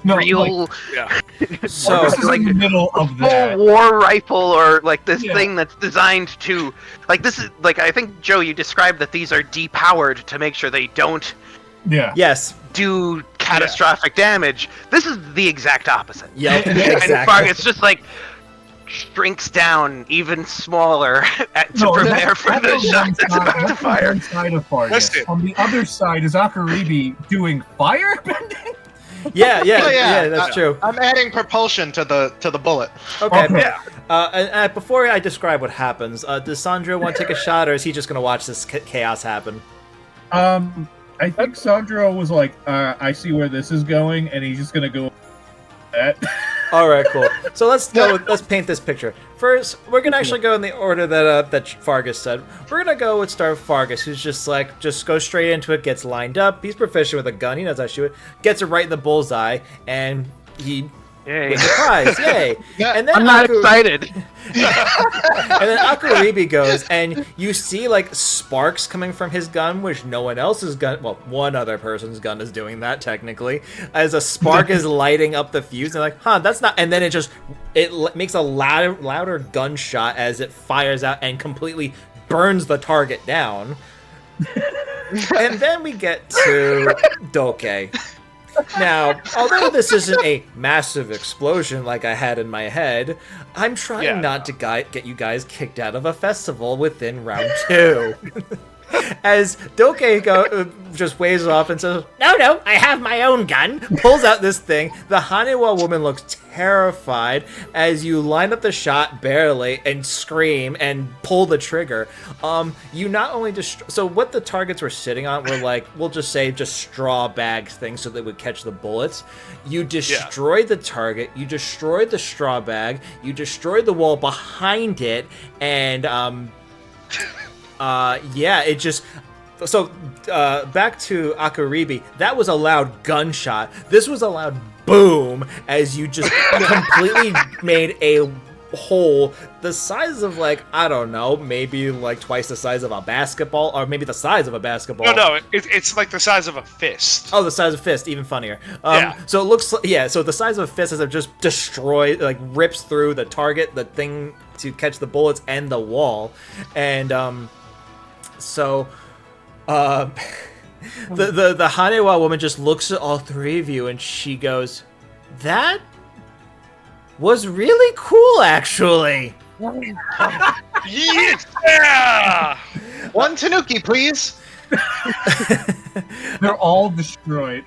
E: No,
C: real,
E: like,
D: Yeah.
A: So,
E: this is
C: like,
E: in the middle of
C: full
E: that.
C: war rifle, or like this
E: Yeah.
C: thing that's designed to, like, this is, like, I think, Joe, you described that these are depowered to make sure they don't
E: Yeah.
A: Yes.
C: do catastrophic damage. This is the exact opposite.
A: Yeah.
C: And
A: Exactly.
C: Fargus just like shrinks down even smaller to prepare for the shot that's about to fire.
E: One side of Fargus.
D: Listen.
E: On the other side is Akaribi doing firebending.
A: Yeah, that's true.
B: I'm adding propulsion to the bullet.
A: Okay.
D: Yeah.
A: And before I describe what happens, does Sandro want to take a shot, or is he just going to watch this chaos happen?
E: I think Sandro was like, I see where this is going, and he's just gonna go that.
A: All right, cool. So let's paint this picture. First, we're gonna actually go in the order that Fargus said. We're gonna go with Star Fargus, who's just goes straight into it, gets lined up. He's proficient with a gun. He knows how to shoot it. Gets it right in the bullseye, and he
C: Yay.
A: wins the prize. Yay! And then
C: I'm not excited.
A: And then Akaribi goes, and you see like sparks coming from his gun, which no one else's gun, well, one other person's gun is doing that technically, as a spark is lighting up the fuse, and like, that's not, and then it makes a louder gunshot as it fires out and completely burns the target down. And then we get to Doke. Now, although this isn't a massive explosion like I had in my head, I'm trying not to get you guys kicked out of a festival within round 2. As Doke just waves off and says, No, I have my own gun, pulls out this thing. The Haniwa woman looks terrified as you line up the shot barely and scream and pull the trigger. You not only so what the targets were sitting on were like, we'll just say just straw bag things so they would catch the bullets. You destroyed the target, you destroyed the straw bag, you destroyed the wall behind it, and it just... So, back to Akaribi, that was a loud gunshot. This was a loud boom as you just completely made a hole the size of, like, I don't know, maybe like twice the size of a basketball, or maybe the size of a basketball.
D: No, it's like the size of a fist.
A: Oh, the size of a fist, even funnier. So it looks, so the size of a fist as it just destroys, like rips through the target, the thing to catch the bullets, and the wall. And, the Hanewa woman just looks at all three of you and she goes, "That was really cool, actually."
D: Yeah!
B: One Tanuki, please.
E: They're all destroyed.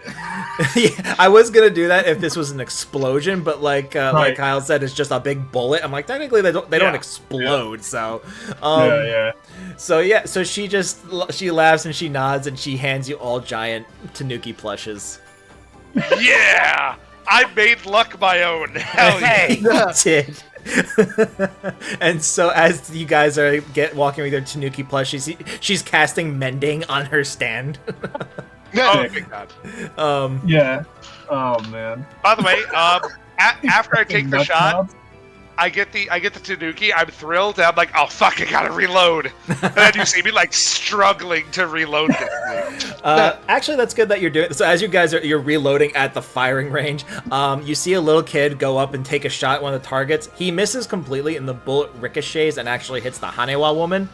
A: Yeah, I was gonna do that if this was an explosion, but like Kyle said, it's just a big bullet. I'm like, technically they don't explode, so So she laughs and she nods and she hands you all giant Tanuki plushes.
D: Yeah! I made luck my own. Hell yeah!
A: You did. And so as you guys are walking with your Tanuki plushies, she's casting mending on her stand.
D: Oh, big God.
E: Yeah. Oh man.
D: By the way, after I take the shot, I get the Tanuki. I'm thrilled. And I'm like, oh fuck, I gotta reload. And then you see me like struggling to reload this thing.
A: Actually, that's good that you're doing. So as you guys you're reloading at the firing range, you see a little kid go up and take a shot at one of the targets. He misses completely, and the bullet ricochets and actually hits the Hanewa woman.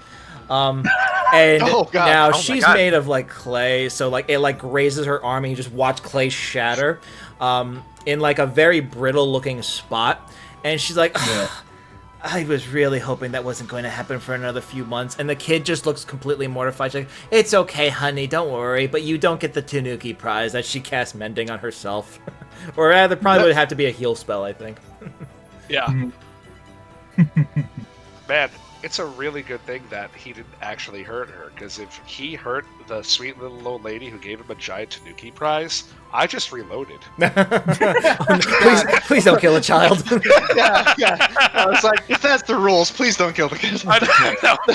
A: And now she's made of like clay, so like it like grazes her arm, and you just watch clay shatter, in like a very brittle looking spot. And she's like, I was really hoping that wasn't going to happen for another few months. And the kid just looks completely mortified. She's like, it's okay, honey, don't worry, but you don't get the Tanuki prize. That she cast mending on herself. Or rather, probably would have to be a heal spell, I think.
D: Yeah. Man, it's a really good thing that he didn't actually hurt her, because if he hurt the sweet little old lady who gave him a giant Tanuki prize, I just reloaded.
A: Please don't kill a child.
B: Yeah. I was like, if that's the rules, please don't kill the kid.
D: I'm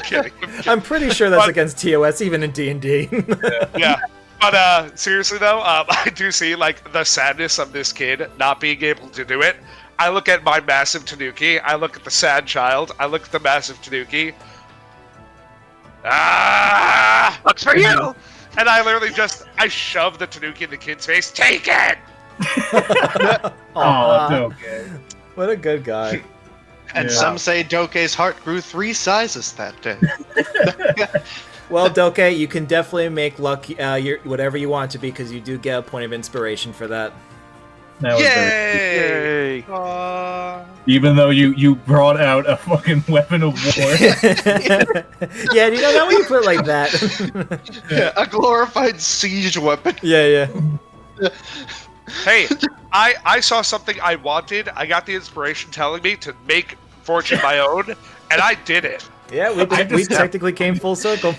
D: kidding.
A: I'm pretty sure that's against TOS, even in D&D.
D: Yeah. But seriously though, I do see like the sadness of this kid not being able to do it. I look at my massive Tanuki, I look at the sad child, I look at the massive Tanuki.
C: Looks for you!
D: And I literally I shove the Tanuki in the kid's face. Take it!
E: Okay.
A: What a good guy.
B: And some say Doke's heart grew 3 sizes that day.
A: Well, Doke, you can definitely make luck whatever you want it to be because you do get a point of inspiration for that.
E: That was very
D: Yay!
E: even though you brought out a fucking weapon of war.
A: Yeah, you know that when you put it like that.
B: Yeah, a glorified siege weapon.
A: Yeah.
D: Hey, I saw something I wanted. I got the inspiration telling me to make fortune my own, and I did it.
A: Yeah, we technically came full circle.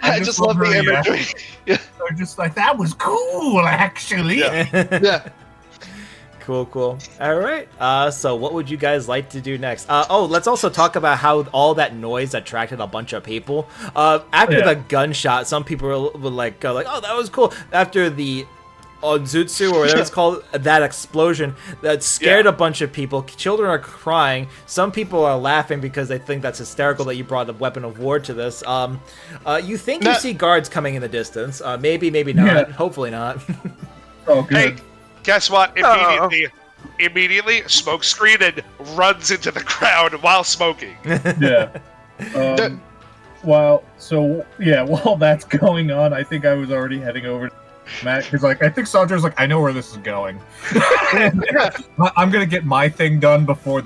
B: I just love the imagery. Yeah.
E: I'm just like, that was cool, actually.
B: Yeah.
A: Cool. All right. So what would you guys like to do next? Let's also talk about how all that noise attracted a bunch of people. After the gunshot, some people would go like, "Oh, that was cool." After the Onzutsu or whatever it's called, that explosion that scared a bunch of people. Children are crying. Some people are laughing because they think that's hysterical that you brought a weapon of war to this. You think you see guards coming in the distance? Maybe not.
E: Yeah.
A: Hopefully not.
E: Oh, good.
D: Hey, guess what? Immediately, smoke screen and runs into the crowd while smoking.
E: Yeah. While that's going on, I think I was already heading over to Matt because I think Sandra's like, I know where this is going. I'm gonna get my thing done before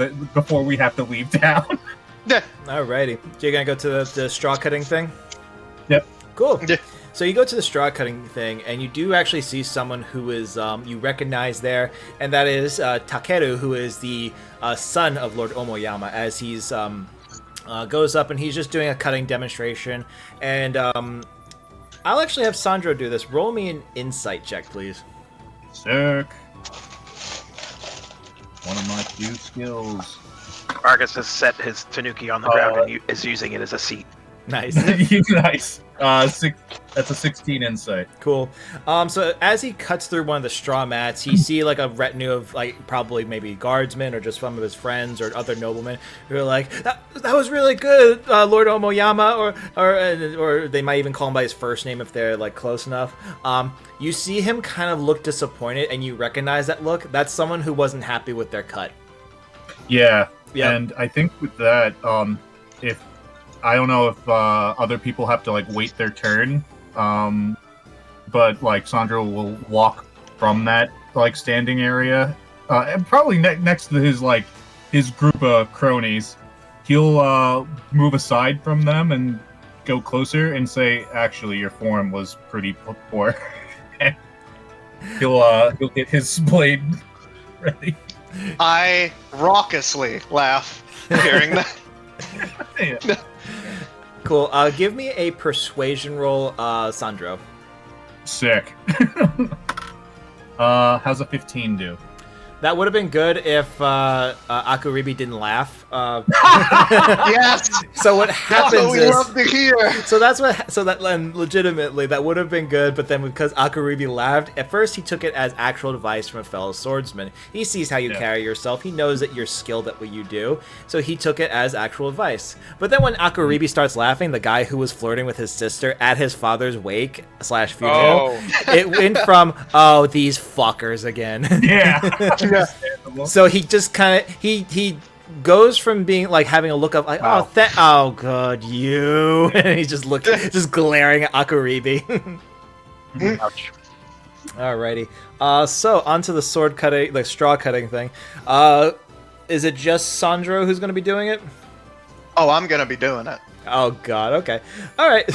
E: we have to leave town.
A: Alrighty. So you're gonna go to the straw cutting thing?
E: Yep.
A: Cool.
B: Yeah.
A: So you go to the straw cutting thing, and you do actually see someone who is you recognize there, and that is Takeru, who is the son of Lord Omoyama, as he's goes up and he's just doing a cutting demonstration. And I'll actually have Sandro do this. Roll me an insight check, please.
E: Sick. One of my few skills.
C: Argus has set his tanuki on the ground and is using it as a seat.
A: Nice.
E: Nice. That's a 16 insight.
A: Cool. So as he cuts through one of the straw mats, you see a retinue of probably maybe guardsmen or just some of his friends or other noblemen who are like, that was really good, Lord Omoyama, or they might even call him by his first name if they're close enough. You see him kind of look disappointed, and you recognize that look. That's someone who wasn't happy with their cut.
E: Yeah.
A: Yeah.
E: And I think with that, if I don't know if other people have to wait their turn, but Sandro will walk from that standing area, and probably next to his group of cronies. He'll move aside from them and go closer and say, "Actually, your form was pretty poor." he'll get his blade ready.
B: I raucously laugh hearing that.
E: Yeah.
A: Cool. Give me a persuasion roll, Sandro.
E: Sick. How's a 15 do?
A: That would have been good if Akuribi didn't laugh.
B: Yes.
A: So what
B: That's
A: happens
B: what we
A: is,
B: love to hear.
A: and legitimately that would have been good, but then because Akuribi laughed, at first he took it as actual advice from a fellow swordsman. He sees how you carry yourself. He knows that you're skilled at what you do, so he took it as actual advice. But then when Akuribi starts laughing, the guy who was flirting with his sister at his father's wake / funeral, it went from, "Oh, these fuckers again."
E: Yeah.
A: So he just kind of he goes from being having a look of oh god, you, and he's just glaring at Akuribi.
C: Ouch.
A: Alrighty. So onto the sword cutting, straw cutting thing. Is it just Sandro who's going to be doing it?
B: Oh, I'm gonna be doing it.
A: Oh god. Okay. All right.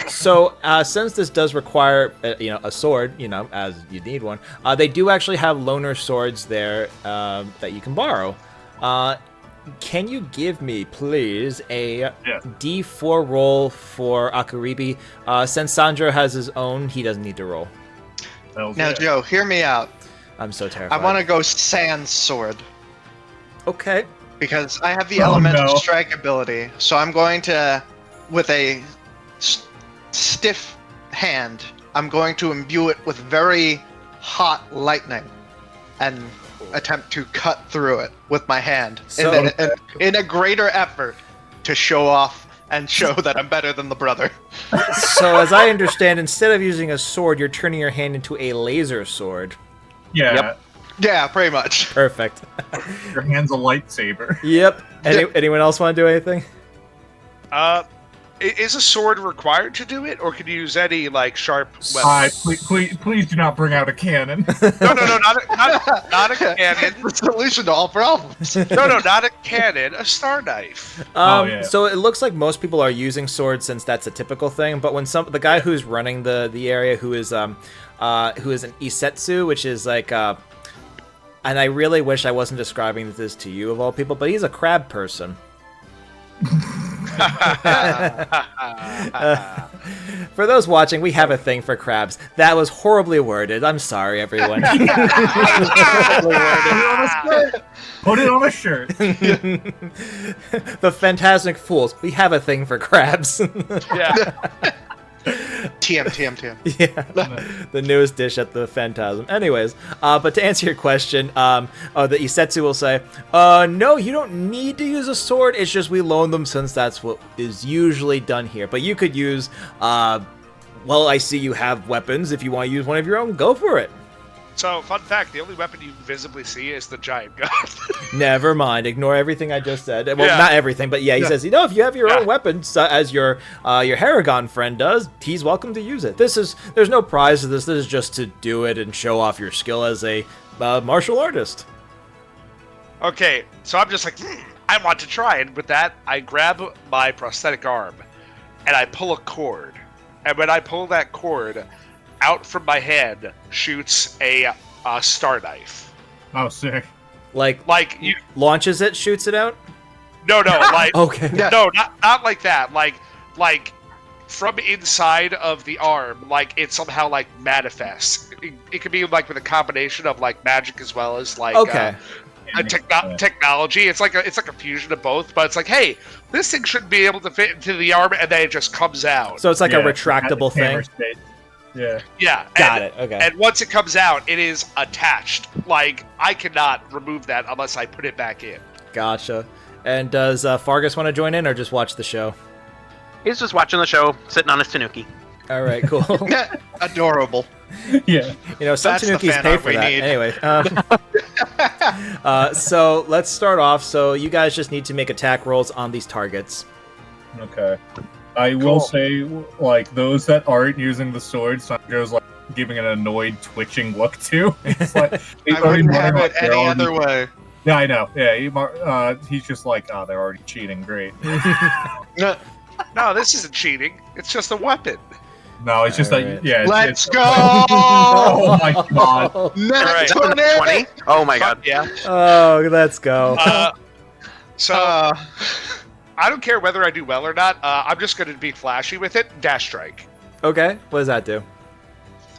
A: So since this does require a sword, as you need one, they do actually have loaner swords there that you can borrow. Can you give me, please, a D4 roll for Akuribi? Since Sandro has his own, he doesn't need to roll.
B: Now, Joe, hear me out.
A: I'm so terrified.
B: I want to go sand sword
A: Okay.
B: because I have the elemental strike ability. So I'm going to, with a stiff hand, I'm going to imbue it with very hot lightning and attempt to cut through it with my hand in a greater effort to show off and show that I'm better than the brother.
A: So as I understand, instead of using a sword, you're turning your hand into a laser sword.
E: Yeah.
C: Yep.
B: Yeah, pretty much.
A: Perfect.
E: Your hand's a lightsaber.
A: Yep. Anyone else want to do anything?
D: Is a sword required to do it, or can you use any like sharp weapon?
E: Please do not bring out a cannon.
D: No, not a cannon.
B: The solution to all problems.
D: No, not a cannon. A star knife.
E: Yeah.
A: So it looks like most people are using swords since that's a typical thing. But when the guy who's running the area who is an isetsu, which is like and I really wish I wasn't describing this to you of all people, but he's a crab person. For those watching, we have a thing for crabs. That was horribly worded. I'm sorry, everyone.
E: Put it on a shirt.
A: The Phantasmic Fools. We have a thing for crabs.
D: Yeah.
B: TM.
A: Yeah, the newest dish at the Phantasm. Anyways, but to answer your question, the Isetsu will say, no, you don't need to use a sword. It's just we loan them since that's what is usually done here. But you could use, well, I see you have weapons. If you want to use one of your own, go for it.
D: So, fun fact, the only weapon you visibly see is the giant gun.
A: Never mind. Ignore everything I just said. Well,
D: Yeah.
A: not everything, but yeah, he says, if you have your own weapons, as your Haragon friend does, he's welcome to use it. There's no prize to this. This is just to do it and show off your skill as a martial artist.
D: Okay, so I'm just like, I want to try. And with that, I grab my prosthetic arm, and I pull a cord. And when I pull that cord, out from my hand shoots a star knife.
E: Oh, sick.
D: Like you
A: Launches it, shoots it out?
D: No, like
A: Okay.
D: No, not like that. Like from inside of the arm, like it somehow like manifests. It could be like with a combination of like magic as well as like
A: Okay.
D: technology. It's like a fusion of both. But it's like, hey, this thing shouldn't be able to fit into the arm, and then it just comes out.
A: So it's like a
E: Yeah,
A: retractable
E: hammer
A: thing?
E: space. Yeah.
D: Yeah,
A: Got it, okay.
D: And once it comes out, it is attached. Like I cannot remove that unless I put it back in.
A: Gotcha. And does Fargus want to join in or just watch the show?
C: He's just watching the show, sitting on his tanuki.
A: All right, cool.
B: Adorable.
E: Yeah.
A: Some
B: That's the
A: Tanukis
B: fan
A: pay
B: art
A: for
B: we
A: that.
B: need.
A: Anyway, so let's start off. So you guys just need to make attack rolls on these targets.
E: Okay. I will say, like, those that aren't using the sword, Sandro's, like, giving an annoyed, twitching look to. It's like, he's
B: I
E: already
B: wouldn't have
E: running
B: it
E: like they're
B: any
E: already-
B: other way.
E: Yeah, I know. Yeah, he's just like, oh, they're already cheating. Great.
D: No, this isn't cheating. It's just a weapon.
E: No, it's just
A: All
E: like,
A: right.
E: yeah.
B: Let's go!
E: Oh my god.
B: Nat
D: Alright.
B: 20!
C: 20? Oh my god.
D: Yeah.
A: Oh, let's go.
D: So I don't care whether I do well or not. I'm just going to be flashy with it. Dash strike.
A: Okay, what does that do?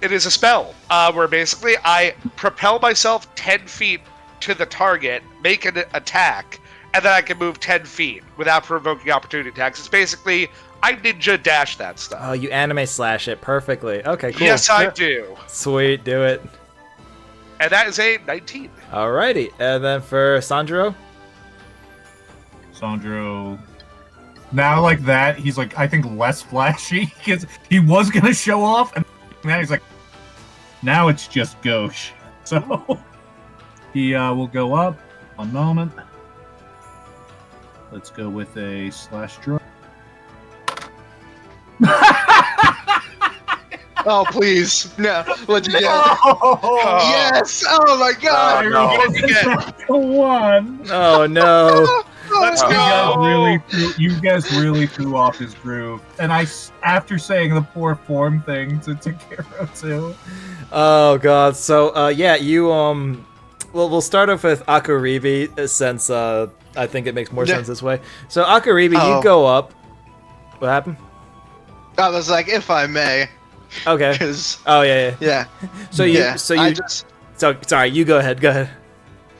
D: It is a spell where basically I propel myself 10 feet to the target, make an attack, and then I can move 10 feet without provoking opportunity attacks. It's basically I ninja dash that stuff.
A: Oh, you anime slash it perfectly. Okay, cool.
D: Yes, I do.
A: Sweet, do it.
D: And that is a 19.
A: Alrighty, and then for Sandro?
E: Sandro. Now, like that, he's like, I think less flashy because he was gonna show off, and now he's like, now it's just gauche. So he will go up. One moment. Let's go with a slash draw.
B: Oh, please. No. What'd you get?
E: Oh,
B: Yes! Oh my god!
C: no.
D: What did you get?
E: one.
A: Oh no.
D: Let's
B: Oh,
D: go.
E: You guys really threw off his groove, and after saying the poor form thing to Takero too.
A: Oh god. So yeah, you well, we'll start off with Akaribi since I think it makes more
B: Yeah.
A: sense this way. So Akaribi,
B: Oh.
A: you go up. What happened?
B: I was like, if I may,
A: Okay.
B: because
A: Oh yeah.
B: yeah,
A: So
B: I
A: you
B: just
A: sorry, you go ahead. Go ahead.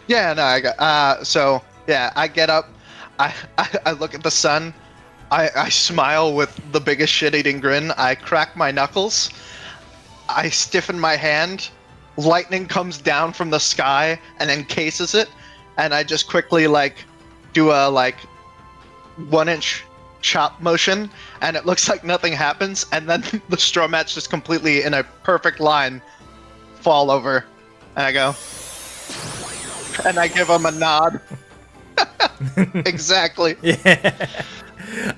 B: yeah, no, I got so yeah, I get up, I look at the sun, I smile with the biggest shit-eating grin, I crack my knuckles, I stiffen my hand, lightning comes down from the sky and encases it, and I just quickly like do a like 1-inch chop motion, and it looks like nothing happens, and then the straw mats just completely in a perfect line fall over, and I go, and I give him a nod. Exactly.
A: Yeah.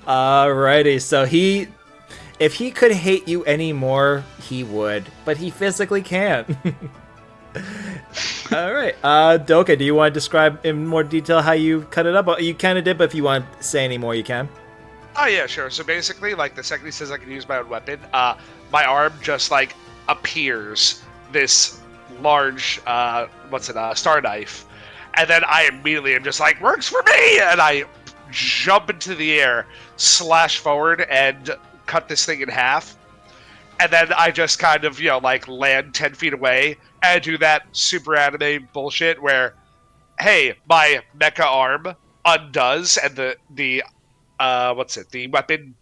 A: Alrighty, so if he could hate you anymore, he would, but he physically can't. Alright, Doka, do you want to describe in more detail how you cut it up? You kind of did, but if you want to say any more, you can.
D: Oh yeah, sure. So basically, like the second he says I can use my own weapon, my arm just like appears this large, star knife, and then I immediately am just like, works for me, and I jump into the air, slash forward, and cut this thing in half, and then I just kind of like land 10 feet away and do that super anime bullshit where, hey, my mecha arm undoes and the weapon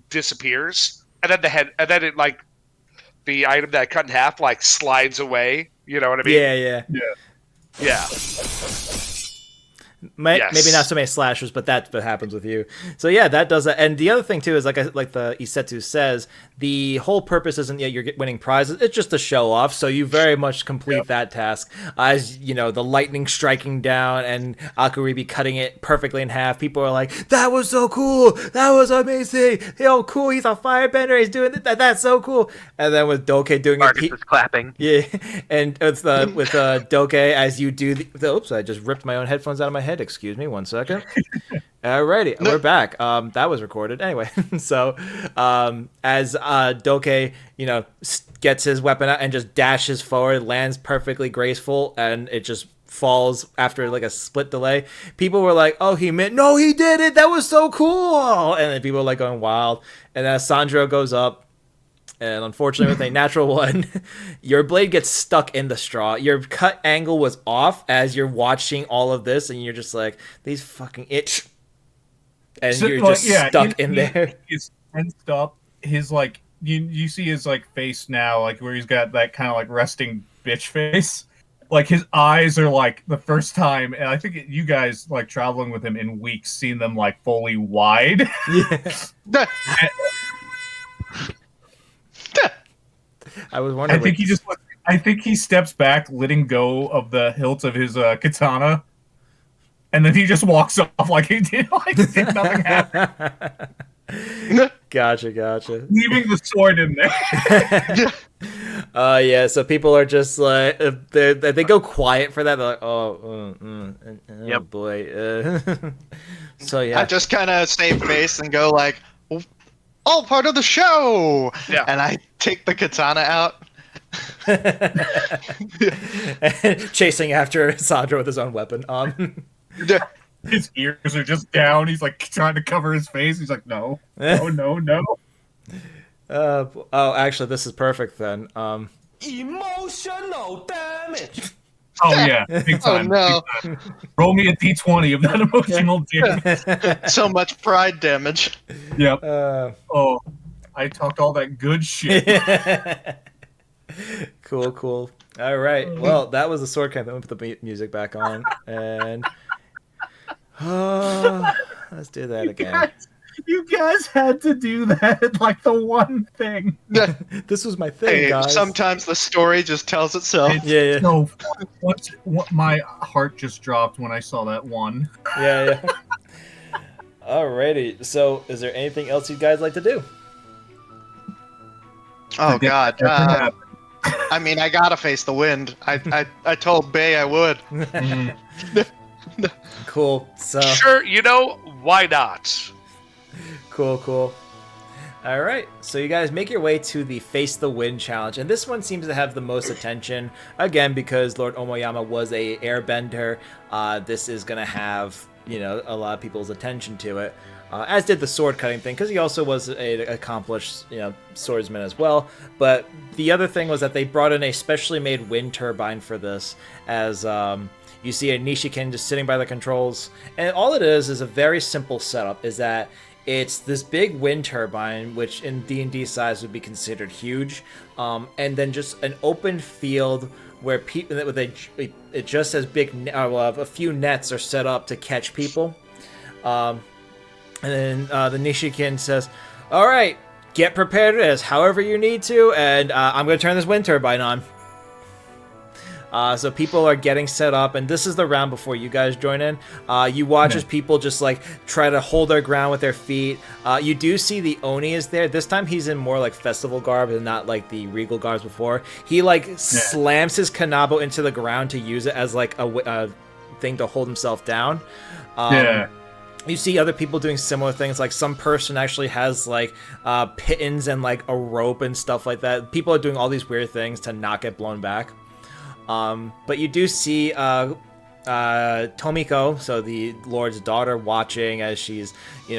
D: disappears, and then the item that I cut in half like slides away. You know what I mean?
A: Yeah.
D: Yes.
A: Maybe not so many slashers, but that's what happens with you. So yeah, that does that. And the other thing too is like the Isetsu says, the whole purpose isn't you're winning prizes; it's just a show off. So you very much complete that task. As the lightning striking down and Akuribi cutting it perfectly in half. People are like, "That was so cool! That was amazing! Cool! He's a firebender! He's doing that! That's so cool!" And then with Doke doing
C: Marcus is clapping.
A: yeah, and it's with Doke as you do oops, I just ripped my own headphones out of my head. Excuse me, 1 second. Alrighty, we're back. That was recorded anyway. So, as Doke, gets his weapon out and just dashes forward, lands perfectly graceful, and it just falls after like a split delay. People were like, "Oh, no, he did it! That was so cool!" And then people were like going wild. And as Sandro goes up. And unfortunately, with a natural one, your blade gets stuck in the straw. Your cut angle was off as you're watching all of this, and you're just like, these fucking itch. And so, you're just stuck in there.
E: He's tensed up. His, you see his, face now, where he's got that kind of, resting bitch face. His eyes are, the first time, and I think you guys, traveling with him in weeks, seen them, fully wide.
A: Yeah. I was wondering.
E: I think he steps back, letting go of the hilt of his katana, and then he just walks off like he did, nothing happened.
A: Gotcha.
E: Leaving the sword in there.
A: Yeah. So people are just like, they go quiet for that. They're like, oh
C: Yep.
A: boy. So yeah.
B: I just kind of save face and go like, all part of the show.
D: Yeah.
B: And I take the katana out.
A: Chasing after Sandro with his own weapon.
E: His ears are just down. He's trying to cover his face. He's like, no.
A: Actually, this is perfect then.
F: Emotional damage.
E: Oh yeah, big time.
B: Oh no.
E: Big time. Roll me a d20 of that emotional damage.
B: So much pride damage.
E: Yep. I talked all that good shit.
A: Cool. All right. Well, that was the sword kind. Let me put the music back on, and let's do that again.
E: You guys had to do that, the one thing.
A: This was my thing, guys.
B: Sometimes the story just tells itself.
A: Yeah.
E: No, my heart just dropped when I saw that one.
A: Yeah. Alrighty. So, is there anything else you guys like to do?
B: Oh God. I mean, I gotta face the wind. I told Bay I would.
A: Cool. So
D: Sure, why not?
A: Cool. All right, so you guys make your way to the Face the Wind challenge, and this one seems to have the most attention, again, because Lord Omoyama was a airbender. This is going to have, a lot of people's attention to it, as did the sword cutting thing, because he also was an accomplished, swordsman as well. But the other thing was that they brought in a specially made wind turbine for this, as you see a Nishikin just sitting by the controls, and all it is a very simple setup, is that it's this big wind turbine, which in D&D size would be considered huge, and then just an open field where people with it just as big, a few nets are set up to catch people, and then the Nishikin says, "All right, get prepared as however you need to, and I'm going to turn this wind turbine on." So people are getting set up, and this is the round before you guys join in. You watch as people just like try to hold their ground with their feet. You do see the Oni is there. This time he's in more like festival garb and not like the regal garbs before. He like slams his kanabo into the ground to use it as like a thing to hold himself down. You see other people doing similar things, like some person actually has like pittons and like a rope and stuff like that. People are doing all these weird things to not get blown back. But you do see Tomiko, so the Lord's daughter, watching as she's,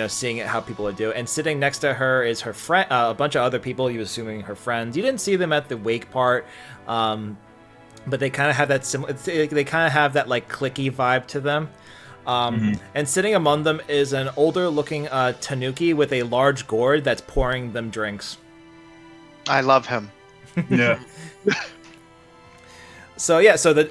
A: seeing how people are doing. And sitting next to her is her friend, a bunch of other people, you assuming her friends. You didn't see them at the wake part, but they kind of have that they kind of have that like cliquey vibe to them. And sitting among them is an older-looking tanuki with a large gourd that's pouring them drinks.
B: I love him.
E: Yeah.
A: So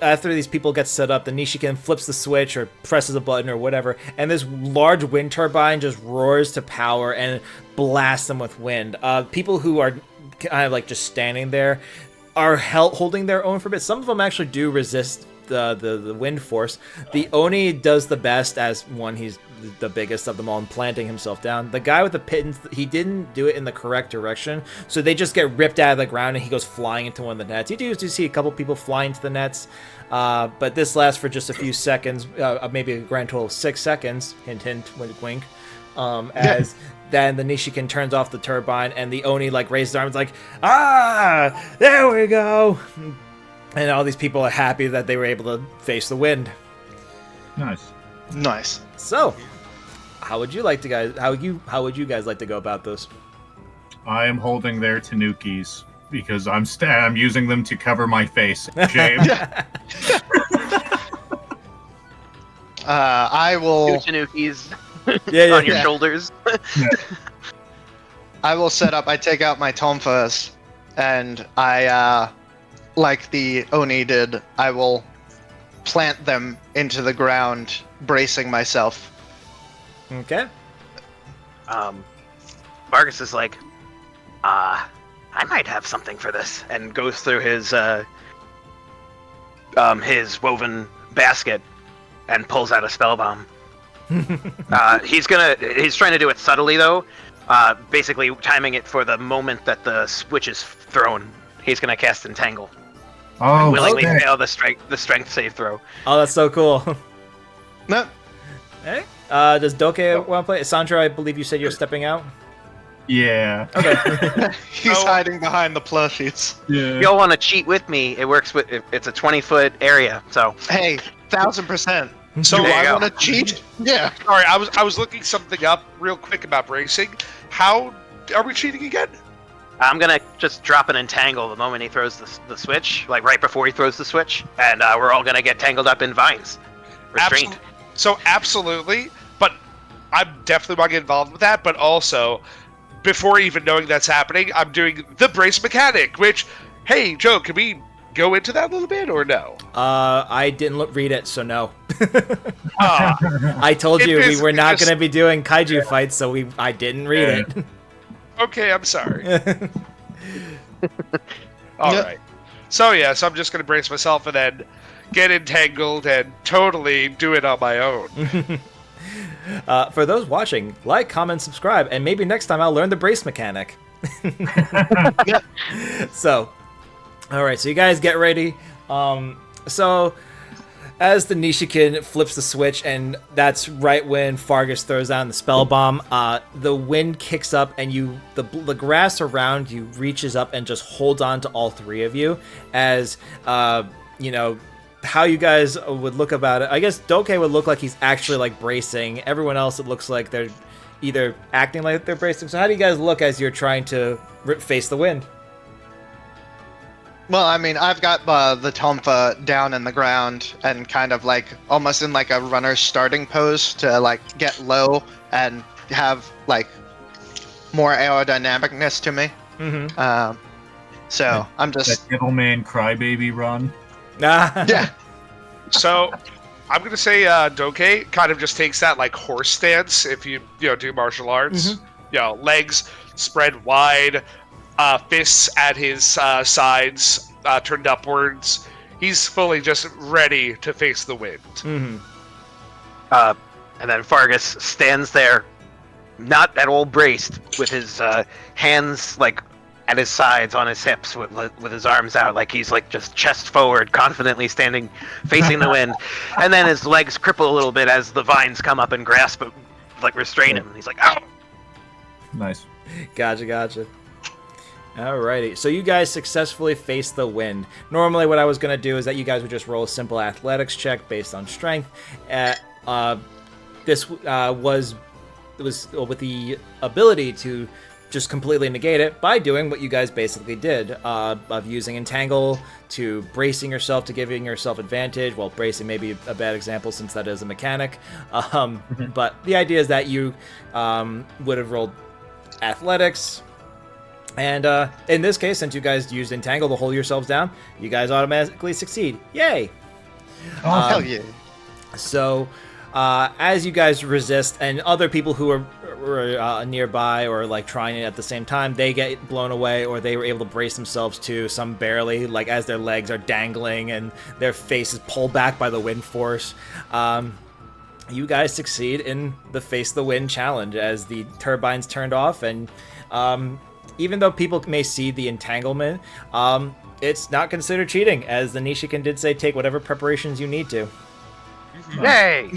A: after these people get set up, the Nishikin flips the switch or presses a button or whatever, and this large wind turbine just roars to power and blasts them with wind. People who are kind of like just standing there are holding their own for a bit. Some of them actually do resist the wind force. The Oni does the best as one. He's the biggest of them all and planting himself down. The guy with the pittons, he didn't do it in the correct direction, so they just get ripped out of the ground and he goes flying into one of the nets. You do see a couple people fly into the nets, but this lasts for just a few seconds, maybe a grand total of 6 seconds. Hint, hint, wink, wink. As then the Nishikin turns off the turbine and the Oni like raises their arms like, there we go. And all these people are happy that they were able to face the wind.
B: Nice.
A: So, how would you like to guys? How would you guys like to go about this?
E: I am holding their tanukis because I'm using them to cover my face. Shame.
B: I will.
C: Two tanukis
A: Yeah,
C: on your shoulders.
B: I will set up. I take out my tonfas, and I, like the Oni did, I will plant them into the ground, bracing myself.
A: Okay.
C: Vargas is like, I might have something for this, and goes through his woven basket and pulls out a spell bomb. He's trying to do it subtly though, basically timing it for the moment that the switch is thrown. He's gonna cast Entangle.
E: Oh,
C: Willingly
E: okay.
C: fail the strength save throw.
A: Oh, that's so cool.
B: No.
A: Hey, does Doke want to play? Sandra, I believe you said you're stepping out.
E: Yeah.
A: Okay.
B: He's hiding behind the plushies.
E: Yeah.
C: If y'all want to cheat with me, it works with. It's a 20-foot area, so.
B: Hey, 1000%.
D: So
B: Do
C: There you
B: I
C: go.
B: want to cheat? Yeah.
D: Sorry, I was looking something up real quick about bracing. How are we cheating again?
C: I'm gonna just drop an entangle the moment he throws the switch, like right before he throws the switch, and we're all gonna get tangled up in vines. Restrained.
D: Absolutely, but I'm definitely want to get involved with that. But also, before even knowing that's happening, I'm doing the brace mechanic. Which, hey, Joe, can we go into that a little bit or no?
A: I didn't read it, so no.
D: Ah,
A: I told you we were not
D: It is-
A: going to be doing kaiju fights, so I didn't read it.
D: okay, I'm sorry. All
B: Yep.
D: right. So so I'm just gonna brace myself and then get entangled and totally do it on my own.
A: For those watching, like, comment, subscribe, and maybe next time I'll learn the brace mechanic. So, all right, so you guys get ready. So, as the Nishikin flips the switch, and that's right when Fargus throws down the spell bomb, the wind kicks up, and the grass around you reaches up and just holds on to all three of you. As how you guys would look about it. I guess Doke would look like he's actually like bracing. Everyone else, it looks like they're either acting like they're bracing. So how do you guys look as you're trying to face the wind?
B: Well, I mean, I've got the tonfa down in the ground and kind of like almost in like a runner's starting pose to like get low and have like more aerodynamicness to me.
A: Mm-hmm.
B: So I'm just
E: That Devilman Crybaby run.
B: yeah.
D: So I'm gonna say Doke kind of just takes that like horse stance if you do martial arts. Legs spread wide, fists at his sides turned upwards. he's fully just ready to face the wind.
A: Mm-hmm.
C: And then Fargus stands there, not at all braced, with his hands like at his sides on his hips, with his arms out, like he's like just chest forward, confidently standing, facing the wind. And then his legs cripple a little bit as the vines come up and grasp, like restrain him. He's like, "Ow!"
E: Nice.
A: Gotcha. Alrighty, so you guys successfully face the wind. Normally what I was going to do is that you guys would just roll a simple athletics check based on strength. This was with the ability to just completely negate it by doing what you guys basically did, of using Entangle to bracing yourself, to giving yourself advantage. Well, bracing may be a bad example since that is a mechanic. But the idea is that you would have rolled athletics. And in this case, since you guys used Entangle to hold yourselves down, you guys automatically succeed. Yay!
B: Oh, hell yeah.
A: So, as you guys resist, and other people who were nearby or like trying it at the same time, they get blown away, or they were able to brace themselves too. Some barely, like as their legs are dangling and their faces pulled back by the wind force. You guys succeed in the Face the Wind challenge as the turbines turned off, and even though people may see the entanglement, it's not considered cheating, as the Nishikin did say, take whatever preparations you need to.
C: Yay!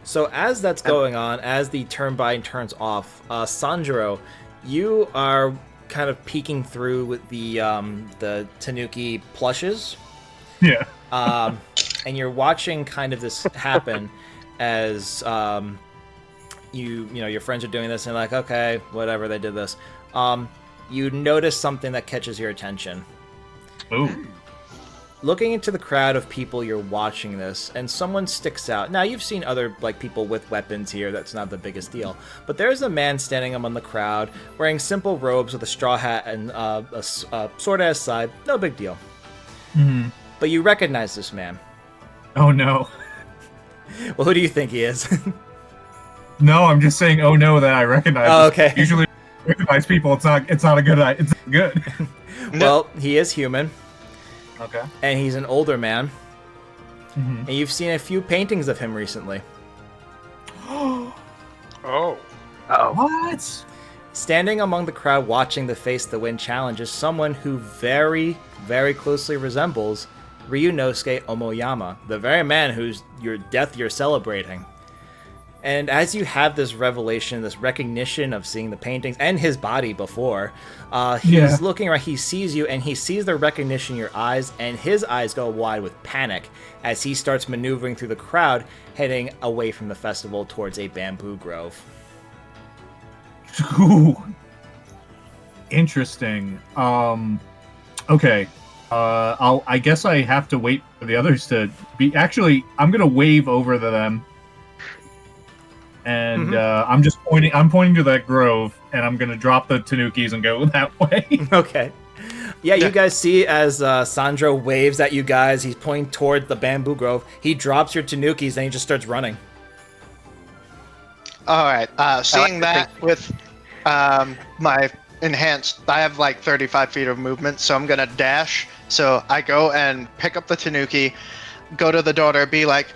A: So as that's going on, as the turbine turns off, Sanjuro, you are kind of peeking through with the Tanuki plushes.
E: Yeah.
A: And you're watching kind of this happen as you know your friends are doing this, and like, okay, whatever, they did this. You notice something that catches your attention.
E: Ooh.
A: Looking into the crowd of people, you're watching this, and someone sticks out. Now, you've seen other like people with weapons here. That's not the biggest deal. But there's a man standing among the crowd, wearing simple robes with a straw hat and a sword at his side. No big deal.
E: Mm-hmm.
A: But you recognize this man.
E: Oh no.
A: Well, who do you think he is?
E: No, I'm just saying. Oh no, that I recognize.
A: Oh, okay.
E: Usually, recognize people. It's not a good. It's not good.
A: Well, he is human.
E: Okay.
A: And he's an older man.
E: Mm-hmm.
A: And you've seen a few paintings of him recently.
D: Oh.
C: Uh-oh.
E: What?
A: Standing among the crowd watching the Face the Wind challenge is someone who very, very closely resembles Ryunosuke Omoyama, the very man whose death you're celebrating. And as you have this revelation, this recognition of seeing the paintings and his body before, he's looking around, he sees you, and he sees the recognition in your eyes, and his eyes go wide with panic as he starts maneuvering through the crowd, heading away from the festival towards a bamboo grove.
E: Ooh. Interesting. Okay. I guess I have to wait for the others to be. Actually, I'm gonna wave over to them. And I'm just pointing. I'm pointing to that grove, and I'm gonna drop the Tanukis and go that way.
A: Okay. Yeah, you guys see as Sandro waves at you guys. He's pointing toward the bamboo grove. He drops your Tanukis, and he just starts running.
B: All right. Seeing that with my enhanced, I have like 35 feet of movement, so I'm gonna dash. So I go and pick up the Tanuki, go to the daughter, be like,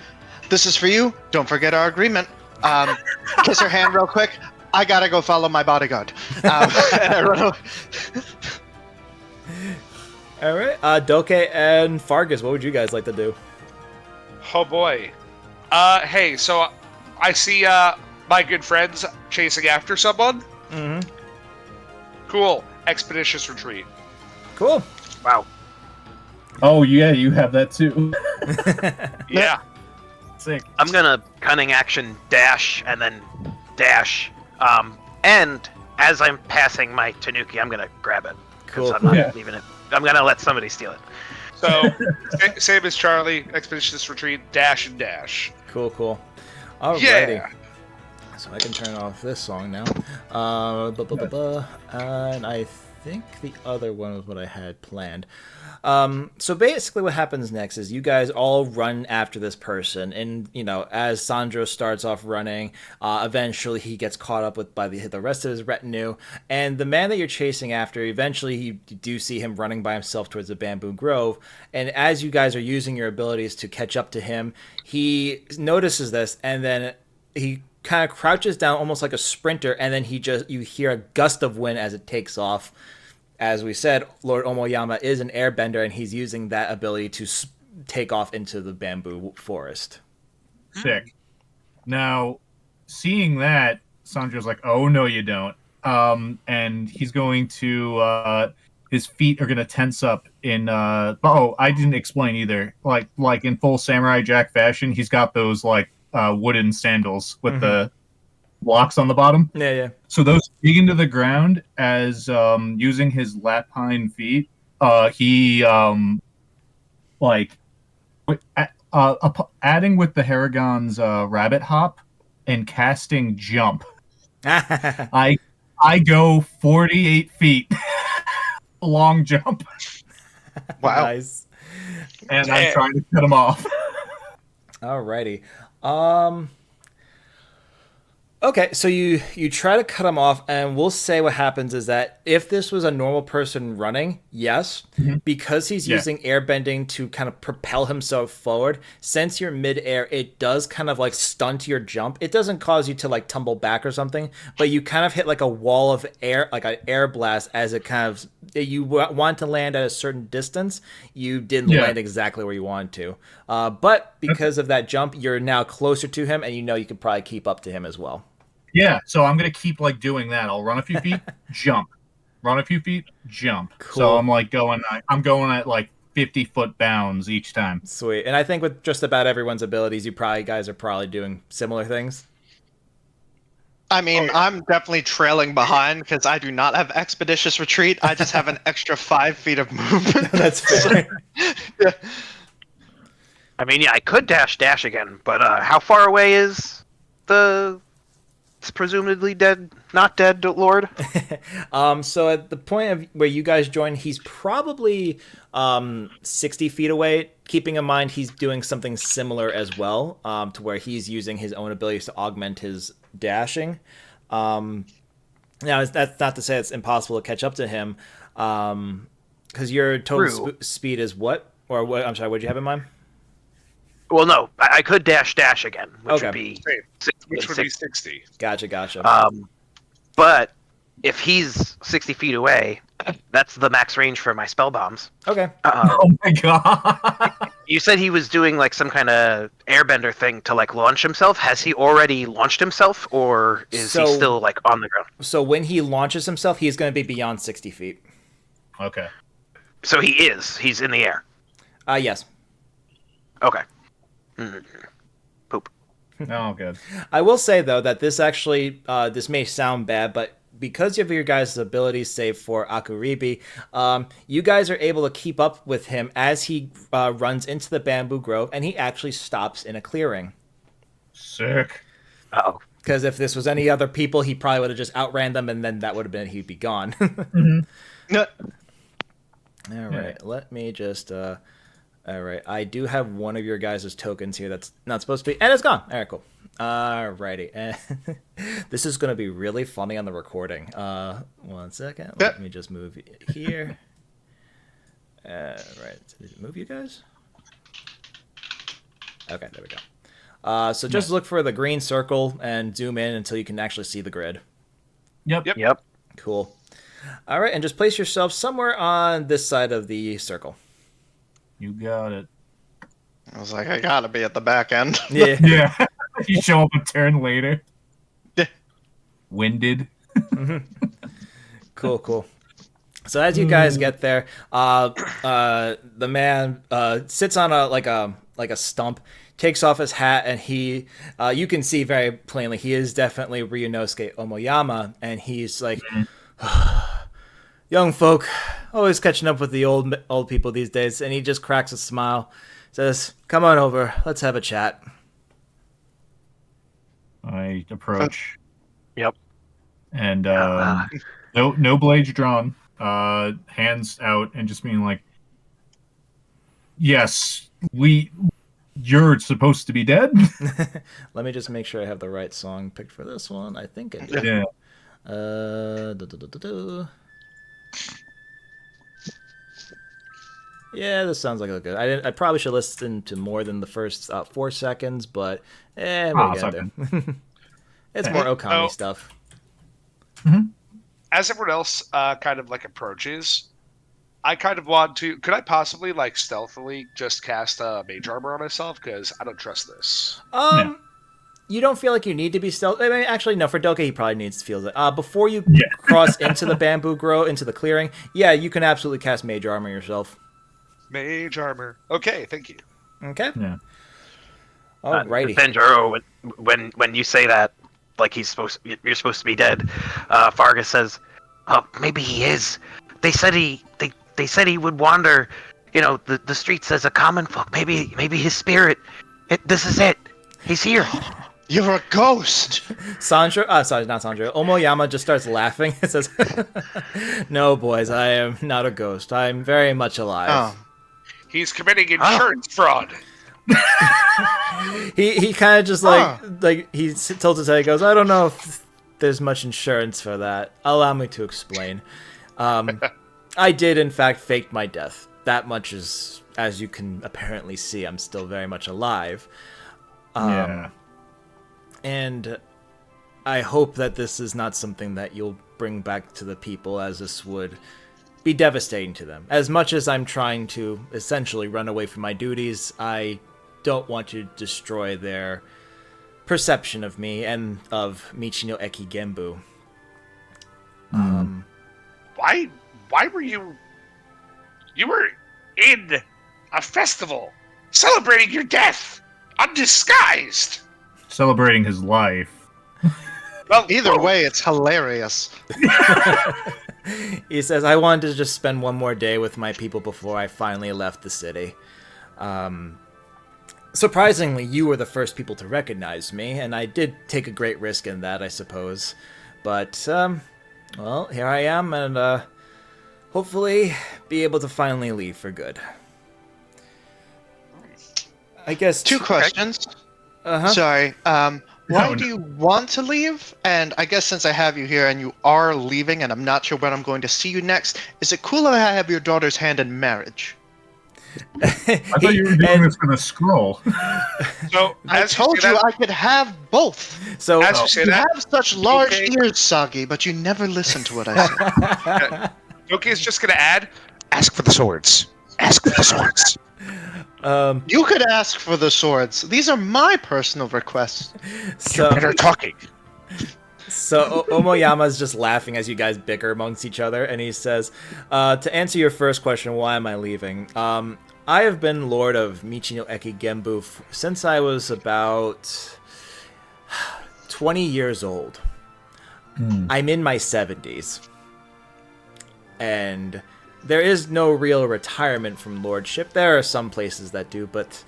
B: "This is for you. Don't forget our agreement." Kiss her hand real quick. I gotta go follow my bodyguard. And I run away.
A: All right, Doke and Fargus, what would you guys like to do?
D: Oh boy. Hey, so I see my good friends chasing after someone.
A: Mm-hmm.
D: Cool. Expeditious retreat.
A: Cool.
C: Wow.
E: Oh yeah, you have that too.
D: Yeah.
E: Sick.
C: I'm gonna cunning action dash and then dash. And as I'm passing my Tanuki, I'm gonna grab it.
A: Cool.
C: I'm not leaving it. I'm gonna let somebody steal it.
D: So, same as Charlie, expeditious retreat, dash and dash.
A: Cool. Alrighty.
D: Yeah.
A: So I can turn off this song now. And I think the other one was what I had planned. So basically what happens next is you guys all run after this person, and as Sandro starts off running, eventually he gets caught up with by the rest of his retinue, and the man that you're chasing after, eventually you do see him running by himself towards the bamboo grove, and as you guys are using your abilities to catch up to him, he notices this, and then he kind of crouches down almost like a sprinter, and then you hear a gust of wind as it takes off. As we said, Lord Omoyama is an airbender, and he's using that ability to take off into the bamboo forest.
E: Sick. Now, seeing that, Sandra's like, "Oh no, you don't!" And he's going to his feet are going to tense up in. I didn't explain either. Like in full Samurai Jack fashion, he's got those wooden sandals with the blocks on the bottom.
A: Yeah.
E: So those dig into the ground as using his lapine feet. He adding with the Haragon's rabbit hop and casting jump. I go 48 feet long jump.
B: Wow.
A: Nice.
E: And I'm trying to cut him off.
A: Alrighty. Okay, so you try to cut him off, and we'll say what happens is that if this was a normal person running, yes, because he's using airbending to kind of propel himself forward, since you're midair, it does kind of stunt your jump. It doesn't cause you to tumble back or something, but you kind of hit a wall of air, like an air blast, as it kind of, you want to land at a certain distance, you didn't land exactly where you wanted to. But because of that jump, you're now closer to him, and you can probably keep up to him as well.
E: Yeah, so I'm gonna keep doing that. I'll run a few feet, jump. Run a few feet, jump.
A: Cool.
E: So I'm going at 50-foot bounds each time.
A: Sweet. And I think with just about everyone's abilities, you guys are probably doing similar things.
B: I mean, I'm definitely trailing behind because I do not have expeditious retreat. I just have an extra 5 feet of movement.
A: That's fair.
B: Yeah.
C: I mean, yeah, I could dash again, but how far away is the presumably not dead Lord?
A: So at the point of where you guys join, he's probably 60 feet away. Keeping in mind he's doing something similar as well, to where he's using his own abilities to augment his dashing. Now that's not to say it's impossible to catch up to him, because your total speed is what? Or what? I'm sorry, what did you have in mind?
C: Well, no, I could dash again, which would be
D: 60.
A: Gotcha.
C: But if he's 60 feet away, that's the max range for my spell bombs.
A: Okay.
E: Oh my god!
C: You said he was doing some kind of airbender thing to launch himself. Has he already launched himself, or is he still on the ground?
A: So when he launches himself, he's going to be beyond 60 feet.
E: Okay.
C: So he's in the air.
A: Yes.
C: Okay. Poop.
E: Oh, good.
A: I will say, though, that this actually, this may sound bad, but because of your guys' abilities, save for Akuribi, you guys are able to keep up with him as he runs into the bamboo grove, and he actually stops in a clearing.
E: Sick.
C: Uh-oh.
A: Because if this was any other people, he probably would have just outran them, and then that would have been, he'd be gone.
B: No.
A: All right, let me just... all right, I do have one of your guys' tokens here that's not supposed to be, and it's gone. All right, cool. Alrighty, this is going to be really funny on the recording. 1 second, let me just move here. Right, did it move you guys? Okay, there we go. So just look for the green circle and zoom in until you can actually see the grid.
E: Yep.
A: Cool. All right, and just place yourself somewhere on this side of the circle.
E: You got it.
B: I was like, I gotta be at the back end.
A: Yeah.
E: Yeah. You show up a turn later.
B: Yeah.
E: Winded.
A: Cool. So as you guys get there, the man sits on a stump, takes off his hat, and he you can see very plainly he is definitely Ryunosuke Omoyama, and he's like, young folk, always catching up with the old people these days, and he just cracks a smile, says, "Come on over, let's have a chat."
E: I approach.
C: Yep.
E: And no blades drawn. hands out and just being like, "Yes, you're supposed to be dead."
A: Let me just make sure I have the right song picked for this one. I think I do.
E: Yeah.
A: Yeah, this sounds like a good. I probably should listen to more than the first 4 seconds, but we'll get there. It's more Okami stuff.
E: Mm-hmm.
D: As everyone else kind of like approaches, I kind of want to. Could I possibly like stealthily just cast mage armor on myself? Because I don't trust this.
A: You don't feel like you need to be stealth. I mean, actually, no. For Doka, he probably needs to feel it. Before you cross into the bamboo grove, into the clearing, yeah, you can absolutely cast mage armor yourself.
D: Mage armor. Okay, thank you.
A: Okay.
E: Yeah.
A: Alrighty.
C: Benjuro, when you say that, like you're supposed to be dead, Fargus says, maybe he is. They said he would wander, the streets as a common folk. Maybe his spirit. This is it. He's here.
B: You're a ghost!
A: Sanjo, sorry, not Sanjo. Omoyama just starts laughing and says, "No, boys, I am not a ghost. I'm very much alive."
B: Oh.
D: He's committing insurance fraud.
A: He kind of just like he tilts his head and goes, "I don't know if there's much insurance for that. Allow me to explain. I did, in fact, fake my death. That much is, as you can apparently see, I'm still very much alive.
E: Yeah.
A: And I hope that this is not something that you'll bring back to the people, as this would be devastating to them. As much as I'm trying to essentially run away from my duties, I don't want to destroy their perception of me and of Michino Eki Genbu."
D: Why were you were in a festival celebrating your death undisguised?
E: Celebrating his life.
D: Well,
B: Either way, it's hilarious.
A: He says, "I wanted to just spend one more day with my people before I finally left the city. Surprisingly, you were the first people to recognize me, and I did take a great risk in that, I suppose. But, well, here I am, and hopefully be able to finally leave for good." I guess...
B: Two questions.
A: Uh-huh.
B: Sorry. Why
E: No.
B: do you want to leave? And I guess since I have you here and you are leaving and I'm not sure when I'm going to see you next, is it cool if I have your daughter's hand in marriage?
E: I thought you were doing this for the scroll.
D: So
B: I told you I could have both.
A: So,
D: as you say
B: You
D: that,
B: have such large
D: Okay.
B: ears, Sagi, but you never listen to what I say.
D: Doki is just gonna add, ask for the swords. Ask for the swords.
B: You could ask for the swords. These are my personal requests.
A: so,
D: Better talking.
A: So Omoyama's just laughing as you guys bicker amongst each other, and he says, "To answer your first question, why am I leaving? I have been Lord of Michino Eki Genbu since I was about 20 years old. I'm in my 70s, and there is no real retirement from lordship. There are some places that do, but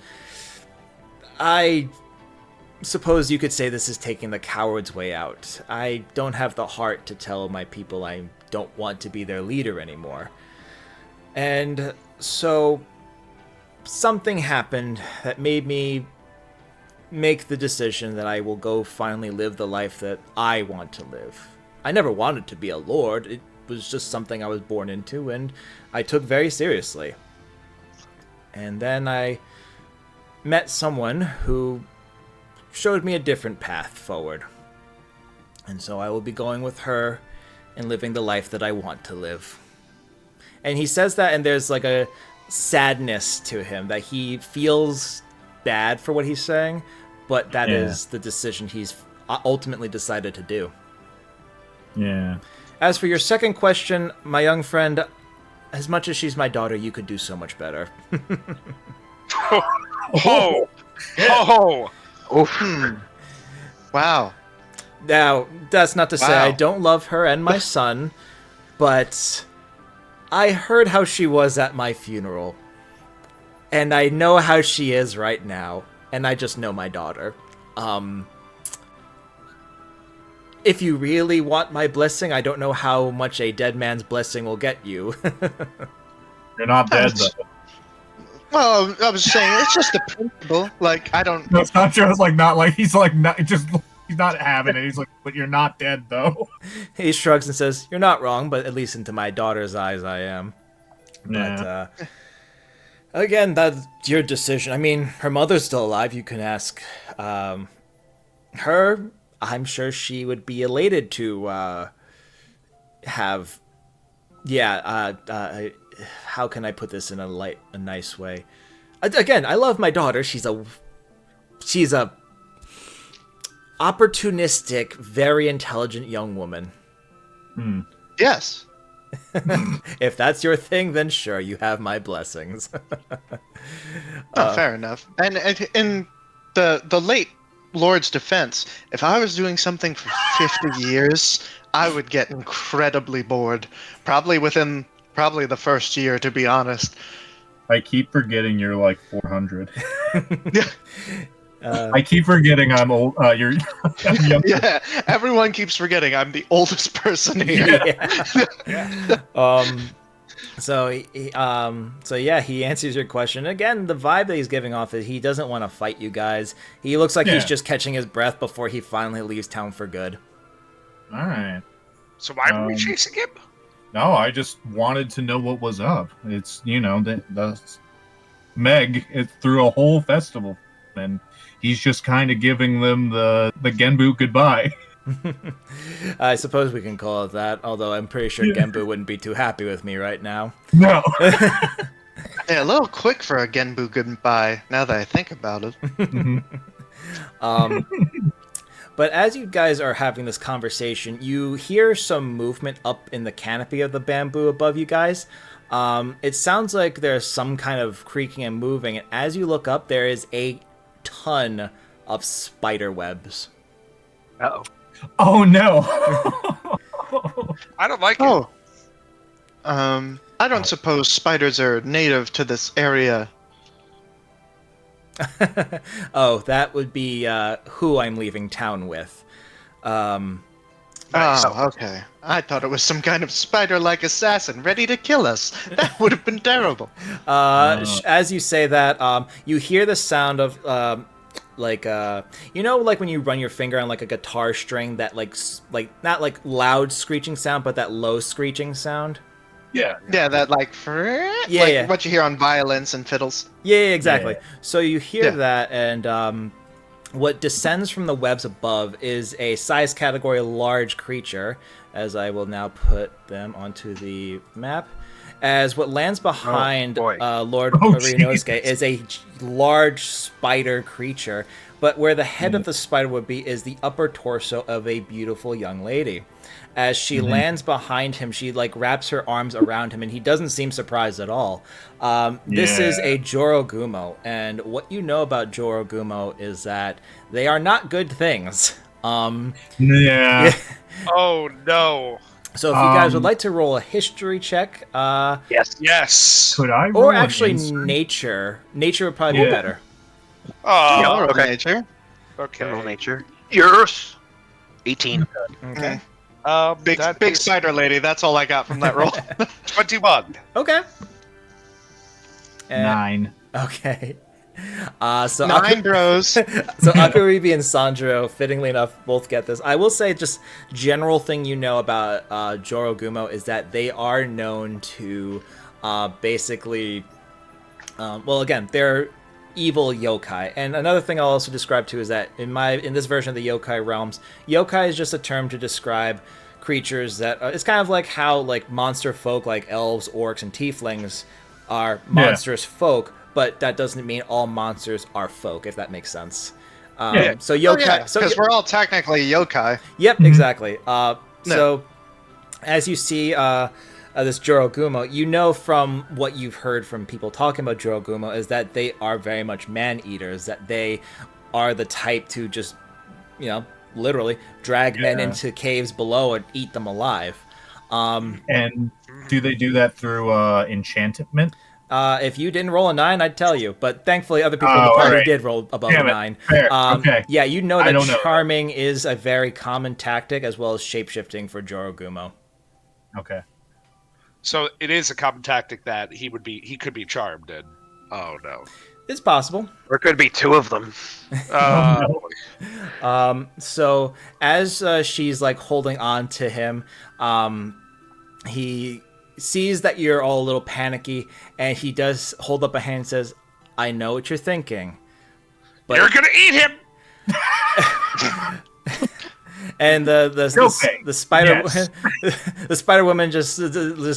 A: I suppose you could say this is taking the coward's way out. I don't have the heart to tell my people I don't want to be their leader anymore. And so something happened that made me make the decision that I will go finally live the life that I want to live. I never wanted to be a lord. It was just something I was born into and I took very seriously. And then I met someone who showed me a different path forward. And so I will be going with her and living the life that I want to live." And he says that, and there's like a sadness to him that he feels bad for what he's saying, but that is the decision he's ultimately decided to do.
E: Yeah.
A: As for your second question, my young friend, as much as she's my daughter, you could do so much better.
D: Oh, oh,
B: Wow.
A: Now, that's not to say
B: Wow.
A: I don't love her and my son, but I heard how she was at my funeral, and I know how she is right now, and I just know my daughter. if you really want my blessing, I don't know how much a dead man's blessing will get you.
E: You're not dead though.
B: Well, I was saying it's just a principle. Like I don't.
E: No, Sancho's like not like he's like not just he's not having it. He's like, but you're not dead though.
A: He shrugs and says, "You're not wrong, but at least into my daughter's eyes, I am."
E: Yeah.
A: But again, that's your decision. I mean, her mother's still alive. You can ask her. I'm sure she would be elated to have. Yeah. How can I put this in a nice way? Again, I love my daughter. She's a opportunistic, very intelligent young woman.
B: Yes.
A: If that's your thing, then sure, you have my blessings.
B: Fair enough. And in the late Lord's defense, if I was doing something for 50 years, I would get incredibly bored. Probably within the first year, to be honest.
E: I keep forgetting you're like 400.
B: Yeah.
E: I keep forgetting I'm old. You're I'm young.
B: Yeah, everyone keeps forgetting I'm the oldest person here.
A: So yeah, he answers your question. Again, the vibe that he's giving off is he doesn't want to fight you guys. He looks like he's just catching his breath before he finally leaves town for good.
E: All right.
D: So why were we chasing him?
E: No, I just wanted to know what was up. It's the Meg threw a whole festival, and he's just kind of giving them the Genbu goodbye.
A: I suppose we can call it that, although I'm pretty sure Genbu wouldn't be too happy with me right now.
E: No.
B: Yeah, a little quick for a Genbu goodbye, now that I think about it.
A: But as you guys are having this conversation, you hear some movement up in the canopy of the bamboo above you guys. It sounds like there's some kind of creaking and moving, and as you look up, there is a ton of spider webs.
C: Uh-oh.
E: Oh no.
D: I don't like it.
B: Oh. I don't suppose spiders are native to this area.
A: Oh, that would be who I'm leaving town with.
B: Okay. I thought it was some kind of spider-like assassin ready to kill us. That would have been terrible.
A: As you say that, you hear the sound of like when you run your finger on like a guitar string, that like not like loud screeching sound, but that low screeching sound.
E: Yeah.
B: Yeah, that like what you hear on violins and fiddles.
A: Yeah, exactly.
E: Yeah.
A: So you hear that, and what descends from the webs above is a size category large creature, as I will now put them onto the map. As what lands behind Lord Arinosuke is a large spider creature, but where the head of the spider would be is the upper torso of a beautiful young lady. As she lands behind him, she like wraps her arms around him, and he doesn't seem surprised at all. This is a Jorogumo, and what you know about Jorogumo is that they are not good things.
E: Yeah.
D: Oh no.
A: So if you guys would like to roll a history check,
D: Yes.
E: Could I roll
A: or
E: an
A: actually
E: insight?
A: nature would probably be better.
D: Oh,
B: Yeah,
C: okay.
B: nature.
D: okay.
C: Roll nature. Yours. 18.
A: Okay.
B: Big
D: That
B: big
D: is
B: spider lady. That's all I got from that roll.
D: 21.
A: Okay. And-
E: 9.
A: Okay. So
B: 9 bros.
A: So Akaribi and Sanjuro, fittingly enough, both get this. I will say, just general thing you know about Jorogumo is that they are known to basically, again, they're evil yokai. And another thing I'll also describe too is that in this version of the Yokai Realms, yokai is just a term to describe creatures that it's kind of like how like monster folk like elves, orcs, and tieflings are monstrous folk. But that doesn't mean all monsters are folk, if that makes sense. So yokai,
B: because we're all technically yokai.
A: Yep, exactly. So as you see this Jorogumo, you know from what you've heard from people talking about Jorogumo is that they are very much man-eaters, that they are the type to just, literally drag men into caves below and eat them alive.
E: And do they do that through enchantment?
A: If you didn't roll a 9, I'd tell you. But thankfully, other people in the
E: Oh,
A: party
E: alright.
A: did roll above
E: Damn
A: a
E: it.
A: 9.
E: Fair. Okay.
A: Yeah, you know
E: I
A: that
E: don't know that.
A: charming is a very common tactic, as well as shapeshifting for Jorogumo.
E: Okay.
D: So it is a common tactic that he could be charmed in. Oh no.
A: It's possible.
C: Or it could be two of them.
A: So as she's like holding on to him, he sees that you're all a little panicky, and he does hold up a hand and says, "I know what you're thinking, but
D: You're gonna eat him.
A: And the spider
E: Yes.
A: the Spider Woman just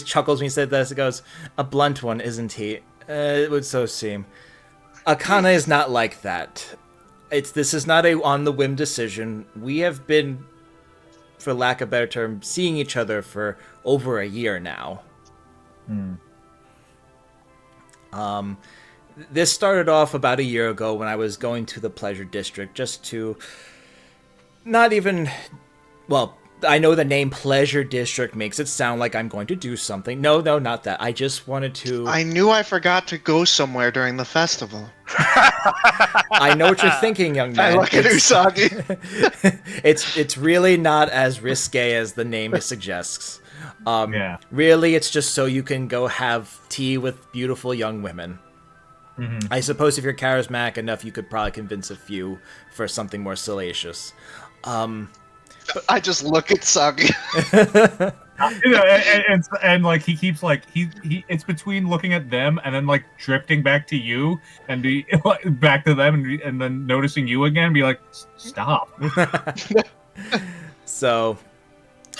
A: chuckles when he said this. It goes, "A blunt one, isn't he? It would so seem. Akane is not like that. This is not a on the whim decision. We have been, for lack of a better term, seeing each other for over a year now." This started off about a year ago when I was going to the Pleasure District just to not even, well, I know the name Pleasure District makes it sound like I'm going to do something. No, not that. I just wanted to...
B: I knew I forgot to go somewhere during the festival.
A: I know what you're thinking, young man.
B: I look at Usagi.
A: It's really not as risque as the name suggests.
E: Yeah.
A: Really, it's just so you can go have tea with beautiful young women. I suppose if you're charismatic enough, you could probably convince a few for something more salacious.
B: I just look at Sagi.
E: And like he keeps like he it's between looking at them and then like drifting back to you and be back to them and then noticing you again and be like, stop.
A: So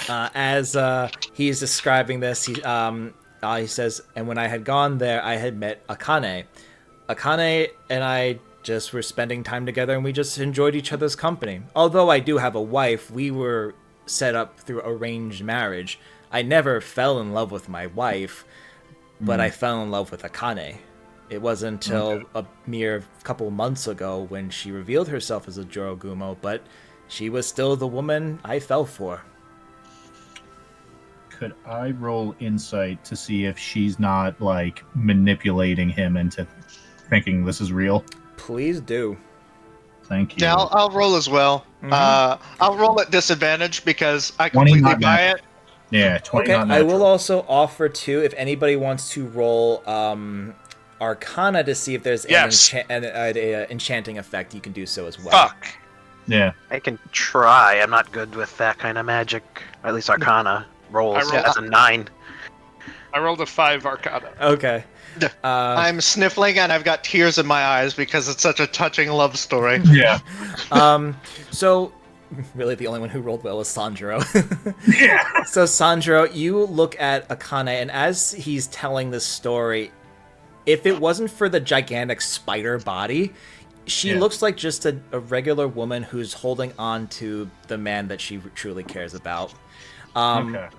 A: as he's describing this, he says, "And when I had gone there, I had met Akane. Akane and I just were spending time together, and we just enjoyed each other's company. Although I do have a wife, we were set up through arranged marriage. I never fell in love with my wife, but I fell in love with Akane. It wasn't until a mere couple months ago when she revealed herself as a Jorogumo, but she was still the woman I fell for."
E: Could I roll insight to see if she's not like manipulating him into thinking this is real?
A: Please do.
E: Thank you.
B: Yeah, I'll roll as well. I'll roll at disadvantage because I
E: 20
B: completely
E: not
B: buy
E: bad.
B: it.
E: Yeah, 20
A: Okay,
E: not
A: I will
E: natural.
A: also offer too, if anybody wants to roll Arcana to see if there's
D: Yes.
A: an enchanting effect, you can do so as well.
D: Fuck.
E: Yeah.
C: I can try. I'm not good with that kind of magic. Or at least Arcana rolls.
D: I rolled-
C: That's a 9.
D: I rolled a 5 Arcana.
A: Okay.
B: I'm sniffling and I've got tears in my eyes because it's such a touching love story.
E: Yeah.
A: So, really the only one who rolled well is Sanjuro.
E: Yeah.
A: So, Sanjuro, you look at Akane, and as he's telling this story, if it wasn't for the gigantic spider body, she looks like just a regular woman who's holding on to the man that she truly cares about.
E: Okay.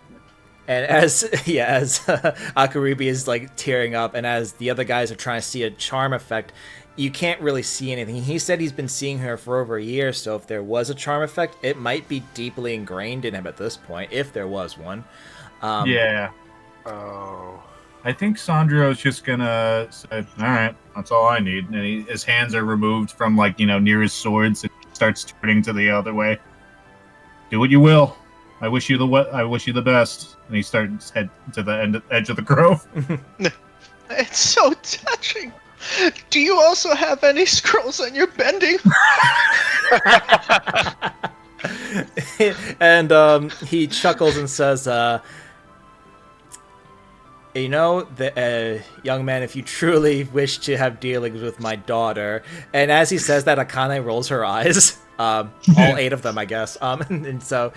A: And as Akaribi is like tearing up, and as the other guys are trying to see a charm effect, you can't really see anything. He said he's been seeing her for over a year, so if there was a charm effect, it might be deeply ingrained in him at this point, if there was one.
E: Yeah.
D: Oh.
E: I think Sandro's just gonna say, "All right, that's all I need." And his hands are removed from like near his swords and starts turning to the other way. "Do what you will. I wish you the best." And he starts head to the edge of the grove.
B: It's so touching. Do you also have any scrolls on your bending?
A: And he chuckles and says, young man, if you truly wish to have dealings with my daughter," and as he says that, Akane rolls her eyes, all 8 of them, I guess, and so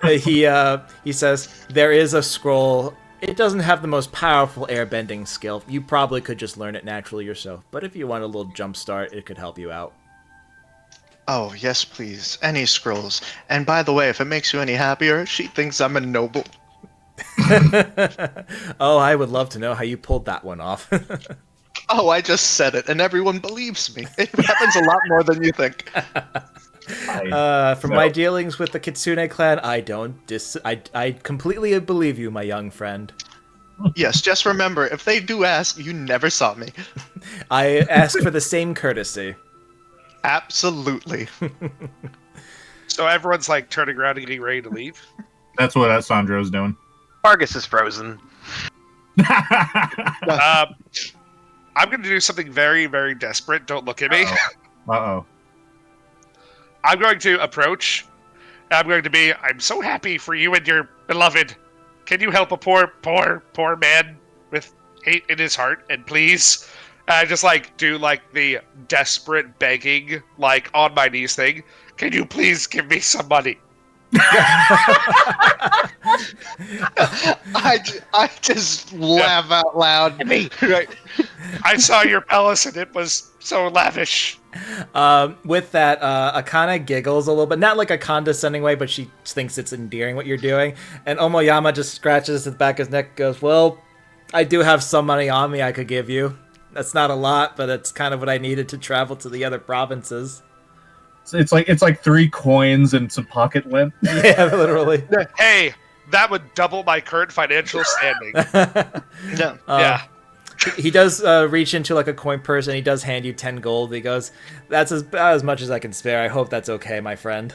A: he says, "There is a scroll. It doesn't have the most powerful airbending skill. You probably could just learn it naturally yourself, but if you want a little jump start, it could help you out."
B: Oh, yes, please. Any scrolls. And by the way, if it makes you any happier, she thinks I'm a noble.
A: Oh, I would love to know how you pulled that one off.
B: Oh, I just said it, and everyone believes me. It happens a lot more than you think.
A: From my dealings with the Kitsune clan, I completely believe you, my young friend.
B: Yes, just remember, if they do ask, you never saw me.
A: I ask for the same courtesy.
B: Absolutely.
D: So everyone's like turning around and getting ready to leave.
E: That's what Sandro's doing.
C: Fargus is frozen.
D: I'm going to do something very, very desperate. Don't look at me.
E: Uh-oh.
D: I'm going to approach. I'm going to be, I'm so happy for you and your beloved. Can you help a poor man with hate in his heart? And please, just like do like the desperate begging, like on my knees thing. Can you please give me some money?
B: I just laugh out loud. Right.
D: I saw your palace and it was so lavish.
A: With that, Akana giggles a little bit, not like a condescending way, but she thinks it's endearing what you're doing. And Omoyama just scratches the back of his neck and goes, well, I do have some money on me I could give you. That's not a lot, but it's kind of what I needed to travel to the other provinces.
E: It's like 3 coins and some pocket lint.
A: Yeah, literally.
D: Hey, that would double my current financial standing.
B: No.
D: Yeah.
A: He does reach into like a coin purse and he does hand you 10 gold. He goes, that's about as much as I can spare. I hope that's okay, my friend.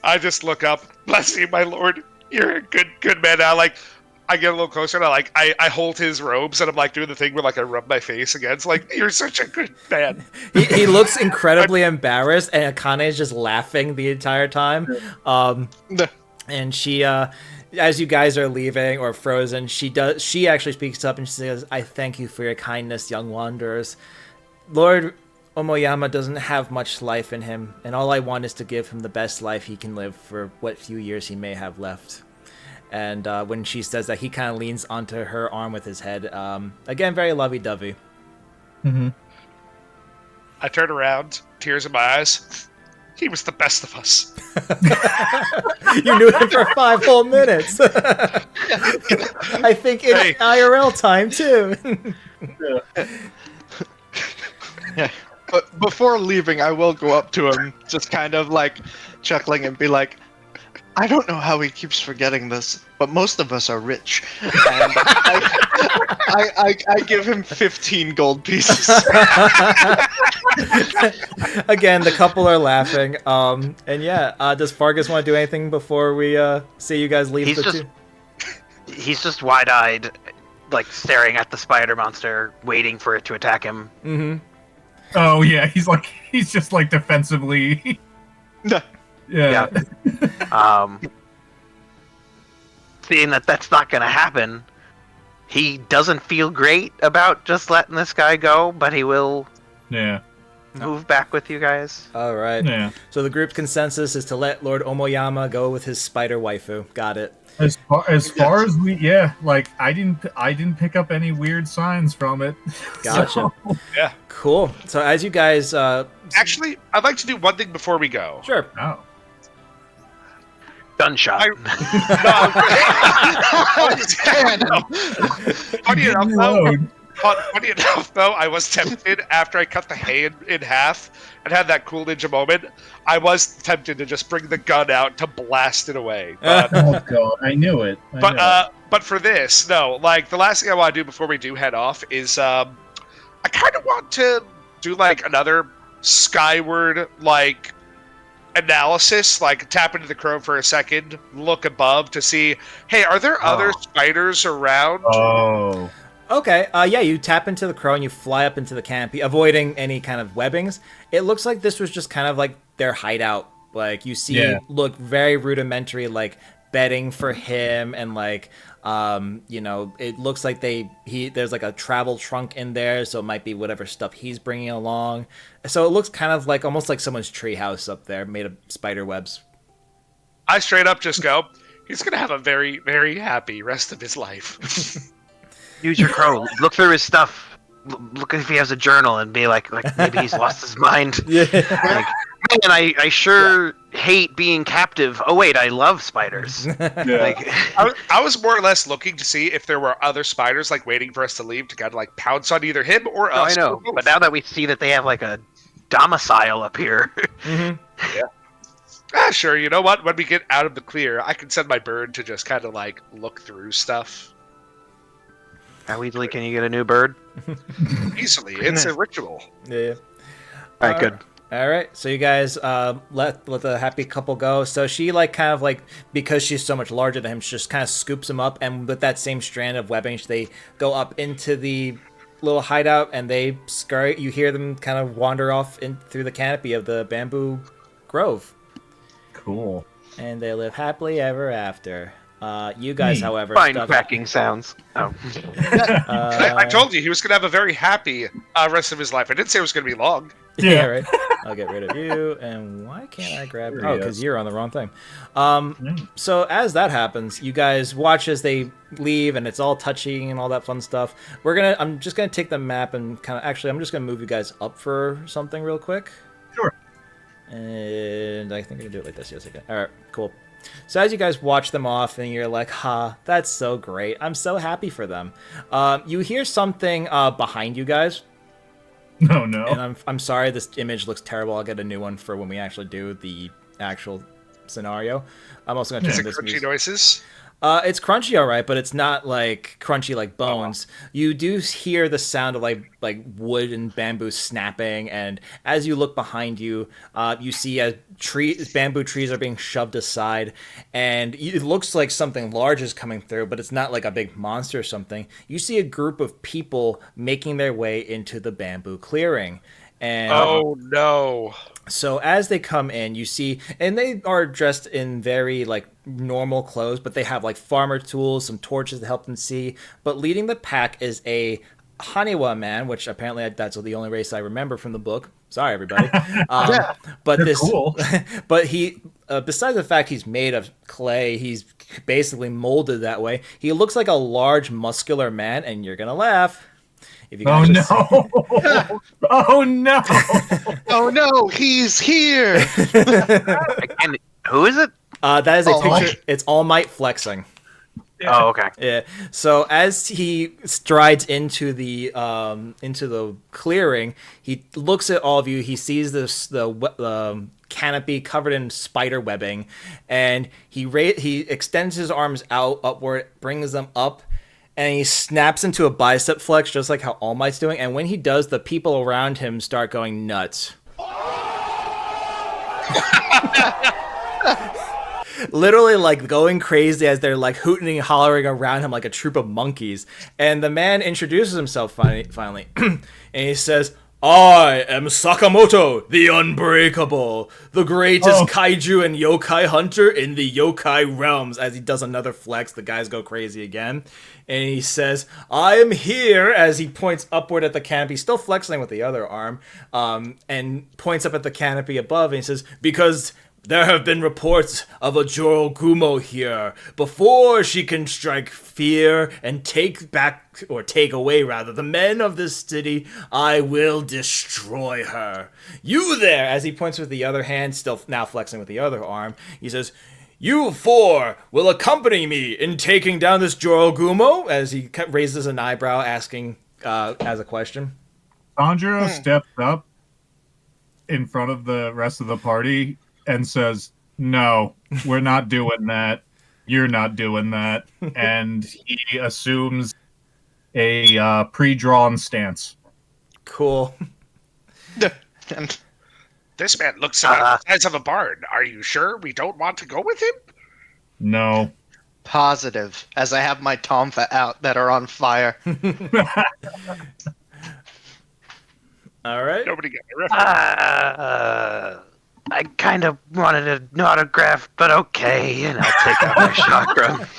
D: I just look up. Bless you, my lord. You're a good man. I get a little closer and I hold his robes and I'm like doing the thing where like I rub my face against. Like, you're such a good man.
A: He looks incredibly embarrassed and Akane is just laughing the entire time. And she, as you guys are leaving or frozen, she actually speaks up and she says, I thank you for your kindness, young wanderers. Lord Omoyama doesn't have much life in him, and all I want is to give him the best life he can live for what few years he may have left. And when she says that, he kind of leans onto her arm with his head. Again, very lovey-dovey.
E: Mm-hmm.
D: I turn around, tears in my eyes. He was the best of us.
A: You knew him for 5 whole minutes. I think in IRL time, too.
B: Yeah. But before leaving, I will go up to him, just kind of like chuckling and be like, I don't know how he keeps forgetting this, but most of us are rich. And I give him 15 gold pieces.
A: Again, the couple are laughing. And yeah, does Fargus want to do anything before we see you guys leave?
C: He's just wide-eyed, like staring at the spider monster, waiting for it to attack him.
A: Mm-hmm.
E: Oh yeah, he's just like defensively. Yeah.
C: Seeing that that's not going to happen, he doesn't feel great about just letting this guy go, but he will move back with you guys.
A: All right.
E: Yeah.
A: So the group's consensus is to let Lord Omoyama go with his spider waifu. Got it.
E: As far as we, like I didn't pick up any weird signs from it.
A: Gotcha.
E: So,
D: Yeah.
A: Cool. So as you guys,
D: Actually, I'd like to do one thing before we go.
A: sure.
E: oh.
C: Gunshot.
D: Funny enough, though, I was tempted after I cut the hay in half and had that cool ninja moment. I was tempted to just bring the gun out to blast it away. But,
E: Oh god, I knew it.
D: but for this, no. Like the last thing I want to do before we do head off is, I kind of want to do like another skyward like analysis, like tap into the chrome for a second, look above to see, hey, are there other spiders around?
E: Oh.
A: Okay, yeah, you tap into the crow and you fly up into the canopy, avoiding any kind of webbings. It looks like this was just kind of like their hideout. Like, you see, look very rudimentary, like, bedding for him, and like, you know, it looks like there's like a travel trunk in there, so it might be whatever stuff he's bringing along. So it looks kind of like, almost like someone's treehouse up there, made of spider webs.
D: I straight up just go, he's gonna have a very, very happy rest of his life.
C: Use your crow. Look through his stuff. Look if he has a journal and be like maybe he's lost his mind.
A: Yeah.
C: Like, man, I sure hate being captive. Oh wait, I love spiders. Like,
D: I was more or less looking to see if there were other spiders like waiting for us to leave to kind of like pounce on either him or
C: no,
D: us.
C: I know. But now that we see that they have like a domicile up here.
A: Mm-hmm.
D: Sure. You know what? When we get out of the clear, I can send my bird to just kind of like look through stuff.
C: How easily can you get a new bird?
D: Easily, it's a ritual.
A: Yeah.
C: All right, good.
A: All right, so you guys let the happy couple go. So she because she's so much larger than him, she just kind of scoops him up, and with that same strand of webbing, they go up into the little hideout, and they scurry. You hear them kind of wander off in through the canopy of the bamboo grove.
E: Cool.
A: And they live happily ever after. You guys, however,
C: Fine cracking sounds. Oh.
D: I told you he was going to have a very happy rest of his life. I didn't say it was going to be long.
A: Yeah, right. I'll get rid of you. And why can't I grab? Oh, because you're on the wrong thing. So as that happens, you guys watch as they leave, and it's all touching and all that fun stuff. I'm just gonna take the map and I'm just gonna move you guys up for something real quick.
E: Sure.
A: And I think I can do it like this. Yes, I can. All right, cool. So as you guys watch them off, and you're like, "Ha, that's so great! I'm so happy for them." You hear something behind you guys.
E: No.
A: And I'm sorry, this image looks terrible. I'll get a new one for when we actually do the actual scenario. I'm also going to turn this
D: crunchy
A: music.
D: noises.
A: It's crunchy, all right, but it's not like crunchy like bones. You do hear the sound of like wood and bamboo snapping, and as you look behind you, you see as bamboo trees are being shoved aside, and it looks like something large is coming through, but it's not like a big monster or something. You see a group of people making their way into the bamboo clearing. And
D: oh no.
A: So as they come in, you see, and they are dressed in very like normal clothes, but they have like farmer tools, some torches to help them see. But leading the pack is a Haniwa man, which apparently that's the only race I remember from the book. Sorry, everybody. But
E: they're cool.
A: But he, besides the fact he's made of clay, he's basically molded that way. He looks like a large, muscular man, and you're gonna laugh. If you
E: Oh no! Oh no!
B: Oh no, he's here!
C: And who is it?
A: That is a
B: All
A: picture.
B: Might.
A: It's All Might flexing.
C: Oh, okay.
A: Yeah. So as he strides into the clearing, he looks at all of you. He sees the canopy covered in spider webbing, and he extends his arms out upward, brings them up, and he snaps into a bicep flex, just like how All Might's doing. And when he does, the people around him start going nuts. Literally, like, going crazy as they're, like, hooting and hollering around him like a troop of monkeys. And the man introduces himself finally. And he says, "I am Sakamoto, the Unbreakable, the greatest kaiju and yokai hunter in the Yokai Realms." As he does another flex, the guys go crazy again. And he says, "I am here," as he points upward at the canopy, still flexing with the other arm, and points up at the canopy above, and he says, "Because there have been reports of a Joro Gumo here. Before she can strike fear and take away the men of this city, I will destroy her. You there," as he points with the other hand, still now flexing with the other arm, he says, "You four will accompany me in taking down this Joro Gumo," as he raises an eyebrow, asking as a question.
E: Sandro steps up in front of the rest of the party and says, "No, we're not doing that. You're not doing that." And he assumes a pre-drawn stance.
A: Cool.
D: This man looks about the size of a barn. Are you sure we don't want to go with him?
E: No.
B: Positive, as I have my Tomfa out that are on fire.
A: All right.
D: Nobody got the reference.
C: I kind of wanted an autograph, but okay, and I'll take out my chakra.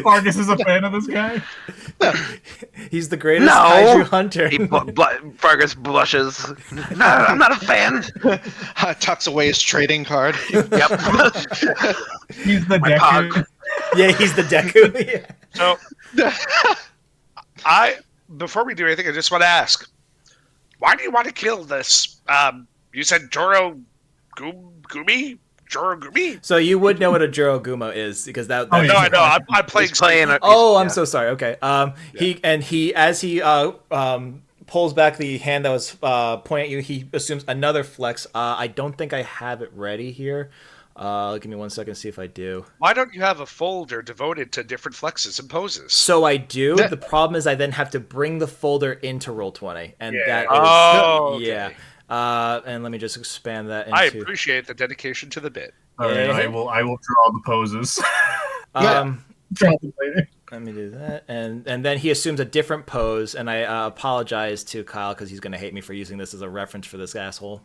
E: Marcus is a fan of this guy?
A: He's the greatest kaiju hunter.
C: Fargus blushes. No, I'm not a fan.
B: Tucks away his trading card.
C: Yep.
E: He's the
C: My
E: Deku.
C: pog.
A: Yeah, he's the Deku. Yeah.
D: So, before we do anything, I just want to ask, why do you want to kill this? You said Joro Gumi? Joro Gumi?
A: So you would know what a Joro Gumo is, because that.
E: Oh, yeah.
D: No, I know. I'm playing.
A: I'm so sorry. Okay. He pulls back the hand that was pointing at you. He assumes another flex. I don't think I have it ready here. Give me 1 second to see if I do.
D: Why don't you have a folder devoted to different flexes and poses?
A: So I do. The problem is I then have to bring the folder into Roll20, and that is
D: okay.
A: And let me just expand that into.
D: I appreciate the dedication to the bit.
E: All right, I will draw the poses. Draw them later.
A: Let me do that, and then he assumes a different pose, and I apologize to Kyle because he's going to hate me for using this as a reference for this asshole.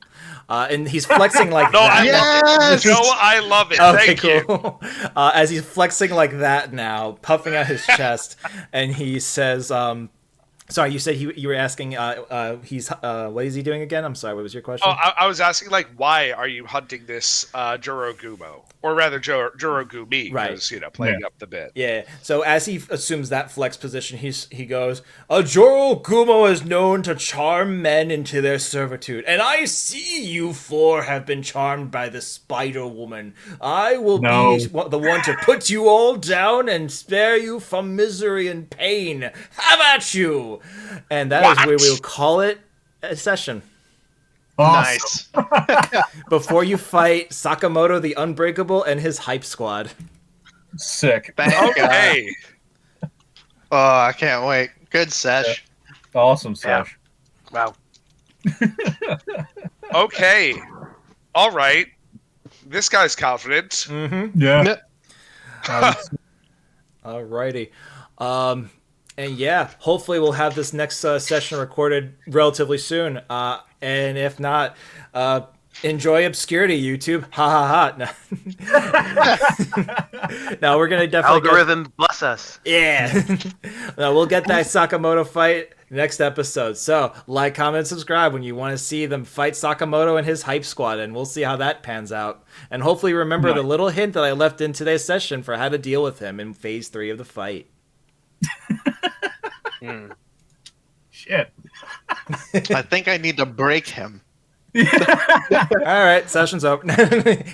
A: And he's flexing like
D: No,
A: that.
D: I love it. No, I love it.
A: Okay,
D: Thank
A: cool. As he's flexing like that now, puffing out his chest, and he says, sorry, you said you were asking, what is he doing again? I'm sorry, what was your question?
D: Oh, I was asking, like, why are you hunting this Jorogumo? Or rather, Jorogumi,
A: Right.
D: because, playing up the bit.
A: Yeah, so as he assumes that flex position, he goes, "A Jorogumo is known to charm men into their servitude, and I see you four have been charmed by the Spider Woman. I will be the one to put you all down and spare you from misery and pain. Have at you!" And that is where we'll call it a session.
B: Nice.
A: Before you fight Sakamoto the Unbreakable and his hype squad.
E: Sick.
B: Thank God.
D: Okay.
B: Oh, I can't wait. Good sesh.
E: Awesome, Sash.
C: Wow.
D: Okay. All right. This guy's confident.
A: Mm-hmm.
E: Yeah.
A: Alrighty. And yeah, hopefully we'll have this next session recorded relatively soon. And if not, enjoy obscurity, YouTube. Ha ha ha. No, we're gonna definitely
C: Algorithm bless us.
A: Yeah. No, we'll get that Sakamoto fight next episode. So like, comment, subscribe when you want to see them fight Sakamoto and his hype squad, and we'll see how that pans out. And hopefully remember the little hint that I left in today's session for how to deal with him in phase 3 of the fight.
E: Shit.
B: I think I need to break him.
A: All right, session's over.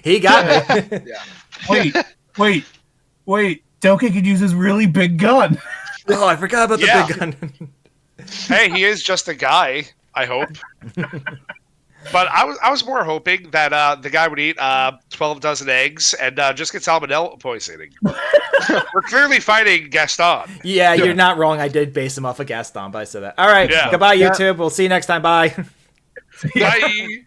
A: He got me.
D: Yeah.
E: Wait. Doke could use his really big gun.
A: Oh, I forgot about the big gun.
D: Hey, he is just a guy, I hope. But I was more hoping that the guy would eat 12 dozen eggs and just get salmonella poisoning. We're clearly fighting Gaston.
A: Yeah, you're not wrong. I did base him off of Gaston, but I said that. All right, goodbye, YouTube. We'll see you next time. Bye.
D: Bye.